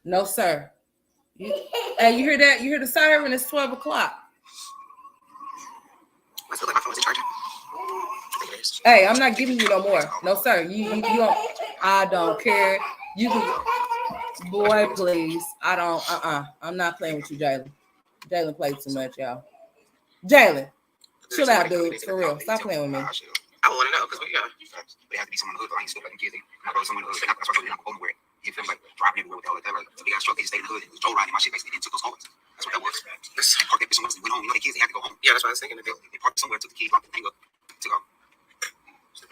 No, sir. Hey, you hear that? You hear the siren? It's 12 o'clock. I feel like my phone wasn't charging. Hey, I'm not giving you no more. No, sir. You don't. I don't care. You can. Boy, please. I don't. I'm not playing with you, Jalen. Jalen played too much, y'all. Jalen, chill out, dude. For real. Stop playing with me. I want to know because they have to be someone in the hood. I ain't stupid like kids. I go somewhere in the hood. That's why you're not going nowhere. You feel like driving everywhere with all that. Like, so they got struck. They just stayed in the hood. It was Joe riding my shit basically. They took those cars. That's what that was. They parked that bitch somewhere. Went home. You know, the kids, they had to go home. Yeah, that's what I was thinking. They parked somewhere, took the keys, locked the thing up, took off.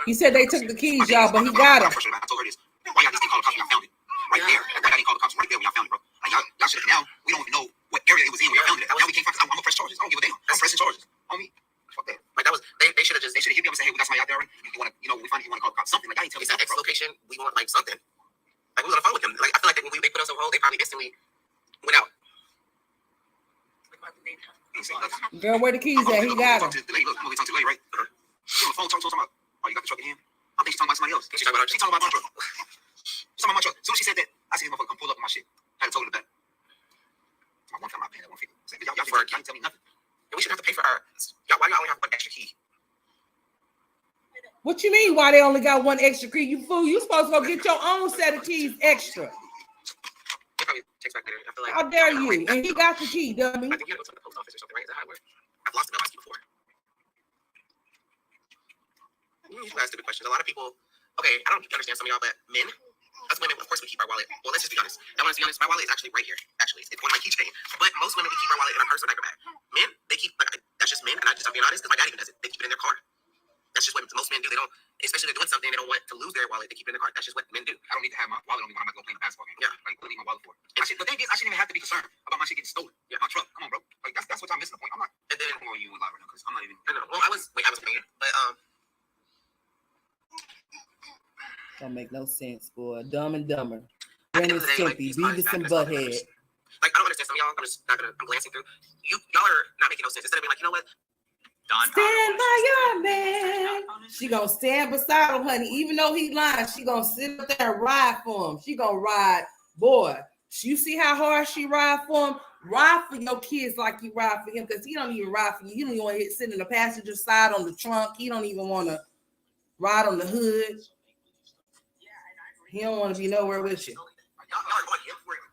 He said they took the keys, y'all, but he got them. I told her this. Why y'all just didn't call the cops when y'all found it? Right there. Why y'all didn't call the cops right there when y'all found it, bro? Like, y'all should have. Now, we don't even know what area it was in when y'all found it. Now we can't find it. I'm gonna press charges. I don't give a damn. I'm pressing charges. On me. Fuck that. Like, that was, they should have hit me up and said, hey, we got somebody out there. You want to, you know, we find it, you want to call the cops. Something. Like, I ain't telling you that X location. We want, like, something. Like, we was on the phone with them. Like, I feel like when they put us on hold, they probably instantly went out. Girl, where the keys at? He got them. Look, I'm gonna talk to the lady, right? She's on the phone talking about, oh, you got the truck in here? I think she's talking about somebody else. She's talking about my truck. She's talking about my truck. As soon as she said that, I see this motherfucker come pull up in my shit. I had to told her that. My one time I paid that 150. Y'all didn't tell me nothing. And we shouldn't have to pay for our. Why y'all only have one extra key? What you mean? Why they only got one extra key? You fool! You supposed to go get your own set of keys extra. They probably text back later. I feel like. How dare you? And he got the key, dummy. I think you had to go to the post office or something, right? Is that how it works? I've lost it before. You should ask stupid questions. A lot of people. Okay, I don't understand some of y'all, but men, us women, of course, we keep our wallet. Well, let's just be honest. I want to be honest. My wallet is actually right here. Actually, it's one of my keychain. But most women, we keep our wallet in our purse or diaper bag. Men, they keep. That's just men, and I'm being honest because my dad even does it. They keep it in their car. That's just what most men do. They don't, especially if they're doing something, they don't want to lose their wallet. They keep it in their car. That's just what men do. I don't need to have my wallet on me when I'm about to go play the basketball game. Yeah, like what do I need my wallet for? The thing is, I shouldn't even have to be concerned about my shit getting stolen. Yeah, my truck. Come on, bro. Like that's what I'm missing the point. I'm not. And then I'm on you a lot right now because I'm not even. No. Well, I was paying it, but Don't make no sense, boy. Dumb and Dumber. Ren and Stimpy, Beavis and Butthead. Like, I don't understand some of y'all. I'm glancing through. Y'all are not making no sense. Instead of being like, you know what? Stand by your man. She gonna stand beside him, honey. Even though he lying, she gonna sit up there and ride for him. She gonna ride. Boy, you see how hard she ride for him? Ride for your kids like you ride for him, because he don't even ride for you. He don't even want to sit in the passenger side on the trunk. He don't even want to ride on the hood. He don't want to be nowhere with you.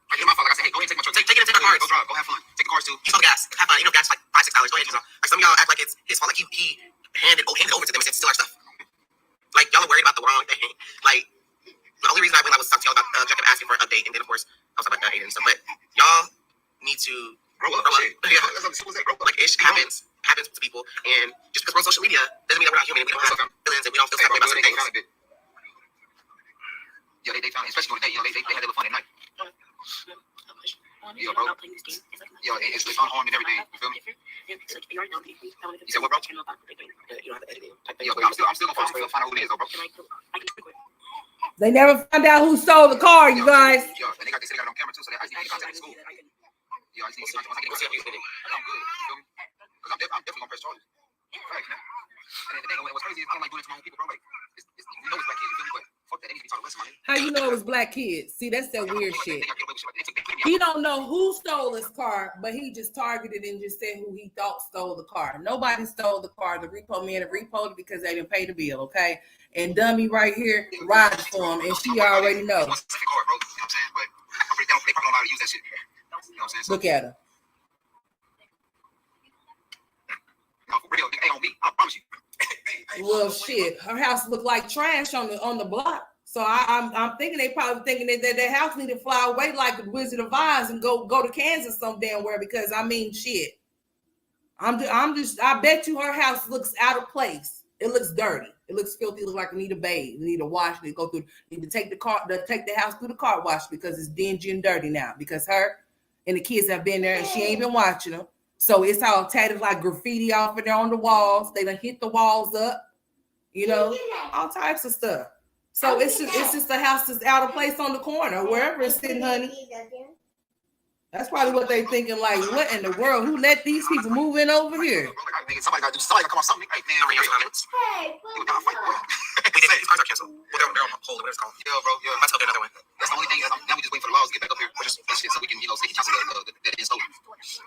I get my phone. Like I said, hey, go ahead and take my truck. Take it into the cars. Go drive. Go have fun. Take the cars too. Use some gas. Have fun. You know, gas is like $5-6. Go ahead and use it. Like some of y'all act like it's his fault. Like he handed over to them and said steal our stuff. Like y'all are worried about the wrong thing. Like the only reason I was talking to y'all about Jacob asking for an update, and then of course I was talking about and stuff. But y'all need to grow up. Yeah. Like it happens to people, and just because we're on social media doesn't mean that we're not human. We don't have feelings and we don't feel something about certain things. Yeah, they found it, especially on the day. You know, they had their fun at night. Yeah, bro. Yeah, it's unharmed and everything. You feel me? You said what, bro? You don't have to edit it. Yeah, but I'm still gonna find out who it is, though, bro. They never found out who stole the car, you guys. Yeah, and they got it on camera too, so I just need to get contact the school. Yeah, I just need to get contact. Once I get I'm good. You feel me? Because I'm definitely gonna press charges. Right, man. And the thing, what's crazy is I don't like doing it to my own people, bro. Like, you know it's black kids, you feel me? But fuck that, they need to be taught a lesson, man. How you know it was black kids? See, that's that weird shit. He don't know who stole his car, but he just targeted and just said who he thought stole the car. Nobody stole the car. The repo man repoed it because they didn't pay the bill, okay? And Dummy right here rides for him, and she already knows. Look at her. Well, shit, her house looked like trash on the block. So I'm thinking they probably thinking that their house need to fly away like the Wizard of Oz and go to Kansas some damn where, because I mean shit. I bet you her house looks out of place. It looks dirty. It looks filthy. It looks like it need a bathe. It need a wash. Need to take the house through the car wash because it's dingy and dirty now. Because her and the kids have been there and she ain't been watching them. So it's all tatted like graffiti off of there on the walls. They done hit the walls up, you know, all types of stuff. So it's just a house that's out of place on the corner, wherever it's sitting, honey. That's probably what they thinking. Like, what in the world? Who let these people move in over here? Somebody got to do something. Come on, something. Hey, man, these cars are canceled. Well, they're on hold, whatever it's called. Yeah, bro. Yeah. Let's go get another one. That's the only thing. Now we just wait for the laws to get back up here. We're just shit so we can, so they can cancel that is stolen.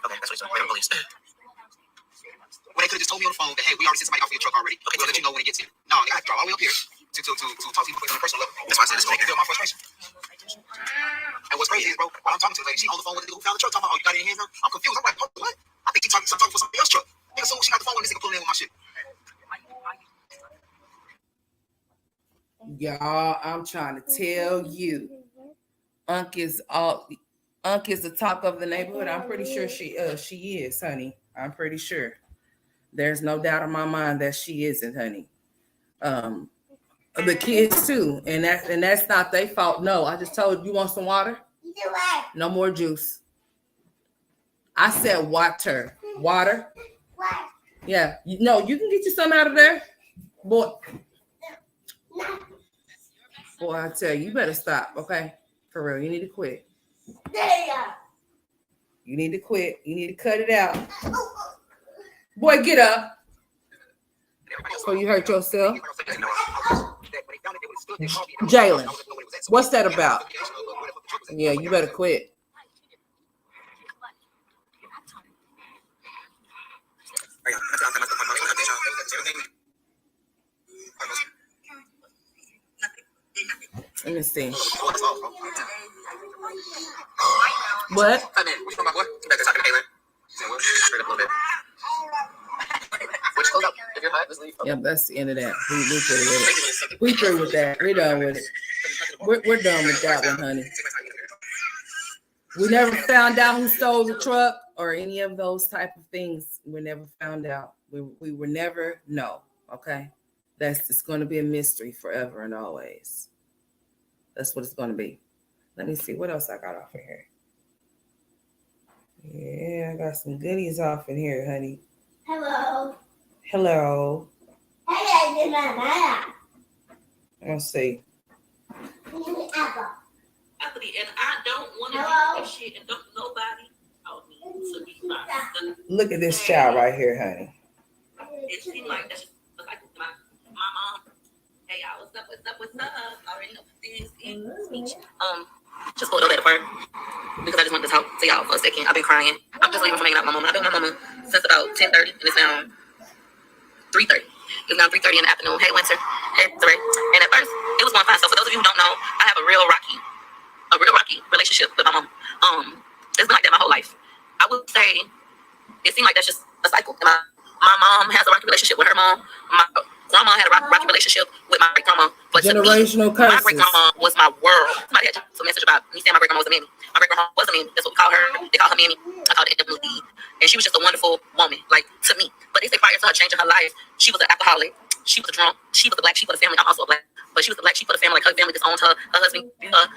Okay, that's what he's saying. Police. Well, they could have just told me on the phone that, hey, we already sent somebody off your truck already. Okay, we'll let you know when it gets here. No, they got to drive all the way up here to talk to you on a personal level. That's why I said this is feel my frustration. And what's crazy is, bro, while I'm talking to the lady, she on the phone with the dude who found the truck, talking about, oh, you got it in your hands now? I'm confused. I'm like, what? I think she's talking for somebody else's truck. Yeah, so she got the phone with this nigga pulling in with my shit. Y'all, I'm trying to tell you, Unc is the talk of the neighborhood. I'm pretty sure she is, honey. I'm pretty sure. There's no doubt in my mind that she isn't, honey. The kids too, and that's not their fault. No, I just told you want some water. No more juice. I said water. Water. Yeah. No, you can get you some out of there, boy. Boy, I tell you, you better stop, okay? For real, you need to quit. You need to quit. You need to cut it out. Boy, get up. So you hurt yourself. Jalen, what's that about? Yeah, you better quit. Let me see. What? Yep, that's the end of that. We through with that. We're done with it. We're done with that one, honey. We never found out who stole the truck or any of those type of things. We never found out. We will never know. Okay, that's it's going to be a mystery forever and always. That's what it's going to be. Let me see what else I got off in here. Yeah, I got some goodies off in here, honey. Hello. Let's see. And I don't want to do this shit and don't nobody tell me to be fine. Look at this child right here, honey. It seemed like that's just like my mom. Hey, y'all, what's up? I already know this speech. Just pulled over at the park because I just wanted to talk to y'all for a second. I've been crying. I'm just leaving from hanging out with my mama. I've been with my mama since about 10:30, and it's now 3:30. It's now 3:30 in the afternoon. Hey, Winter. Hey, Ray. And at first, it was going fine. So for those of you who don't know, I have a real rocky relationship with my mom. It's been like that my whole life. I would say it seemed like that's just a cycle. And my mom has a rocky relationship with her mom. My grandma had a rocky relationship with my great grandma. But generational curses. My great grandma was my world. Somebody had some message about me saying my great grandma was a mammy. My great grandma was a mammy. That's what we call her. They call her mammy. I call it Emily. And she was just a wonderful woman, like to me. But they say prior to her changing her life, she was an alcoholic. She was a drunk. She was the black sheep of the family. I'm also a black. But she was the black sheep of the family. Like her family disowned her. Her husband,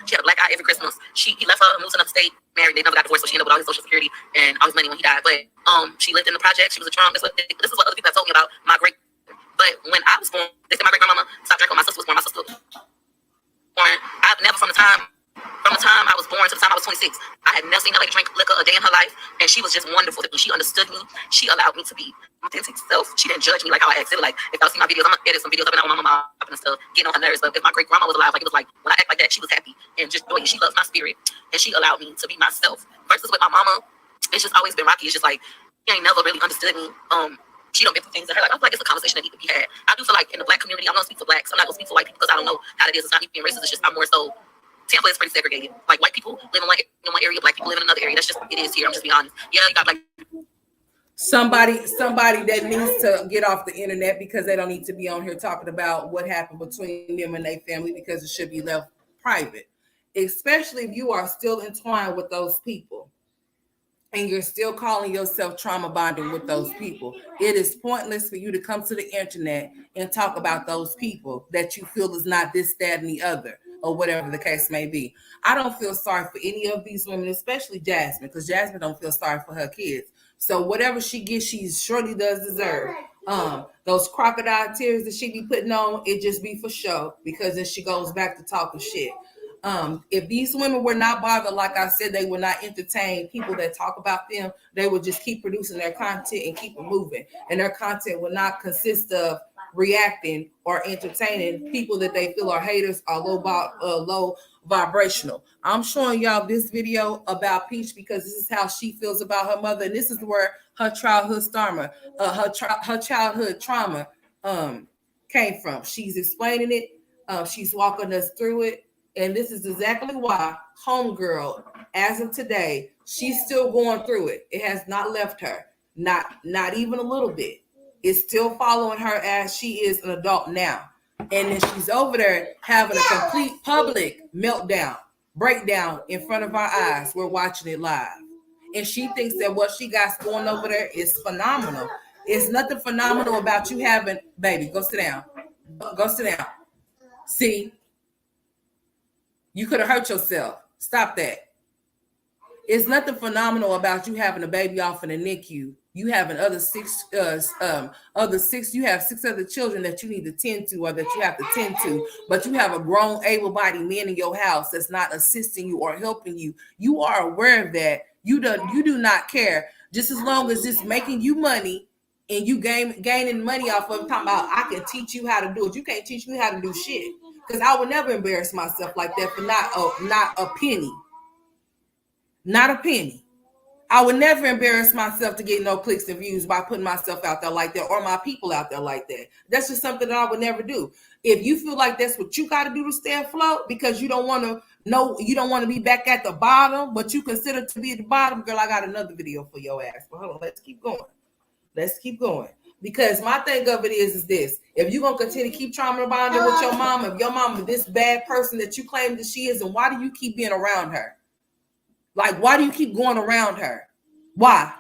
she had a black eye every Christmas. He left her, moved to another state, married. They never got divorced, so she ended up with all his social security and all his money when he died. But she lived in the project. She was a drunk. This is what other people have told me about my great. But when I was born, they said my great grandmama stopped drinking when my sister was born. My sister was born. I've never from the time I was born to the time I was 26, I had never seen a lady drink liquor a day in her life, and she was just wonderful. She understood me. She allowed me to be my authentic self. She didn't judge me like how I acted. Like if y'all see my videos, I'm gonna edit some videos of it with my mama and stuff, getting on her nerves. But if my great grandma was alive, like it was like when I act like that, she was happy and just joyous. She loves my spirit, and she allowed me to be myself. Versus with my mama, it's just always been rocky. It's just like she ain't never really understood me. She don't get the things to her. Like I feel like it's a conversation that need to be had. I do feel like in the black community, I'm gonna speak for blacks. I'm not gonna speak for white people because I don't know how it is. It's not me being racist. It's just I'm more so. Tampa is pretty segregated. Like white people live in one area, black people live in another area. That's just it is here. I'm just being honest. Yeah, you got like somebody that needs to get off the internet because they don't need to be on here talking about what happened between them and their family because it should be left private. Especially if you are still entwined with those people and you're still calling yourself trauma bonding with those people. It is pointless for you to come to the internet and talk about those people that you feel is not this, that, and the other, or whatever the case may be. I don't feel sorry for any of these women, especially Jasmine, because Jasmine don't feel sorry for her kids. So whatever she gets, she surely does deserve. Those crocodile tears that she be putting on, it just be for show, because then she goes back to talking shit. If these women were not bothered, like I said, they would not entertain people that talk about them. They would just keep producing their content and keep it moving. And their content would not consist of reacting or entertaining people that they feel are haters or low vibrational. I'm showing y'all this video about Peach because this is how she feels about her mother, and this is where her childhood trauma came from. She's explaining it. She's walking us through it, and this is exactly why homegirl, as of today, she's still going through it. It has not left her, not even a little bit. It's still following her as she is an adult now. And then she's over there having a complete public breakdown in front of our eyes. We're watching it live. And she thinks that what she got going over there is phenomenal. It's nothing phenomenal about you having, baby, go sit down. Go sit down. See, you could have hurt yourself. Stop that. It's nothing phenomenal about you having a baby off in the NICU. You having you have 6 other children that you need to tend to or that you have to tend to, but you have a grown, able-bodied man in your house that's not assisting you or helping you. You are aware of that. You do not care. Just as long as it's making you money and you gaining money off of it, talking about I can teach you how to do it. You can't teach me how to do shit. Because I would never embarrass myself like that for not a penny. Not a penny. I would never embarrass myself to get no clicks and views by putting myself out there like that or my people out there like that. That's just something that I would never do. If you feel like that's what you got to do to stay afloat because you don't want to be back at the bottom, but you consider to be at the bottom, girl, I got another video for your ass. But hold on, let's keep going. Because my thing of it is this. If you're going to continue to keep trauma bonding with your mom, if your mom is this bad person that you claim that she is, and why do you keep being around her? Like, why do you keep going around her? Why?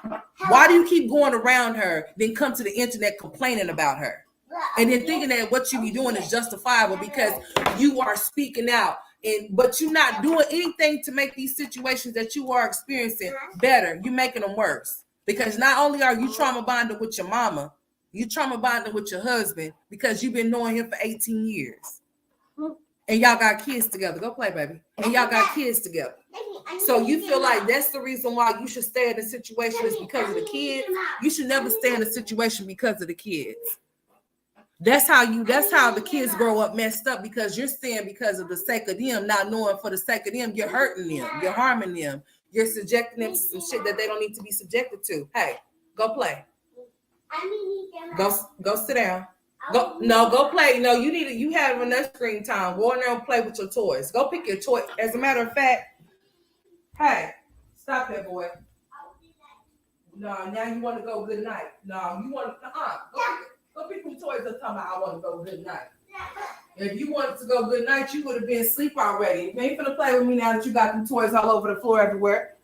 Why do you keep going around her, then come to the internet complaining about her? And then thinking that what you be doing is justifiable because you are speaking out, but you're not doing anything to make these situations that you are experiencing better. You're making them worse. Because not only are you trauma bonding with your mama, you trauma bonding with your husband because you've been knowing him for 18 years. And y'all got kids together. Go play, baby. And y'all got kids together. So you feel like that's the reason why you should stay in the situation is because of the kids. You should never stay in a situation because of the kids. That's how the kids grow up messed up because you're staying because of the sake of them, not knowing for the sake of them, you're hurting them, you're harming them, you're subjecting them to some shit that they don't need to be subjected to. Hey, go play. Go sit down. Go play. No, you have enough screen time. Go in there and play with your toys. Go pick your toy. As a matter of fact, hey, stop that, boy. No, now you want to go good night. No, you want to go pick your toys up talking about I want to go good night. If you wanted to go good night, you would have been asleep already. You ain't finna play with me now that you got them toys all over the floor everywhere.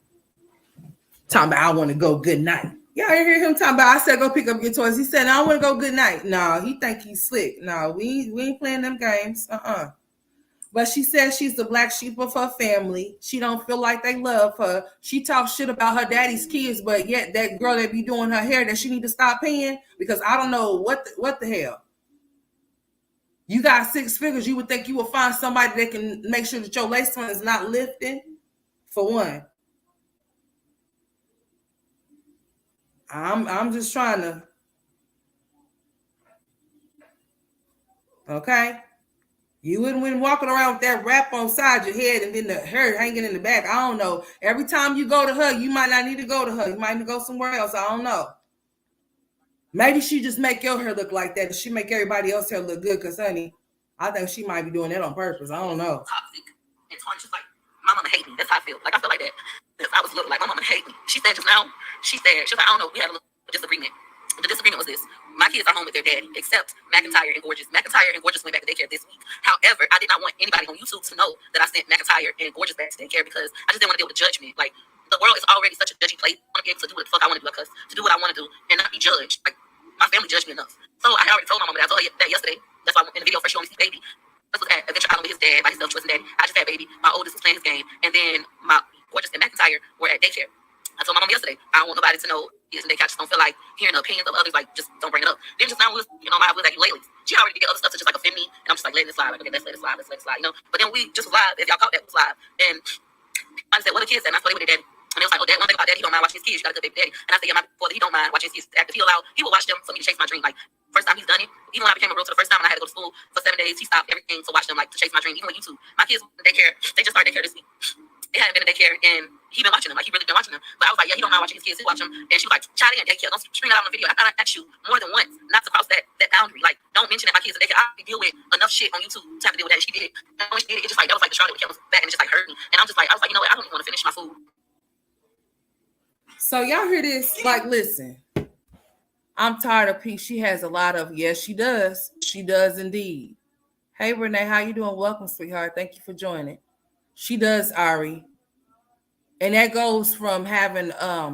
Talking about I want to go good night. Y'all hear him talking about, I said, go pick up your toys. He said, I want to go good night. No, he think he's slick. No, we ain't playing them games. But she says she's the black sheep of her family. She don't feel like they love her. She talks shit about her daddy's kids, but yet that girl that be doing her hair that she need to stop paying because I don't know what the hell. You got 6 figures. You would think you would find somebody that can make sure that your lace line is not lifting, for one. I'm just trying to. Okay. You wouldn't win walking around with that wrap on side your head and then the hair hanging in the back. I don't know. Every time you go to her, you might not need to go to her. You might need to go somewhere else. I don't know. Maybe she just make your hair look like that and she make everybody else hair look good because, honey, I think she might be doing that on purpose. I don't know. Toxic and tarnished. Just like, my mama hate me. That's how I feel. Like, I feel like that. Because I was little, like, my mama hate me. She said just now, she was like, I don't know. We had a little disagreement. The disagreement was this. My kids are home with their daddy, except McIntyre and Gorgeous. McIntyre and Gorgeous went back to daycare this week. However, I did not want anybody on YouTube to know that I sent McIntyre and Gorgeous back to daycare because I just didn't want to deal with the judgment. Like, the world is already such a judgy place. I want to be able to do what the fuck I want to do, because to do what I want to do and not be judged. Like, my family judged me enough. So I already told my mama that. I told her that yesterday. That's why in the video first she only see baby. This was at Adventure Island with his dad by himself, Choice and Daddy. I just had baby. My oldest was playing his game. And then my Gorgeous and McIntyre were at daycare. I told my mom yesterday, I don't want nobody to know this and they just don't feel like hearing the opinions of others, like, just don't bring it up. Then just now we was, my was like lately. She already did other stuff to just like offend me, and I'm just like letting it slide. Like, okay, let's let it slide. Let's let it slide. You know. But then we just was live. If y'all caught that, was live. And I said, "What the kids said?" And I told them with their daddy. And they was like, "Oh, Dad, one thing about Daddy, he don't mind watching his kids. You got a good baby daddy." And I said, "Yeah, my father, he don't mind watching his kids. After he allowed, he will watch them for me to chase my dream. Like first time he's done it. Even when I became a realtor, the first time when I had to go to school for 7 days, he stopped everything to watch them, like to chase my dream. Even with YouTube, my kids daycare, they just started daycare this week. They hadn't been in daycare, and he been watching them. Like he really been watching them. But I was like, yeah, he don't mind watching his kids. He watch them. And she was like, "Child in daycare, don't screen it out on the video." I thought I asked you more than once not to cross that boundary. Like, don't mention that my kids in daycare. I deal with enough shit on YouTube to have to deal with that. She did it. And when she did it, it just like that was like the Charlotte with Kel's back, and it just like hurt me. And I was like, you know what? I don't even want to finish my food. So y'all hear this? Like, listen. I'm tired of peace. She has a lot of, yes, she does. She does indeed. Hey, Renee, how you doing? Welcome, sweetheart. Thank you for joining. She does, Ari. And that goes from having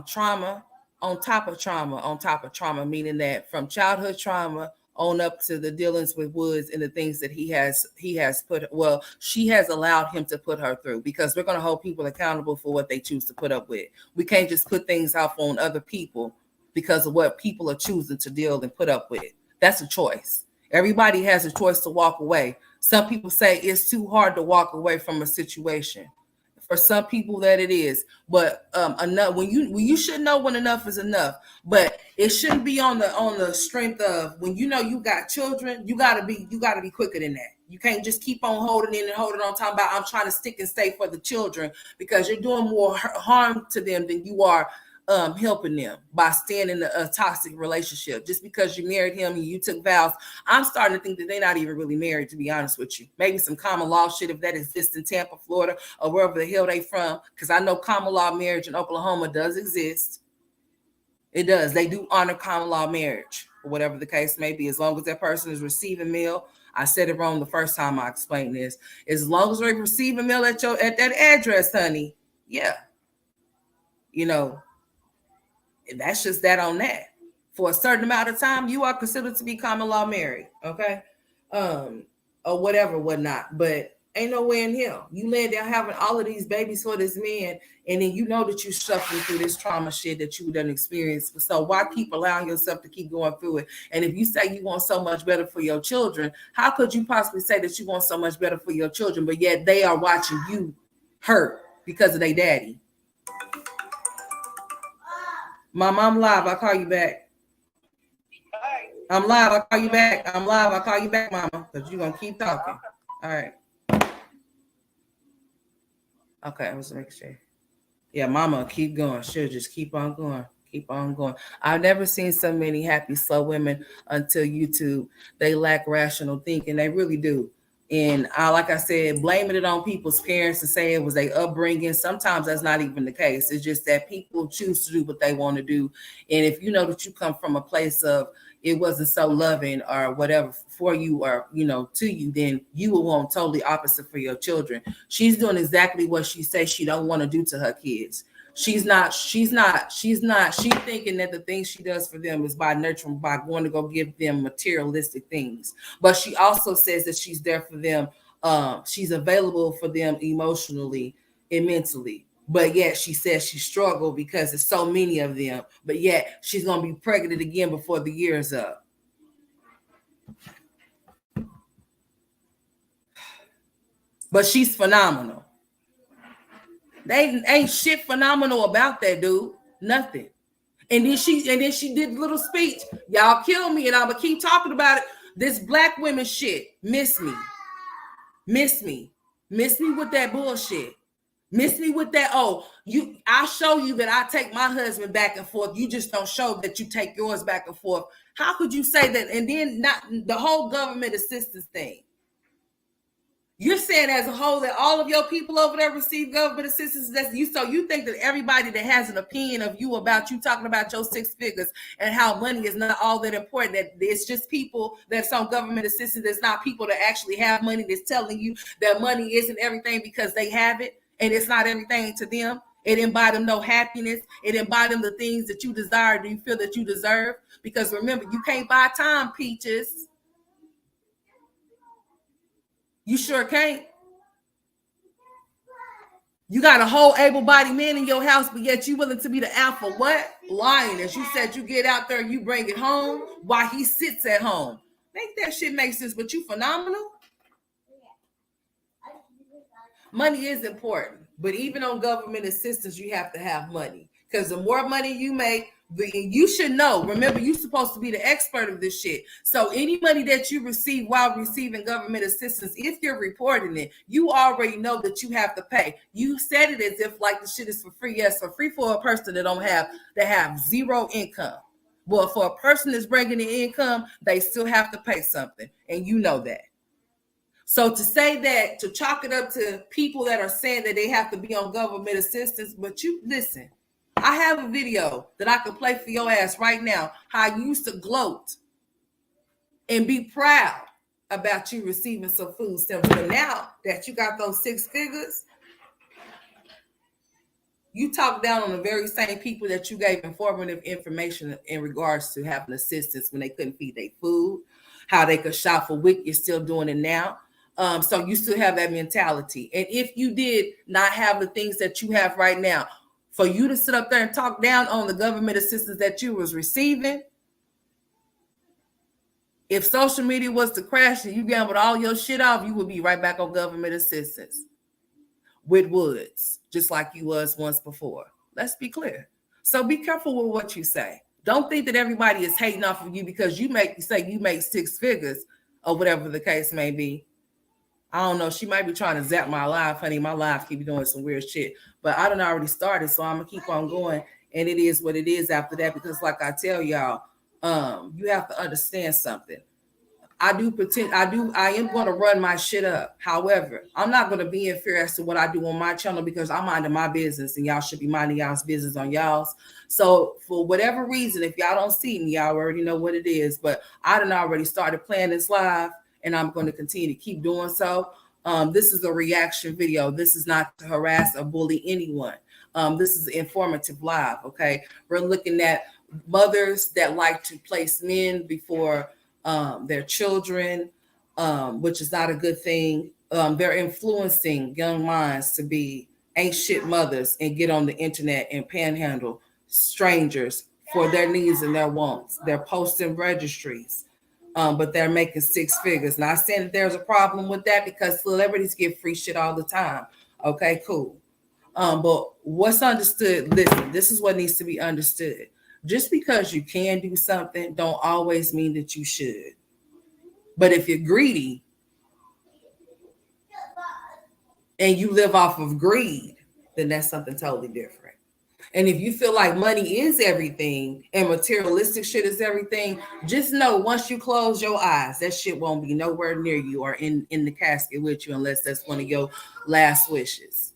trauma on top of trauma, meaning that from childhood trauma on up to the dealings with Woods and the things that he has put, well, she has allowed him to put her through, because we're going to hold people accountable for what they choose to put up with. We can't just put things off on other people because of what people are choosing to deal and put up with. That's a choice. Everybody has a choice to walk away. Some people say it's too hard to walk away from a situation. For some people that it is, but enough when you should know when enough is enough. But it shouldn't be on the strength of when you know you got children. You gotta be quicker than that. You can't just keep on holding in and holding on, talking about I'm trying to stick and stay for the children, because you're doing more harm to them than you are helping them by staying in a toxic relationship. Just because you married him and you took vows, I'm starting to think that they're not even really married, to be honest with you. Maybe some common law shit, if that exists in Tampa, Florida, or wherever the hell they from, because I know common law marriage in Oklahoma does exist. It does. They do honor common law marriage, or whatever the case may be, as long as that person is receiving mail. I said it wrong the first time I explained this. As long as they're receiving mail at that address, honey, yeah, you know. That's just that on that. For a certain amount of time, you are considered to be common law married, okay? Or whatever, whatnot. But ain't no way in hell. You laying down having all of these babies for this man, and then you know that you're suffering through this trauma shit that you done experienced. So why keep allowing yourself to keep going through it? And if you say you want so much better for your children, how could you possibly say that you want so much better for your children, but yet they are watching you hurt because of their daddy? Mom, I'm live. I'll call you back. I'm live. I'll call you back. I'm live. I'll call you back, Mama, because you're going to keep talking. All right. Okay, I was making sure. Yeah, Mama, keep going. She'll just keep on going. Keep on going. I've never seen so many happy, slow women until YouTube. They lack rational thinking. They really do. And like I said, blaming it on people's parents and saying it was their upbringing, sometimes that's not even the case. It's just that people choose to do what they want to do. And if you know that you come from a place of it wasn't so loving or whatever for you, or, you know, to you, then you will want totally opposite for your children. She's doing exactly what she says she don't want to do to her kids. She's thinking that the things she does for them is by nurturing, by going to go give them materialistic things. But she also says that she's there for them. She's available for them emotionally and mentally. But yet she says she struggled because there's so many of them. But yet she's going to be pregnant again before the year is up. But she's phenomenal. They ain't shit phenomenal about that, dude. Nothing. And then she did a little speech. Y'all kill me, and I'm gonna keep talking about it. This black women shit. Miss me with that bullshit. Miss me with that. Oh, I show you that I take my husband back and forth. You just don't show that you take yours back and forth. How could you say that? And then not the whole government assistance thing. You're saying as a whole that all of your people over there receive government assistance. That's you. So you think that everybody that has an opinion of you about you talking about your 6 figures and how money is not all that important, that it's just people that's on government assistance. There's not people that actually have money that's telling you that money isn't everything because they have it and it's not everything to them. It didn't buy them no happiness. It didn't buy them the things that you desire. Do you feel that you deserve? Because remember, you can't buy time, Peaches. You sure can't. You got a whole able-bodied man in your house, but yet you willing to be the alpha what? Lioness. You said you get out there and you bring it home while he sits at home. Make that shit make sense, but you phenomenal? money is important, but even on government assistance, you have to have money, because the more money you make, you should know. Remember, you're supposed to be the expert of this shit. So any money that you receive while receiving government assistance, if you're reporting it, you already know that you have to pay. You said it as if like the shit is for free. Yes, for free for a person that have zero income. Well, for a person that's bringing in income, they still have to pay something, and you know that. So to say that, to chalk it up to people that are saying that they have to be on government assistance, but you listen, I have a video that I can play for your ass right now, how you used to gloat and be proud about you receiving some food stamps. But now that you got those 6 figures, you talk down on the very same people that you gave informative information in regards to having assistance when they couldn't feed their food, how they could shop for WIC. You're still doing it now. So you still have that mentality. And if you did not have the things that you have right now, for you to sit up there and talk down on the government assistance that you was receiving, if social media was to crash and you gambled all your shit off, you would be right back on government assistance with Woods, just like you was once before. Let's be clear. So be careful with what you say. Don't think that everybody is hating off of you because you make 6 figures or whatever the case may be. I don't know. She might be trying to zap my live, honey. My live keep doing some weird shit. But I done already started, so I'm going to keep on going. And it is what it is after that, because like I tell y'all, you have to understand something. I am going to run my shit up. However, I'm not going to be in fear as to what I do on my channel, because I'm minding my business and y'all should be minding y'all's business on y'all's. So for whatever reason, if y'all don't see me, y'all already know what it is. But I done already started playing this live, and I'm going to continue to keep doing so. This is a reaction video. This is not to harass or bully anyone. This is an informative live, okay? We're looking at mothers that like to place men before their children, which is not a good thing. They're influencing young minds to be ain't shit mothers and get on the internet and panhandle strangers for their needs and their wants. They're posting registries, but they're making 6 figures. Not saying that there's a problem with that, because celebrities get free shit all the time. Okay, cool. But what's understood, listen, this is what needs to be understood. Just because you can do something don't always mean that you should. But if you're greedy and you live off of greed, then that's something totally different. And if you feel like money is everything and materialistic shit is everything, just know once you close your eyes, that shit won't be nowhere near you or in the casket with you, unless that's one of your last wishes.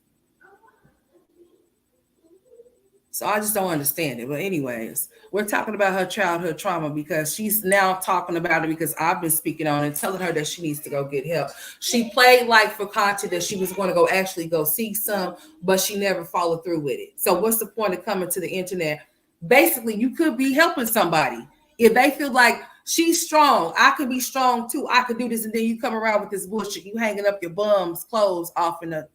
So I just don't understand it. But anyways, we're talking about her childhood trauma because she's now talking about it because I've been speaking on it, telling her that she needs to go get help. She played like for content that she was going to actually go seek some, but she never followed through with it. So what's the point of coming to the internet? Basically, you could be helping somebody. If they feel like she's strong, I could be strong too. I could do this. And then you come around with this bullshit. You hanging up your bum's clothes off in the...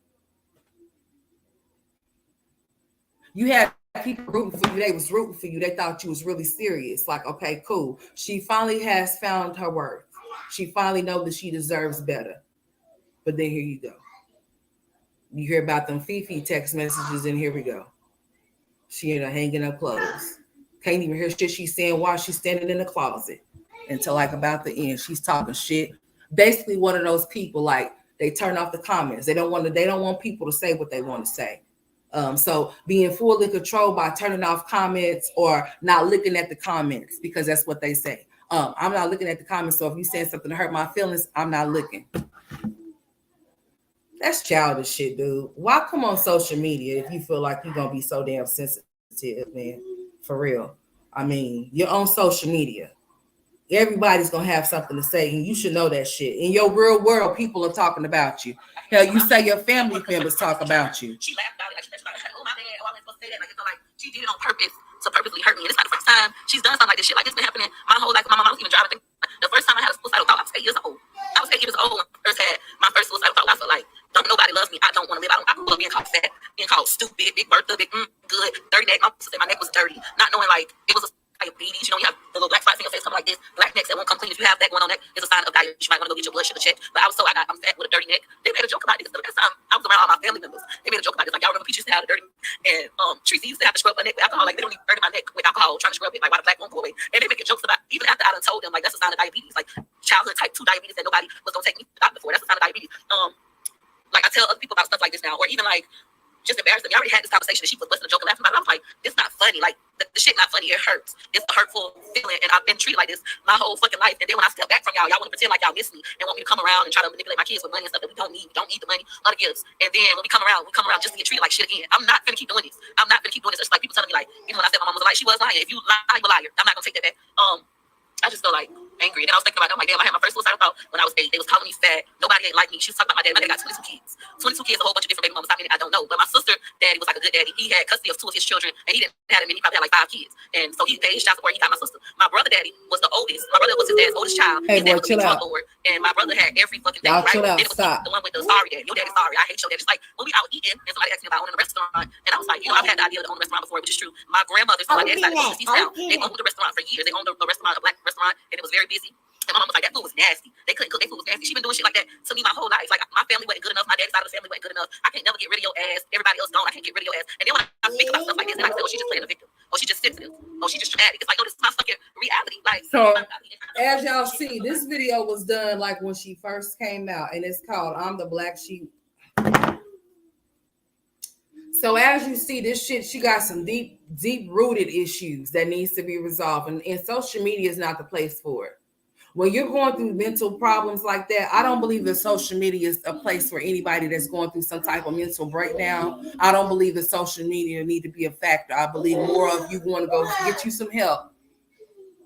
You had people rooting for you. They was rooting for you. They thought you was really serious. Like, okay, cool. She finally has found her worth. She finally knows that she deserves better. But then here you go. You hear about them Fifi text messages, and here we go. She ended up hanging up clothes. Can't even hear shit she's saying while she's standing in the closet. Until like about the end, she's talking shit. Basically, one of those people, like, they turn off the comments. They don't want people to say what they want to say. So being fully controlled by turning off comments or not looking at the comments, because that's what they say. I'm not looking at the comments. So if you saying something to hurt my feelings, I'm not looking. That's childish shit, dude. Why come on social media if you feel like you're going to be so damn sensitive, man? For real. I mean, you're on social media. Everybody's going to have something to say, and you should know that shit. In your real world, people are talking about you. Hell, you say your family members talk about you. She laughed about it. Like, oh, my bad. Oh, I was supposed to say that. Like, it's like she did it on purpose to purposely hurt me. And it's not the first time she's done something like this shit. Like, it's been happening my whole life. My mom was even driving. The first time I had a suicidal thought, I was 8 years old. I was 8 years old when I first had my first suicidal thought. I felt like, don't nobody love me. I don't want to live. I grew up being called fat, being called stupid, big Bertha, big good, dirty neck. My neck was dirty. Not knowing, like, it was a diabetes. You know, you have the little black spots in your face coming like this, black necks that won't come clean. If you have that going on, that is a sign of diabetes. You might want to go get your blood sugar checked. But I was so I'm fat with a dirty neck. They made a joke about this. So that's I was was around all my family members. They made a joke about this. Like, y'all remember Peach used to have the dirty, and Tracy used to have to scrub her neck with alcohol. Like, literally burning my neck with alcohol, trying to scrub it. Like, why the black woman go away? And they making jokes about, even after I done told them, like, that's a sign of diabetes. Like, childhood type 2 diabetes that nobody was going to take me to the doctor for. That's a sign of diabetes. Like, I tell other people about stuff like this now, or even, like, just embarrassed me. I already had this conversation, and she was busting a joke and laughing about it. I was like, this not funny. Like, the shit not funny. It hurts. It's a hurtful feeling, and I've been treated like this my whole fucking life. And then when I step back from y'all want to pretend like y'all miss me and want me to come around and try to manipulate my kids with money and stuff that we don't need. We don't need the money or the gifts. And then when we come around just to get treated like shit again. I'm not gonna keep doing this. I'm not gonna keep doing this. It's like people telling me, like, even when I said my mom was a liar, she was lying. If you lie, you're a liar. I'm not gonna take that back. I just feel like angry. And then I was thinking about it. I'm like, damn, I had my first suicidal thought when I was 8. They was calling me fat. Nobody ain't like me. She was talking about my dad. My dad got 22 kids. 22 kids, a whole bunch of different baby mamas. How many? I don't know. But my sister daddy was like a good daddy. He had custody of 2 of his children, and he didn't have them. He probably had like 5 kids. And so he paid his child support. He got my sister. My brother daddy was the oldest. My brother was his dad's oldest child. Hey, his dad boy, was chill the out. Lord. And my brother had every fucking thing. Y'all Right? chill out. Then it was Stop. the one with the sorry dad. Your daddy's sorry. I hate your dad. Just like when we out eating, and somebody asked me about owning a restaurant, and I was like, you know, I've had the idea to own a restaurant before, which is true. My grandmother, so my dad's side, they owned the restaurant for years. They owned a restaurant, a black restaurant, and it was very busy. And my mom was like, that food was nasty. They couldn't cook. Their food was nasty. She been doing shit like that to me my whole life. Like, my family wasn't good enough. My dad's side of the family wasn't good enough. I can't never get rid of your ass. Everybody else gone. I can't get rid of your ass. And then when I think about stuff like this, and I say, oh, she just playing a victim. Oh, she just sensitive. Oh, she just traumatic. It's like, no, this is my fucking reality. Like, so as y'all see, this video was done like when she first came out, and it's called "I'm the Black Sheep." So as you see, this shit, she got some deep rooted issues that needs to be resolved, and social media is not the place for it. When you're going through mental problems like that, I don't believe that social media is a place for anybody that's going through some type of mental breakdown. I don't believe that social media need to be a factor. I believe more of you going to go get you some help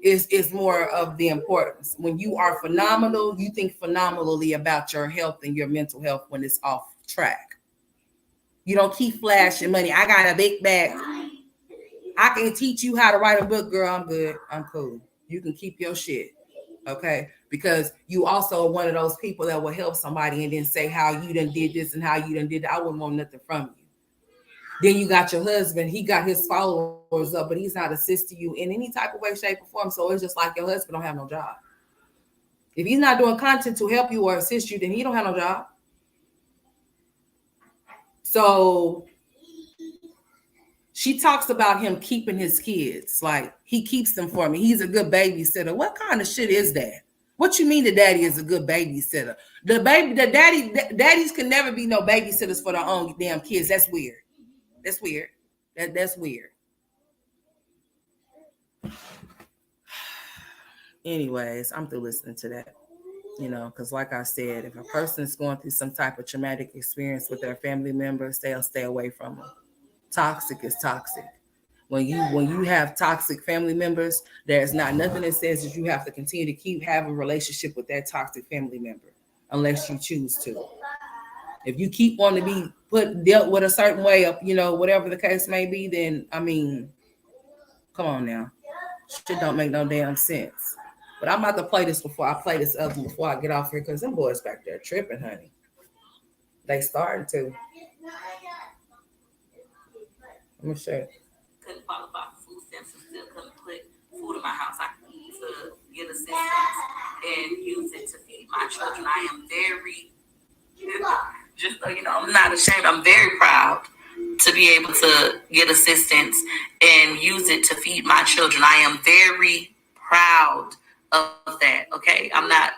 is more of the importance. When you are phenomenal, you think phenomenally about your health and your mental health when it's off track. You don't keep flashing money. I got a big bag. I can teach you how to write a book, girl. I'm good. I'm cool. You can keep your shit. Okay, because you also are one of those people that will help somebody and then say how you done did this and how you done did that. I wouldn't want nothing from you. Then you got your husband. He got his followers up, but he's not assisting you in any type of way, shape, or form. So it's just like your husband don't have no job. If he's not doing content to help you or assist you, then he don't have no job. So she talks about him keeping his kids. Like, he keeps them for me. He's a good babysitter. What kind of shit is that? What you mean the daddy is a good babysitter? Daddies can never be no babysitters for their own damn kids. That's weird. That's weird. That's weird. Anyways, I'm through listening to that. You know, because like I said, if a person's going through some type of traumatic experience with their family members, they'll stay away from them. Toxic is toxic. When you have toxic family members, there's not nothing that says that you have to continue to keep having a relationship with that toxic family member unless you choose to. If you keep wanting to be dealt with a certain way of, you know, whatever the case may be, then I mean, come on now. Shit don't make no damn sense. But I'm about to play this before I play this other before I get off here, because them boys back there tripping, honey. They starting to. I'm gonna show you. Couldn't qualify for food stamps and still couldn't put food in my house. I need to get assistance and use it to feed my children. I am very, just so you know, I'm not ashamed. I'm very proud to be able to get assistance and use it to feed my children. I am very proud of that. Okay, I'm not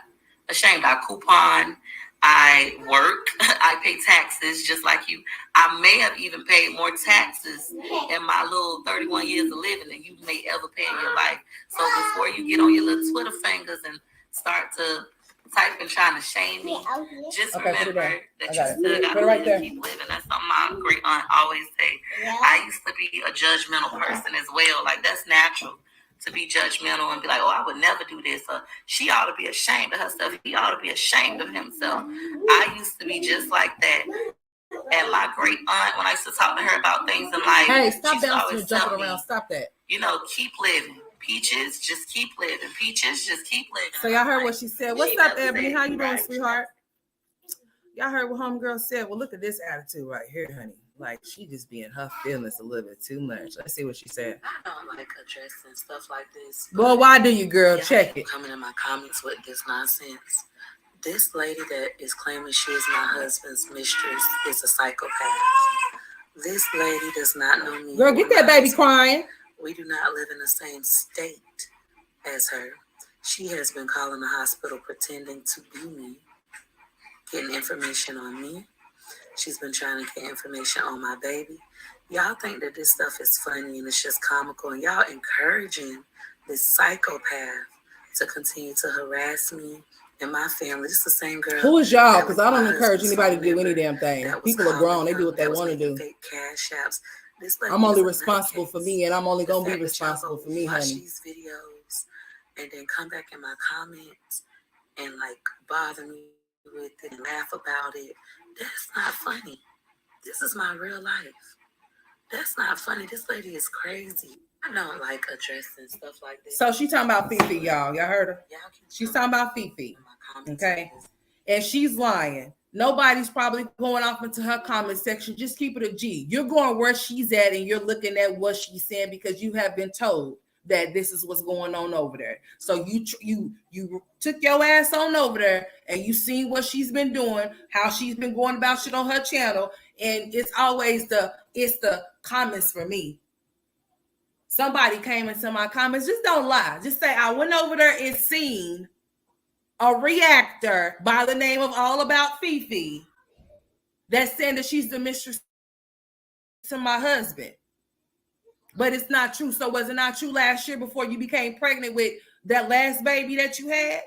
ashamed. I coupon. I work, I pay taxes just like you. I may have even paid more taxes in my little 31 years of living than you may ever pay in your life. So before you get on your little Twitter fingers and start to type and trying to shame me, just remember that you still got to live and keep living. That's something my great aunt always say. I used to be a judgmental person as well. Like, that's natural to be judgmental and be like, oh, I would never do this. Or she ought to be ashamed of herself. He ought to be ashamed of himself. I used to be just like that. And my great aunt, when I used to talk to her about things in life, hey, stop bouncing and jumping around. Stop that. You know, keep living. Peaches, just keep living. Peaches, just keep living. So y'all heard what she said. What's up, Ebony? How you doing, sweetheart? Y'all heard what homegirl said. Well, look at this attitude right here, honey. Like, she just be in her feelings a little bit too much. Let's see what she said. I don't like addressing stuff like this. Well, why do you, girl? Check it. Coming in my comments with this nonsense. This lady that is claiming she is my husband's mistress is a psychopath. This lady does not know me. Girl, get that baby crying. We do not live in the same state as her. She has been calling the hospital pretending to be me, getting information on me. She's been trying to get information on my baby. Y'all think that this stuff is funny and it's just comical, and y'all encouraging this psychopath to continue to harass me and my family. This is the same girl. Who is y'all? Because I don't encourage anybody to do any damn thing. People are grown. They do what they want to do. Cash apps. I'm only responsible for me, and I'm only going to be responsible for me, honey. Watch these videos and then come back in my comments and like bother me with it and laugh about it. That's not funny. This is my real life. That's not funny. This lady is crazy. I don't like addressing stuff like this. So she talking about Fifi, y'all. Y'all heard her? She's talking about Fifi. Okay. And she's lying. Nobody's probably going off into her comment section. Just keep it a G. You're going where she's at and you're looking at what she's saying because you have been told that this is what's going on over there. So you took your ass on over there and you seen what she's been doing, how she's been going about shit on her channel, and it's always the comments for me. Somebody came into my comments. Just don't lie. Just say I went over there and seen a reactor by the name of All About Fifi that's saying that she's the mistress to my husband. But it's not true. So was it not true last year before you became pregnant with that last baby that you had?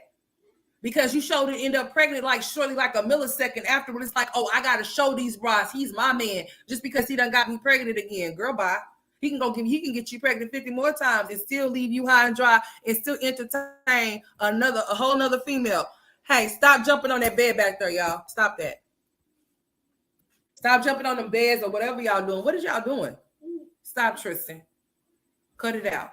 Because you showed it end up pregnant like shortly like a millisecond afterward. It's like, oh, I got to show these bras. He's my man just because he done got me pregnant again. Girl, bye. He can get you pregnant 50 more times and still leave you high and dry and still entertain a whole nother female. Hey, stop jumping on that bed back there, y'all. Stop that. Stop jumping on them beds or whatever y'all doing. What is y'all doing? Stop, Tristan. Cut it out.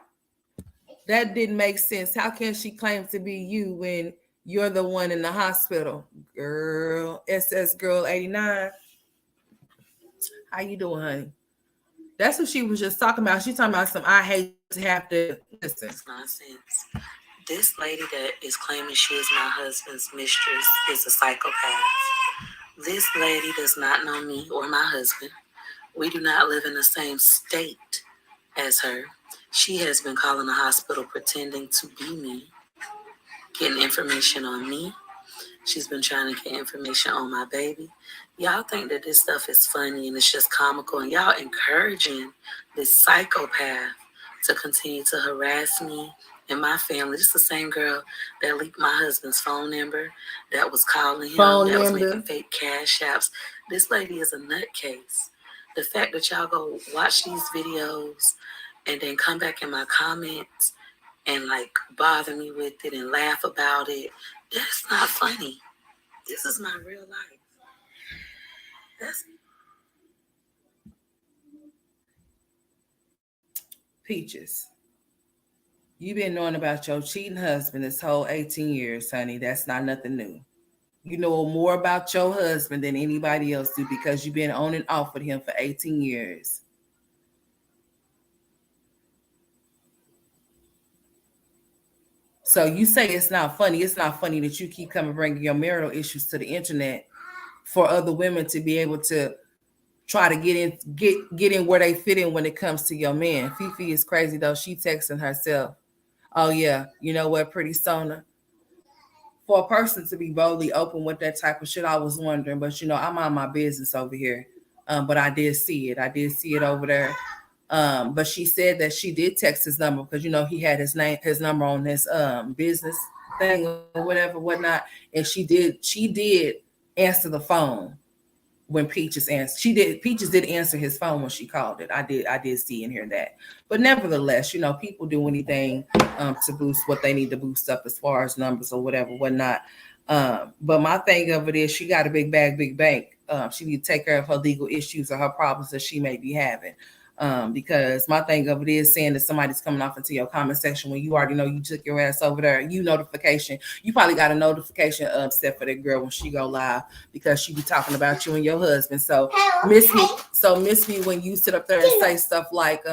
That didn't make sense. How can she claim to be you when you're the one in the hospital? Girl, SS Girl 89. How you doing, honey? That's what she was just talking about. She's talking about some I hate to have to listen. It's nonsense. This lady that is claiming she is my husband's mistress is a psychopath. This lady does not know me or my husband. We do not live in the same state as her. She has been calling the hospital pretending to be me, getting information on me. She's been trying to get information on my baby. Y'all think that this stuff is funny and it's just comical, and y'all encouraging this psychopath to continue to harass me and my family. This is the same girl that leaked my husband's phone number, that was calling him, was making fake cash apps. This lady is a nutcase. The fact that y'all go watch these videos and then come back in my comments and like bother me with it and laugh about it, that's not funny. This is my real life. That's Peaches. You've been knowing about your cheating husband this whole 18 years, honey. That's not nothing new. You know more about your husband than anybody else do because you've been on and off with him for 18 years. So you say it's not funny. It's not funny that you keep coming bringing your marital issues to the internet for other women to be able to try to get in where they fit in when it comes to your man. Fifi is crazy though. She texting herself, oh yeah, you know what, pretty Sona. For a person to be boldly open with that type of shit, I was wondering, but I'm on my business over here. But I did see it. I did see it over there. But she said that she did text his number because he had his number on his business thing or whatnot. And she did answer the phone when Peaches answered. Peaches did answer his phone when she called it. I did see and hear that. But nevertheless, people do anything to boost what they need to boost up as far as numbers or whatnot. But my thing of it is she got a big bag, big bank. She need to take care of her legal issues or her problems that she may be having. Because my thing of it is saying that somebody's coming off into your comment section when you already know you took your ass over there. You probably got a notification set for that girl when she go live because she be talking about you and your husband. So miss me when you sit up there and say stuff like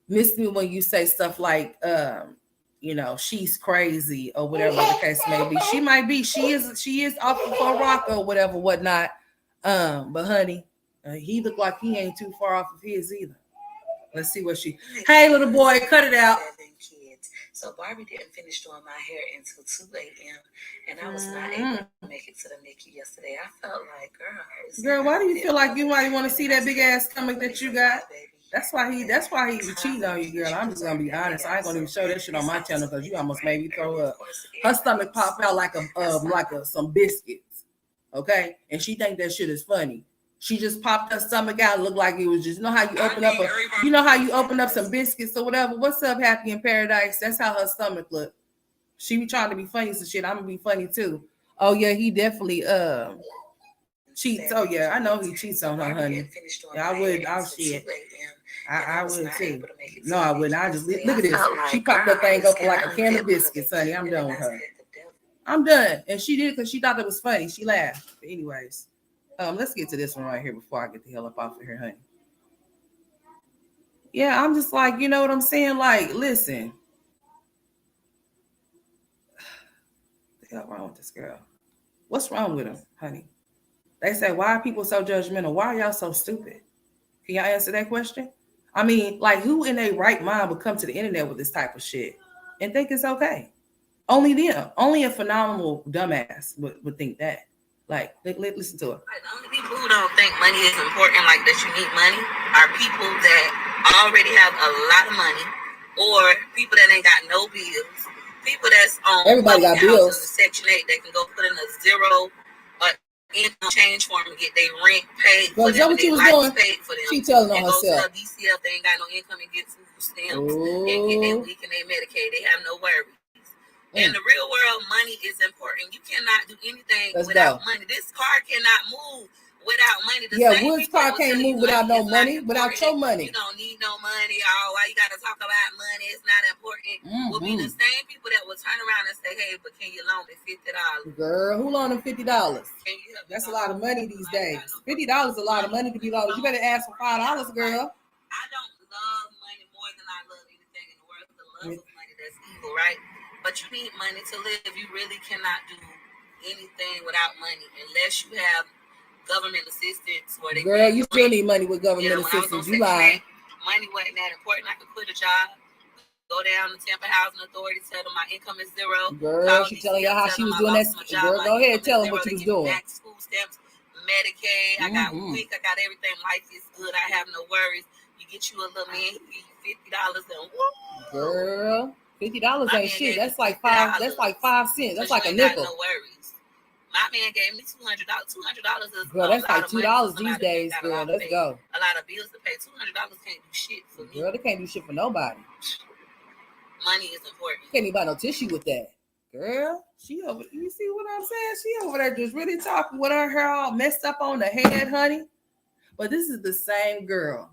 miss me when you say stuff like she's crazy or whatever the case may be. She might be. She is off for a rock or whatever, whatnot. But honey, he looked like he ain't too far off of his either. Let's see what she. Hey, little boy, cut it out. 7 kids. So Barbie didn't finish doing my hair until 2 a.m. and I was not able to make it to the NICU yesterday. I felt like, girl, why do you feel like you might want to see that big ass stomach that you got? That's why he's cheating on you, girl. I'm just gonna be honest. I ain't gonna even show that shit on my channel because you almost made me throw up. Her stomach pop out like some biscuits, okay? And she think that shit is funny. She just popped her stomach out, looked like it was just, how you open up some biscuits or whatever. What's up, Happy in Paradise? That's how her stomach looked. She be trying to be funny so shit. I'm gonna be funny too. Oh yeah, he definitely cheats. Oh yeah, I know he cheats on her, honey. Yeah, I would. Shit. I would too. No, I wouldn't. I just look at this. She popped that thing up like a can of biscuits, honey. I'm done with her. I'm done. And she did because she thought it was funny. She laughed. But anyways, let's get to this one right here before I get the hell up off of here, honey. Yeah, I'm just like, you know what I'm saying? Like, listen. What the hell wrong with this girl? What's wrong with him, honey? They say, why are people so judgmental? Why are y'all so stupid? Can y'all answer that question? I mean, like, who in their right mind would come to the internet with this type of shit and think it's okay? Only them. Only a phenomenal dumbass would think that. Like, listen to it. The only people who don't think money is important, like that you need money, are people that already have a lot of money, or people that ain't got no bills, people that's on everybody got bills. Section 8 that can go put in a zero income change form and get their rent paid. Well, is that what she was doing? She telling on herself. Go to DCF, they ain't got no income and get food stamps and get their week and their Medicaid. They have no worries. In the real world, money is important. You cannot do anything without money. This car cannot move without money. Wood's car can't move without no money, without your money. You don't need no money. Oh, why you got to talk about money? It's not important. Will be the same people that will turn around and say, hey, but can you loan me $50? Girl, who loaned them $50? That's a lot of money these days. $50 is a lot of money to be loaned. You better ask for $5, girl. I don't love money more than I love anything in the world. The love of money, that's evil, right? But you need money to live. You really cannot do anything without money unless you have government assistance. Girl, you still need money with government assistance. You lying. Money wasn't that important. I could quit a job, go down to Tampa Housing Authority, tell them my income is zero. Girl, she telling y'all how she was doing that. Girl, go ahead, tell them what you was doing. School stamps, Medicaid. I got WIC. I got everything. Life is good. I have no worries. You get you a little man, you $50 and woo. Girl. $50 ain't shit. That's like 5. That's like 5 cents. That's like a nickel. No worries. My man gave me $200. $200 is girl. That's like $2 these days, girl. Let's go. A lot of bills to pay. $200 can't do shit for me. Girl, they can't do shit for nobody. Money is important. You can't even buy no tissue with that, girl. She over. You see what I'm saying? She over there just really talking with her hair all messed up on the head, honey. But this is the same girl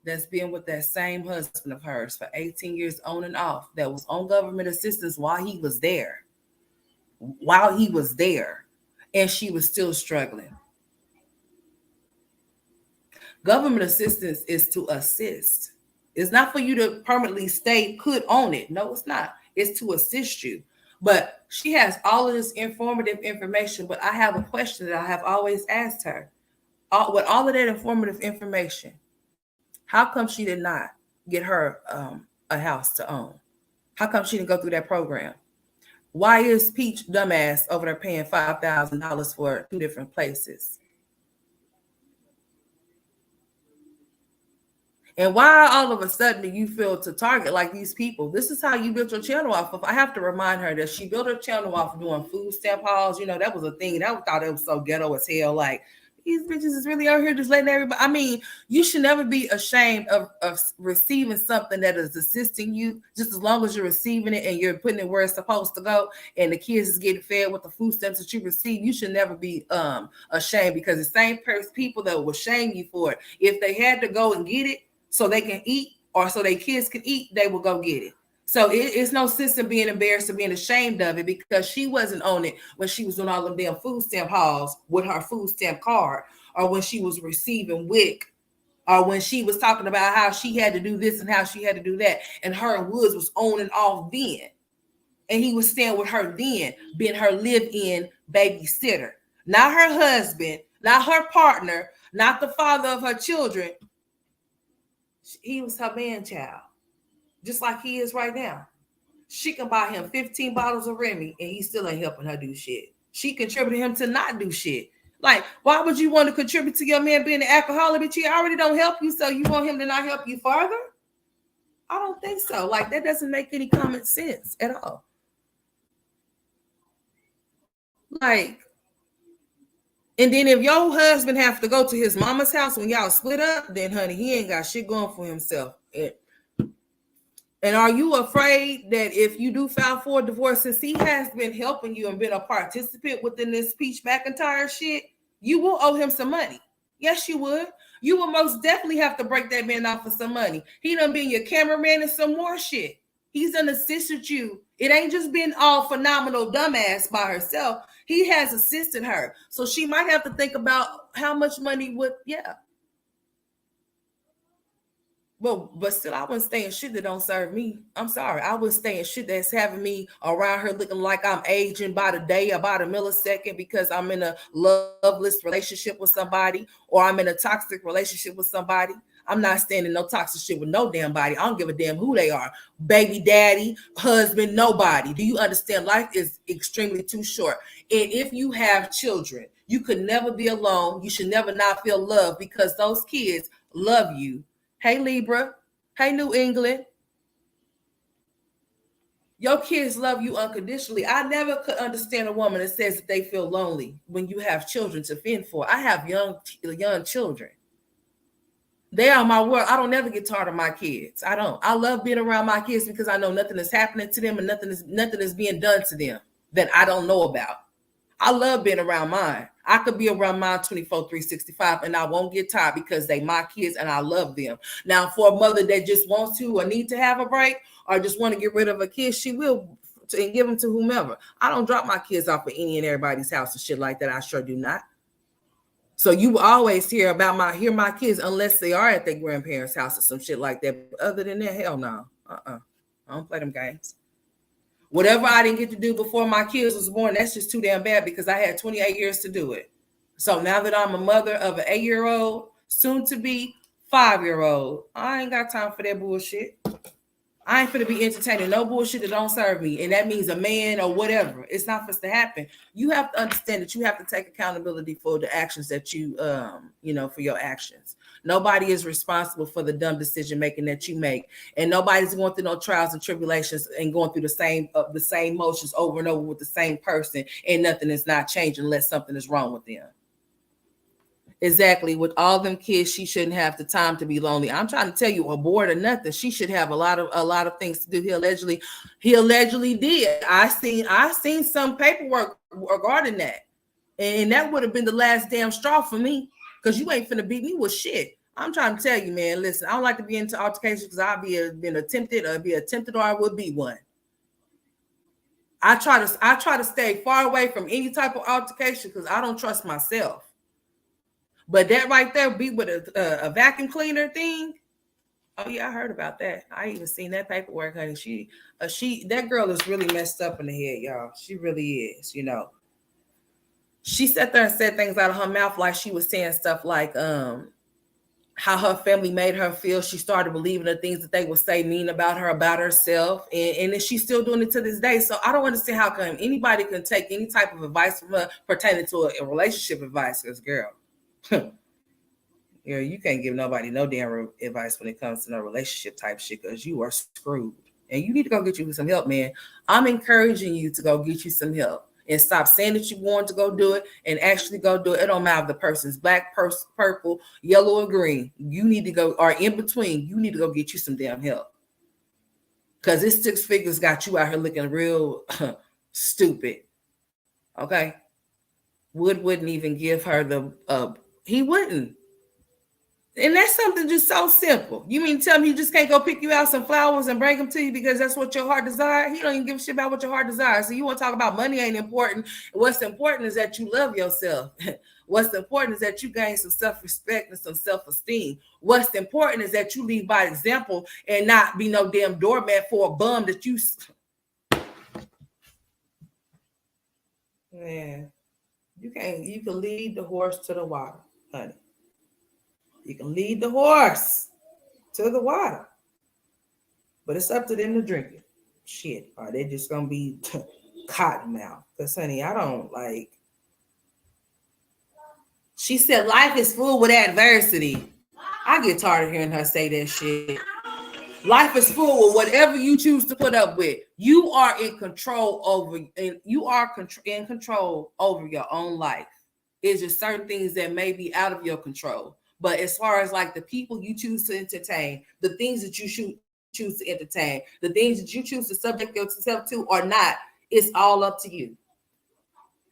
that's been with that same husband of hers for 18 years on and off, that was on government assistance while he was there. And she was still struggling. Government assistance is to assist. It's not for you to permanently stay put on it. No, it's not. It's to assist you. But she has all of this informative information, but I have a question that I have always asked her. With all of that informative information, how come she did not get her a house to own? How come she didn't go through that program? Why is Peach dumbass over there paying $5,000 for 2 different places? And why all of a sudden do you feel to target like these people? This is how you built your channel off of. I have to remind her that she built her channel off of doing food stamp hauls. You know, that was a thing. I thought it was so ghetto as hell. Like, these bitches is really out here just letting everybody. I mean, you should never be ashamed of receiving something that is assisting you, just as long as you're receiving it and you're putting it where it's supposed to go, and the kids is getting fed with the food stamps that you receive. You should never be ashamed, because the same people that will shame you for it, if they had to go and get it so they can eat or so their kids can eat, they will go get it. So it's no sense in being embarrassed or being ashamed of it, because she wasn't on it when she was doing all them damn food stamp hauls with her food stamp card, or when she was receiving WIC Or when she was talking about how she had to do this and how she had to do that, and her and Woods was on and off then. And he was staying with her then, being her live-in babysitter. Not her husband, not her partner, not the father of her children. He was her man-child, just like he is right now. She can buy him 15 bottles of Remy, and he still ain't helping her do shit. She contributed him to not do shit. Like, why would you want to contribute to your man being an alcoholic, but he already don't help you, so you want him to not help you further? I don't think so. Like, that doesn't make any common sense at all. Like, and then if your husband have to go to his mama's house when y'all split up, then honey, he ain't got shit going for himself. And are you afraid that if you do file for a divorce, since he has been helping you and been a participant within this Peach McIntyre shit, you will owe him some money? Yes, you would. You will most definitely have to break that man off for some money. He done been your cameraman and some more shit. He's done assisted you. It ain't just been all phenomenal dumbass by herself. He has assisted her. So she might have to think about how much money would, yeah. But still, I wouldn't stay in shit that don't serve me. I'm sorry. I wouldn't stay in shit that's having me around her looking like I'm aging by the day or by the millisecond because I'm in a loveless relationship with somebody or I'm in a toxic relationship with somebody. I'm not staying in no toxic shit with no damn body. I don't give a damn who they are. Baby daddy, husband, nobody. Do you understand? Life is extremely too short. And if you have children, you could never be alone. You should never not feel love because those kids love you. Hey, Libra. Hey, New England. Your kids love you unconditionally. I never could understand a woman that says that they feel lonely when you have children to fend for. I have young children. They are my world. I don't ever get tired of my kids. I don't. I love being around my kids because I know nothing is happening to them and nothing is being done to them that I don't know about. I love being around mine. I could be around mine 24/365 and I won't get tired because they my kids and I love them. Now, for a mother that just wants to or need to have a break or just want to get rid of a kid, she will and give them to whomever. I don't drop my kids off at any and everybody's house and shit like that. I sure do not. So you will always hear my kids unless they are at their grandparents' house or some shit like that. But other than that, hell no. I don't play them games. Whatever I didn't get to do before my kids was born, that's just too damn bad because I had 28 years to do it. So now that I'm a mother of an 8-year-old, soon to be 5-year-old, I ain't got time for that bullshit. I ain't finna be entertaining no bullshit that don't serve me. And that means a man or whatever. It's not supposed to happen. You have to understand that you have to take accountability for the actions that you, for your actions. Nobody is responsible for the dumb decision making that you make. And nobody's going through no trials and tribulations and going through the same motions over and over with the same person. And nothing is not changing unless something is wrong with them. Exactly. With all them kids, she shouldn't have the time to be lonely. I'm trying to tell you, aboard or nothing, she should have a lot of things to do. He allegedly did. I seen some paperwork regarding that. And that would have been the last damn straw for me. Because you ain't finna beat me with shit. I'm trying to tell you, man, listen, I don't like to be into altercations because I'll be attempted or I would be one. I try to stay far away from any type of altercation because I don't trust myself. But that right there, be with a vacuum cleaner thing. Oh yeah, I heard about that. I even seen that paperwork, honey. That girl is really messed up in the head, y'all. She really is, She sat there and said things out of her mouth like she was saying stuff like how her family made her feel. She started believing the things that they would say mean about her, about herself. And then she's still doing it to this day. So I don't understand how come anybody can take any type of advice from her pertaining to a relationship advice, because girl. You can't give nobody no damn advice when it comes to no relationship type shit because you are screwed. And you need to go get you some help, man. I'm encouraging you to go get you some help and stop saying that you want to go do it and actually go do it. It don't matter if the person's black, purple, yellow, or green. You need to go, or in between, you need to go get you some damn help. Because this 6 figures got you out here looking real stupid. Okay? Wood wouldn't even give her he wouldn't. And that's something just so simple. You mean tell me you just can't go pick you out some flowers and bring them to you because that's what your heart desires? He don't even give a shit about what your heart desires. So you want to talk about money ain't important. What's important is that you love yourself. What's important is that you gain some self-respect and some self-esteem. What's important is that you lead by example and not be no damn doormat for a bum that you... Man, you can lead the horse to the water, honey. You can lead the horse to the water, but it's up to them to drink it. Shit, are they just gonna be cotton mouth? Because honey, I don't like. She said life is full with adversity. I get tired of hearing her say that shit. Life is full with whatever you choose to put up with. You are in control over, and you are in control over your own life. It's just certain things that may be out of your control. But as far as like the people you choose to entertain, the things that you choose to entertain, the things that you choose to subject yourself to or not, it's all up to you.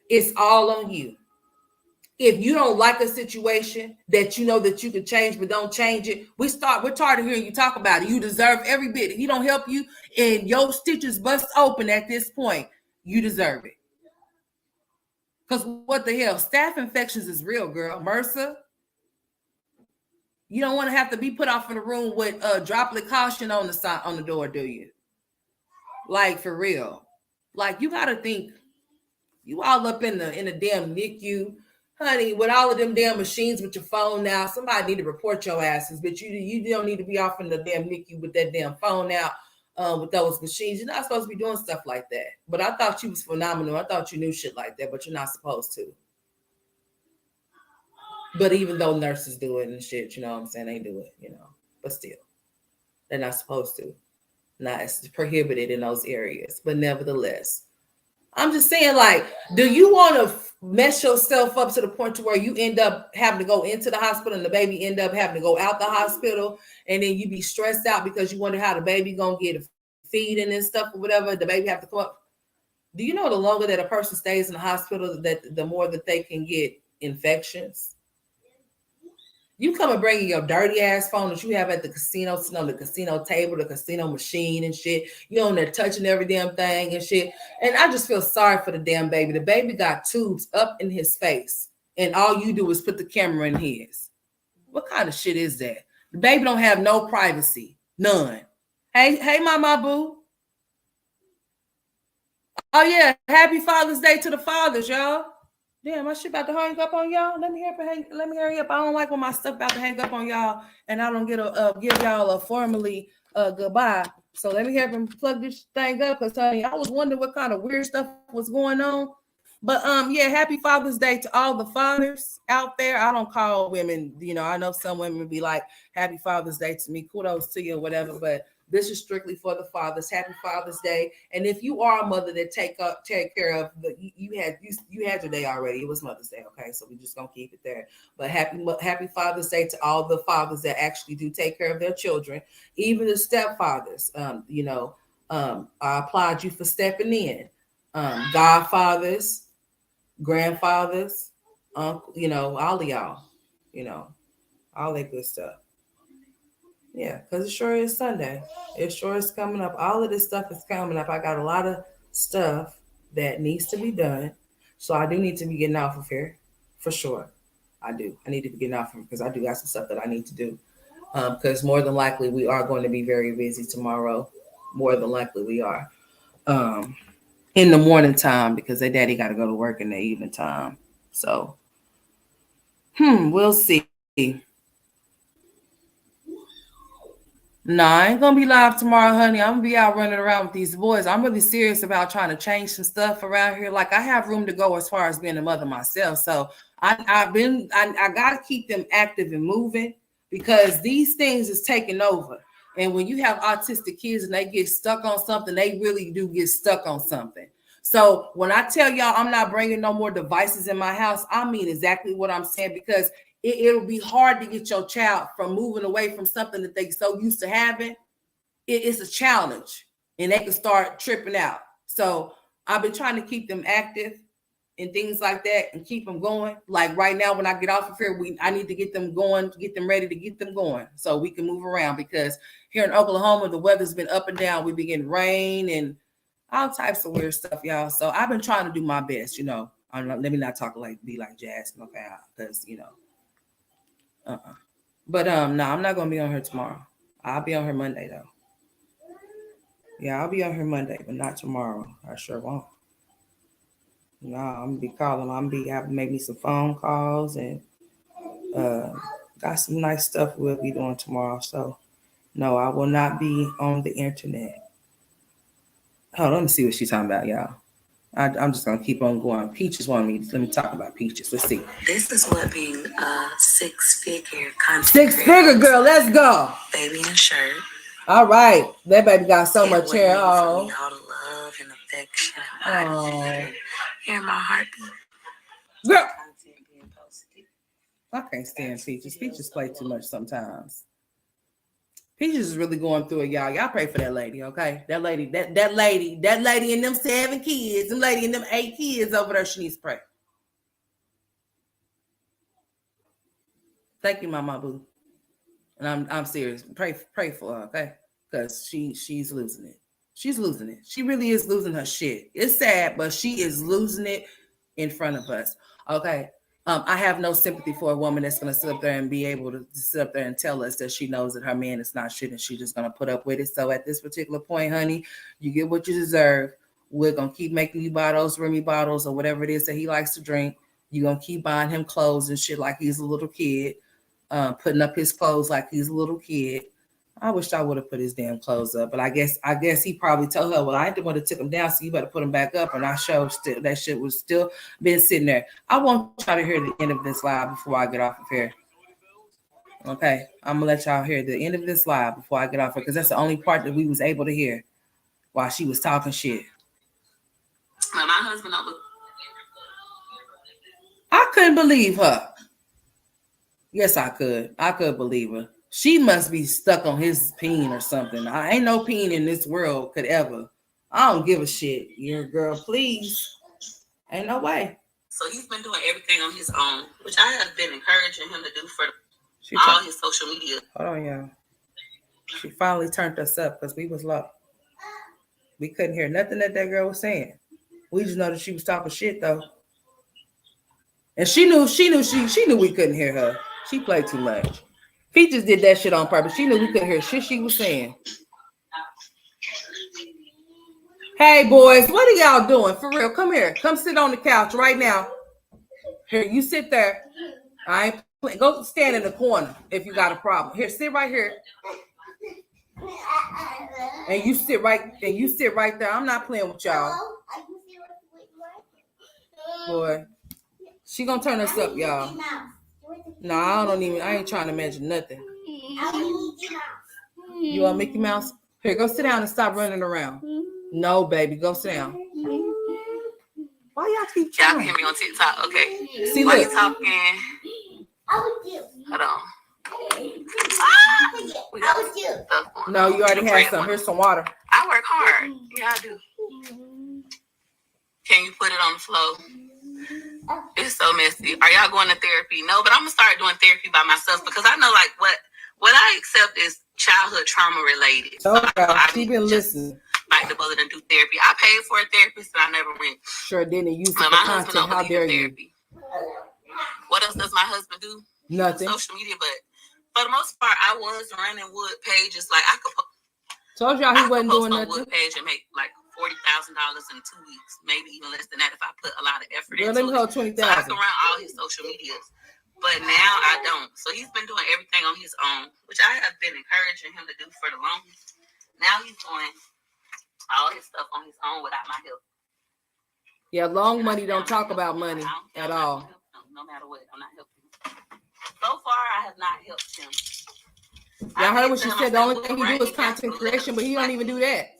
It's all on you. If you don't like a situation that you know that you can change, but don't change it, we're tired of hearing you talk about it. You deserve every bit. If he don't help you and your stitches bust open at this point, you deserve it. Because what the hell? Staph infections is real, girl. MRSA. You don't want to have to be put off in the room with droplet caution on the side on the door, do you? Like for real. Like you gotta think you all up in the damn NICU. Honey, with all of them damn machines with your phone now, somebody need to report your asses, but you don't need to be off in the damn NICU with that damn phone out with those machines. You're not supposed to be doing stuff like that. But I thought you was phenomenal. I thought you knew shit like that, but you're not supposed to. But even though nurses do it and shit, you know what I'm saying? They do it, you know, but still, they're not supposed to. Not it's prohibited in those areas, but nevertheless. I'm just saying, like, do you want to mess yourself up to the point to where you end up having to go into the hospital and the baby end up having to go out the hospital and then you be stressed out because you wonder how the baby gonna get feeding and stuff or whatever, the baby have to come up? Do you know the longer that a person stays in the hospital, that the more that they can get infections? You come and bring your dirty ass phone that you have at the casino, sitting on the casino table, the casino machine and shit. You on there touching every damn thing and shit. And I just feel sorry for the damn baby. The baby got tubes up in his face, and all you do is put the camera in his. What kind of shit is that? The baby don't have no privacy, none. Hey, mama boo. Oh yeah, happy Father's Day to the fathers, y'all. Damn, my shit about to hang up on y'all. Let me hurry up. I don't like when my stuff about to hang up on y'all and I don't get give y'all a formally goodbye. So let me have him plug this thing up because honey, I was wondering what kind of weird stuff was going on. But yeah, happy Father's Day to all the fathers out there. I don't call women, you know, I know some women be like, happy Father's Day to me. Kudos to you or whatever, but this is strictly for the fathers. Happy Father's Day. And if you are a mother that take care of you had your day already. It was Mother's Day, okay? So we're just gonna keep it there. But happy Father's Day to all the fathers that actually do take care of their children, even the stepfathers. I applaud you for stepping in. Godfathers, grandfathers, all of y'all, all that good stuff. Yeah, because it sure is Sunday. It sure is coming up. All of this stuff is coming up. I got a lot of stuff that needs to be done. So I do need to be getting off of here for sure. I do. I need to be getting off of here because I do got some stuff that I need to do. Because more than likely we are going to be very busy tomorrow. More than likely we are. In the morning time because their daddy got to go to work in the evening time. So, we'll see. No, I ain't gonna be live tomorrow, honey. I'm gonna be out running around with these boys. I'm really serious about trying to change some stuff around here. Like I have room to go as far as being a mother myself. So I gotta keep them active and moving because these things is taking over. And when you have autistic kids and they get stuck on something, they really do get stuck on something. So when I tell y'all I'm not bringing no more devices in my house, I mean exactly what I'm saying because it'll be hard to get your child from moving away from something that they're so used to having. It's a challenge and they can start tripping out. So I've been trying to keep them active and things like that and keep them going. Like right now, when I get off of here, I need to get them going, get them ready to get them going so we can move around, because here in Oklahoma, the weather's been up and down. We've been getting rain and all types of weird stuff, y'all. So I've been trying to do my best, you know. Let me not talk be like Jasmine, okay? Because, you know. But no, I'm not gonna be on her tomorrow. I'll be on her Monday though. Yeah, I'll be on her Monday, but not tomorrow. I sure won't. No, I'm gonna be calling. I'm gonna be having make me some phone calls and got some nice stuff we'll be doing tomorrow. So no, I will not be on the internet. Oh, let me see what she's talking about, y'all. I'm just gonna keep on going. Peaches wanted me. Let me talk about Peaches. Let's see. This is what being a six-figure content Six-figure girl. Let's go. Baby in a shirt. All right, that baby got so much hair. Oh, all the love and affection. Oh, hear my heartbeat. Girl. I can't stand Peaches. Peaches play too much sometimes. Peaches is really going through it, y'all. Y'all pray for that lady, okay? That lady and them 7 kids, them lady and them 8 kids over there, she needs to pray. Thank you, Mama Boo. And I'm serious. Pray for her, okay? Because she's losing it. She's losing it. She really is losing her shit. It's sad, but she is losing it in front of us. Okay. I have no sympathy for a woman that's going to sit up there and be able to sit up there and tell us that she knows that her man is not shit and she's just going to put up with it. So at this particular point, honey, you get what you deserve. We're going to keep making you buy those Remy bottles or whatever it is that he likes to drink. You're going to keep buying him clothes and shit like he's a little kid, putting up his clothes like he's a little kid. I wish I would have put his damn clothes up, but I guess he probably told her, well, I didn't want to take them down, so you better put them back up. And I showed still that shit was still been sitting there. I want y'all to hear the end of this live before I get off of here. Okay, I'm gonna let y'all hear the end of this live before I get off here, because that's the only part that we was able to hear while she was talking shit. My husband, I couldn't believe her. Yes, I could. I could believe her. She must be stuck on his peen or something. I ain't no peen in this world could ever. I don't give a shit. Your girl, please. Ain't no way. So he's been doing everything on his own, which I have been encouraging him to do for all his social media. Hold on, y'all. She finally turned us up because we was low. We couldn't hear nothing that girl was saying. We just know that she was talking shit though. And she knew we couldn't hear her. She played too much. Peaches did that shit on purpose. She knew we couldn't hear shit she was saying. Hey, boys, what are y'all doing? For real, come here. Come sit on the couch right now. Here, you sit there. I ain't playing. Go stand in the corner if you got a problem. Here, sit right here. And you sit right there. I'm not playing with y'all. Boy, she gonna turn us up, y'all. No, I ain't trying to mention nothing. You want Mickey Mouse? Here, go sit down and stop running around. No, baby, go sit down. Why y'all keep trying? Y'all can hear me on TikTok, okay? See, while look. you talking, hold on. No, you already had some. Here's some water. I work hard. Yeah, I do. Can you put it on the floor? It's so messy. Are y'all going to therapy? No, but I'm gonna start doing therapy by myself because I know like what I accept is childhood trauma related. So she been listening. Bite the bullet and do therapy. I paid for a therapist and I never went. Sure didn't use it for my content. husband How dare you? What else does my husband do? Nothing. Social media, but for the most part, I was running wood pages. Like I could. Told y'all he wasn't doing nothing. Wood page and make like $40,000 in 2 weeks, maybe even less than that if I put a lot of effort into it. $20,000. So I can run all his social medias, but now I don't. So he's been doing everything on his own, which I have been encouraging him to do for the longest. Now he's doing all his stuff on his own without my help. Yeah, long money don't talk about money at all. No matter what, I'm not helping him. So far, I have not helped him. Y'all heard what she said. The only thing he do is content creation, but he don't even do that.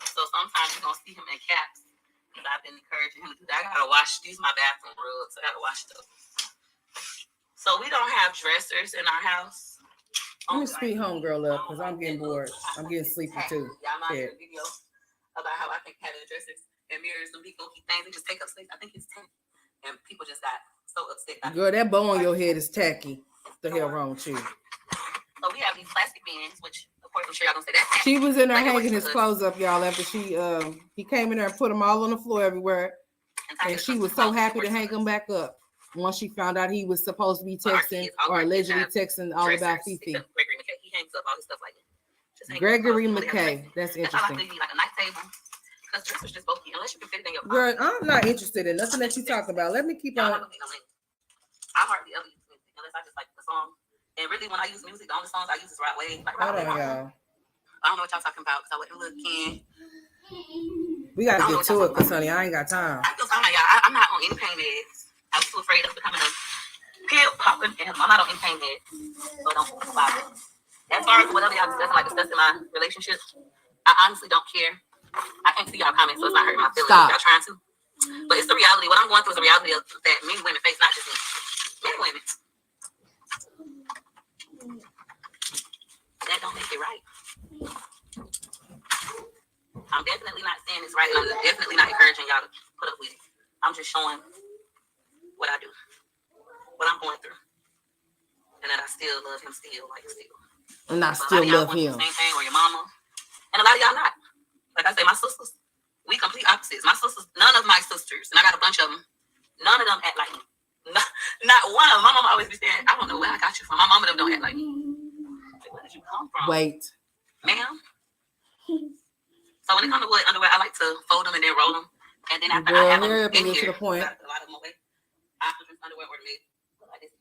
So sometimes you're going to see him in caps. Because I've been encouraging him to do that. I got to wash. These are my bathroom rugs. I got to wash those. So we don't have dressers in our house. Let me speed homegirl up because I'm getting bored. I'm getting sleepy too. Y'all might hear a video about how I think having dressers and mirrors and people keep things and just take up space. I think it's 10. upset. Girl, that bow on your head is tacky. What the hell wrong with you? So we have these plastic bins, which of course I'm sure y'all gonna say that. She was in there hanging his clothes up, y'all, after he came in there and put them all on the floor everywhere. And she was so happy to hang them back up once she found out he was supposed to be texting or allegedly texting all about Fifi. Gregory McKay, he hangs up all his stuff like that. Gregory McKay, that's interesting. That's all I think, like a night table. Because dressers just bulky, unless you can fit it in your pocket. Girl, I'm not interested in nothing that you talk about. Let me keep on. I hardly ever use music unless I just like the song. And really, when I use music, the only songs I use is Right Way. Like, hold on, y'all. I don't know what y'all talking about because I wasn't looking. We gotta get to it, cause honey, I ain't got time. I feel fine, y'all. I'm not on any pain meds. I was too afraid of becoming a pill popping, and I'm not on any pain meds, so don't bother. As far as whatever y'all discussing my relationship, I honestly don't care. I can't see y'all comments, so it's not hurting my feelings. Y'all trying to, but it's the reality. What I'm going through is the reality of that many women face, not just me. Many women. That don't make it right. I'm definitely not saying it's right, and I'm definitely not encouraging y'all to put up with it. I'm just showing what I do, what I'm going through, and that I still love him, still. And I still love him. Same thing, or your mama, and a lot of y'all not. Like I say, my sisters, we complete opposites. My sisters, none of my sisters, and I got a bunch of them. None of them act like me. Not one of them. My mama always be saying, "I don't know where I got you from." My mama them don't act like me. Like, where did you come from? Wait, ma'am. So when it comes to underwear, I like to fold them and then roll them. And then after I have them in here, to the point. I put a lot of them away. I put underwear ornament like this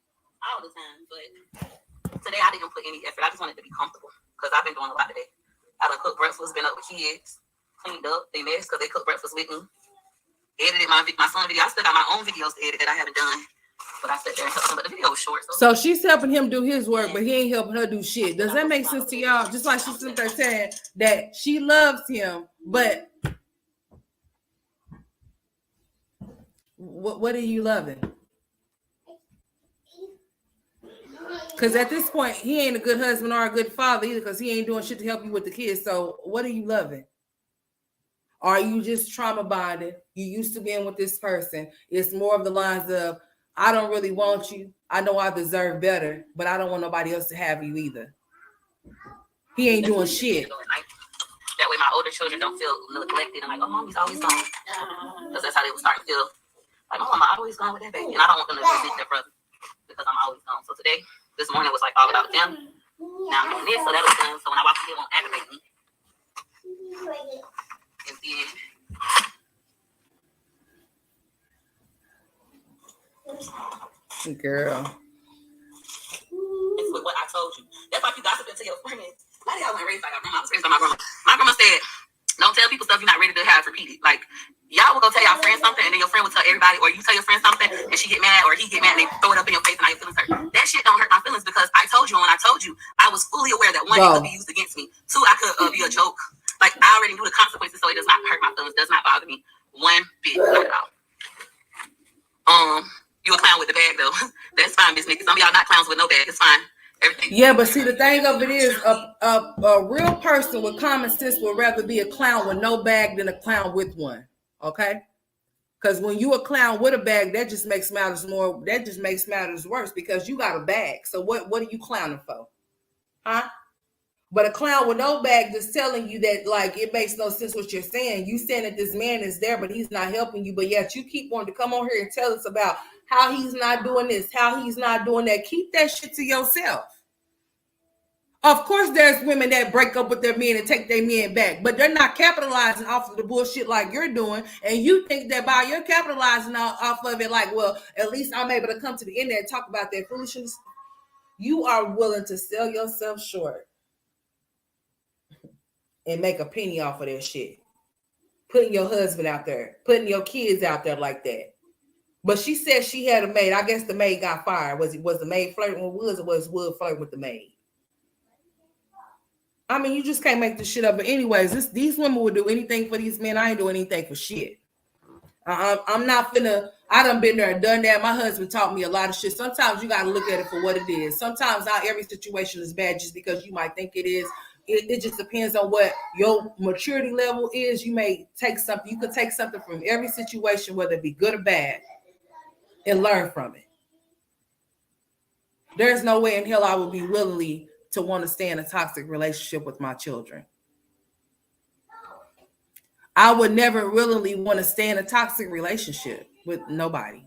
all the time. But today I didn't put any effort. I just wanted to be comfortable because I've been doing a lot today. I done cooked breakfast, been up with kids, cleaned up they mess because they cooked breakfast with me. Edited my son video. I still got my own videos to edit that I haven't done. But I sat there and helped him, but the video was short. So she's helping him do his work, but he ain't helping her do shit. Does that make sense to y'all? Just like she's sitting there saying that she loves him, but what are you loving? Because at this point, he ain't a good husband or a good father either, because he ain't doing shit to help you with the kids. So what are you loving? Are you just trauma bonded? You used to being with this person. It's more of the lines of, I don't really want you. I know I deserve better, but I don't want nobody else to have you either. He ain't doing shit. That way my older children don't feel neglected and like, oh, mommy's always gone. Because that's how they would start to feel like, oh, mama always gone with that baby. And I don't want them to resent their brother because I'm always gone. So today, this morning was like all about them. Now I'm doing this, so that was done. So when I walk in, it won't aggravate me. And then girl. It's what I told you. That's why you gossip to your friends. A lot of y'all weren't raised by your grandma. I was raised by my grandma. My grandma said, don't tell people stuff you're not ready to have repeated. Like, y'all will go tell y'all friend something, and then your friend will tell everybody, or you tell your friend something, and she get mad, or he get mad, and they throw it up in your face, and now your feelings hurt. That shit don't hurt my feelings because I told you, and when I told you, I was fully aware that one, it could be used against me. Two, I could be a joke. Like, I already knew the consequences, so it does not hurt my feelings. Does not bother me one bit. Not at all. You a clown with the bag though. That's fine, Miss Nikki. Some of y'all not clowns with no bag. It's fine. Everything. Yeah, but see, the thing of it is, a real person with common sense would rather be a clown with no bag than a clown with one. Okay? Because when you a clown with a bag, that just makes matters more. That just makes matters worse because you got a bag. So what are you clowning for? Huh? But a clown with no bag just telling you that, like, it makes no sense what you're saying. You saying that this man is there, but he's not helping you. But yet you keep wanting to come on here and tell us about how he's not doing this, how he's not doing that. Keep that shit to yourself. Of course, there's women that break up with their men and take their men back, but they're not capitalizing off of the bullshit like you're doing. And you think that by you're capitalizing off of it, like, well, at least I'm able to come to the internet and talk about that foolishness. You are willing to sell yourself short and make a penny off of that shit. Putting your husband out there, putting your kids out there like that. But she said she had a maid. I guess the maid got fired. Was the maid flirting with Woods, or was Wood flirting with the maid? I mean, you just can't make this shit up. But anyways, these women would do anything for these men. I ain't doing anything for shit. I'm not finna. I done been there and done that. My husband taught me a lot of shit. Sometimes you got to look at it for what it is. Sometimes not every situation is bad just because you might think it is. It just depends on what your maturity level is. You may take something. You could take something from every situation, whether it be good or bad, and learn from it. There's no way in hell I would be willingly to want to stay in a toxic relationship with my children. I would never willingly want to stay in a toxic relationship with nobody.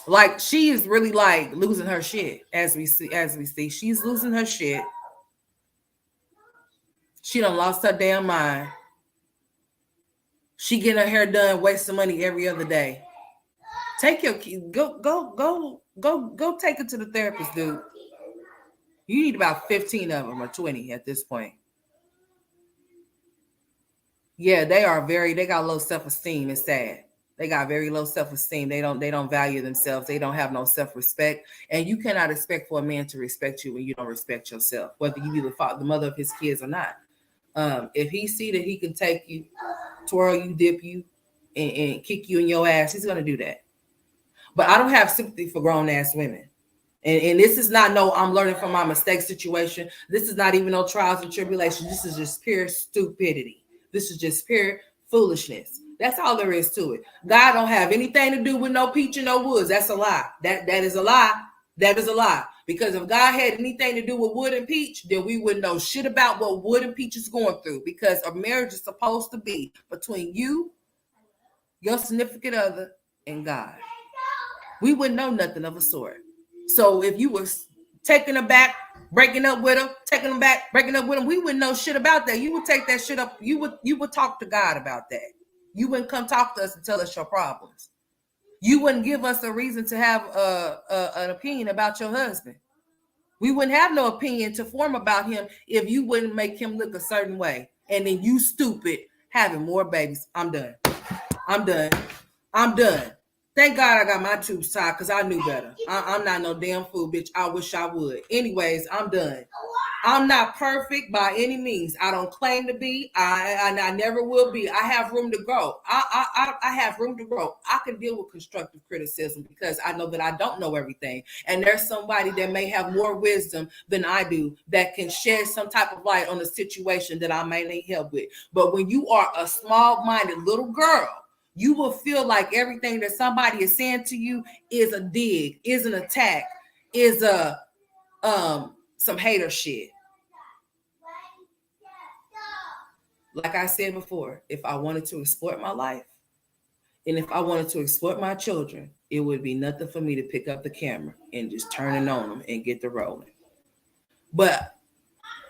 Like, she is really like losing her shit as we see. She's losing her shit. She done lost her damn mind. She getting her hair done, wasting money every other day. Take your kid, go take it to the therapist, dude. You need about 15 of them or 20 at this point. Yeah, they got low self-esteem. It's sad. They got very low self-esteem. They don't value themselves. They don't have no self-respect. And you cannot expect for a man to respect you when you don't respect yourself, whether you be the mother of his kids or not. If he see that he can take you, twirl you, dip you, and kick you in your ass, he's gonna do that. But I don't have sympathy for grown-ass women. And this is not no I'm learning from my mistake situation. This is not even no trials and tribulations. This is just pure stupidity. This is just pure foolishness. That's all there is to it. God don't have anything to do with no peach and no woods. That's a lie. That is a lie. That is a lie. Because if God had anything to do with wood and peach, then we wouldn't know shit about what wood and peach is going through. Because a marriage is supposed to be between you, your significant other, and God. We wouldn't know nothing of a sort. So if you was taking her back, breaking up with her, taking them back, breaking up with them, we wouldn't know shit about that. You would take that shit up. You would talk to God about that. You wouldn't come talk to us and tell us your problems. You wouldn't give us a reason to have an opinion about your husband. We wouldn't have no opinion to form about him if you wouldn't make him look a certain way. And then you stupid having more babies. I'm done. Thank God I got my tubes tied because I knew better. I'm not no damn fool, bitch. I wish I would. Anyways, I'm done. I'm not perfect by any means. I don't claim to be. I never will be. I have room to grow. I have room to grow. I can deal with constructive criticism because I know that I don't know everything. And there's somebody that may have more wisdom than I do that can shed some type of light on the situation that I may need help with. But when you are a small-minded little girl, you will feel like everything that somebody is saying to you is a dig, is an attack, is a some hater shit. Like I said before, if I wanted to exploit my life and if I wanted to exploit my children, it would be nothing for me to pick up the camera and just turn it on them and get the rolling. But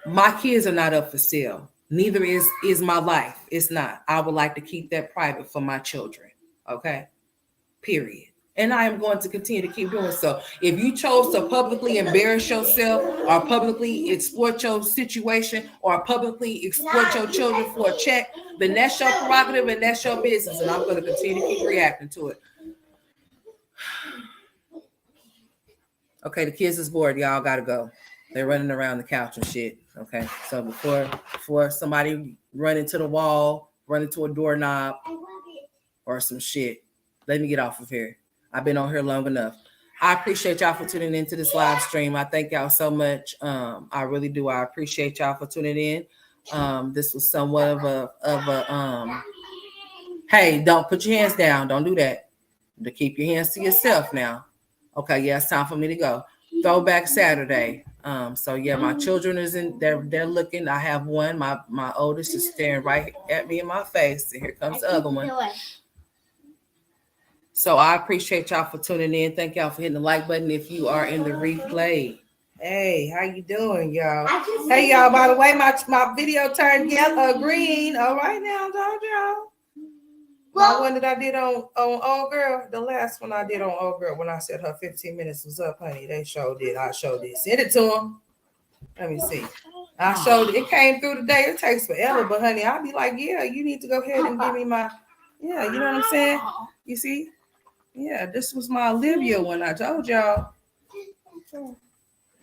my kids are not up for sale. Neither is my life. It's not. I would like to keep that private for my children. Okay? Period. And I am going to continue to keep doing so. If you chose to publicly embarrass yourself or publicly exploit your situation or publicly exploit your children for a check, then that's your prerogative and that's your business. And I'm going to continue to keep reacting to it. Okay, the kids is bored. Y'all got to go. They're running around the couch and shit. Okay, so before somebody run into the wall, run into a doorknob or some shit, let me get off of here. I've been on here long enough. I appreciate y'all for tuning into this live stream. I thank y'all so much. I really do. I appreciate y'all for tuning in. This was somewhat of a hey, don't put your hands down. Don't do that. To keep your hands to yourself now. Okay, yeah, it's time for me to go. Throwback Saturday. So yeah, my children is in there. They're looking. I have one. My oldest is staring right at me in my face. And here comes the other one. So I appreciate y'all for tuning in. Thank y'all for hitting the like button if you are in the replay. Hey, how you doing, y'all? Hey, y'all, by the way, my video turned yellow, green. All right now, y'all. The one that I did on Old Girl, the last one I did on Old Girl when I said her 15 minutes was up, honey. They showed it. I showed it. Send it to them. Let me see. I showed it. It came through today. It takes forever, but honey, I'll be like, yeah, you need to go ahead and give me my, yeah, you know what I'm saying? You see? Yeah, this was my Olivia one. I told y'all.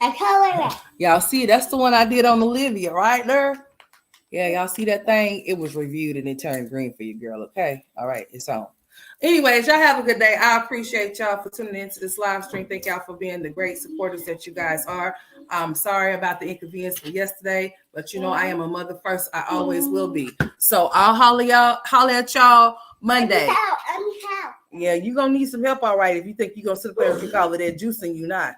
I color it. Y'all see, that's the one I did on Olivia right there. Yeah, y'all see that thing? It was reviewed and it turned green for you, girl. Okay. All right. It's on. Anyways, y'all have a good day. I appreciate y'all for tuning into this live stream. Thank y'all for being the great supporters that you guys are. I'm sorry about the inconvenience for yesterday, but you know, I am a mother first. I always will be. So I'll holler at y'all Monday. I'm out. Yeah, you're gonna need some help, all right, if you think you're gonna sit there and drink all of that juice and you not.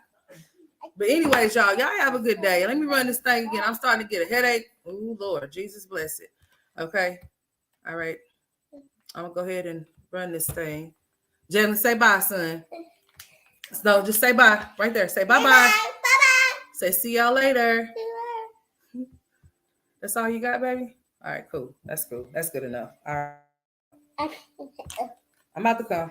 But anyways, y'all have a good day. Let me run this thing again. I'm starting to get a headache. Oh Lord, Jesus bless it. Okay. All right. I'm gonna go ahead and run this thing. Jalen, say bye, son. No, just say bye. Right there. Say bye-bye. Bye-bye. Bye-bye. Say see y'all later. That's all you got, baby? All right, cool. That's cool. That's good enough. All right. I'm about to come.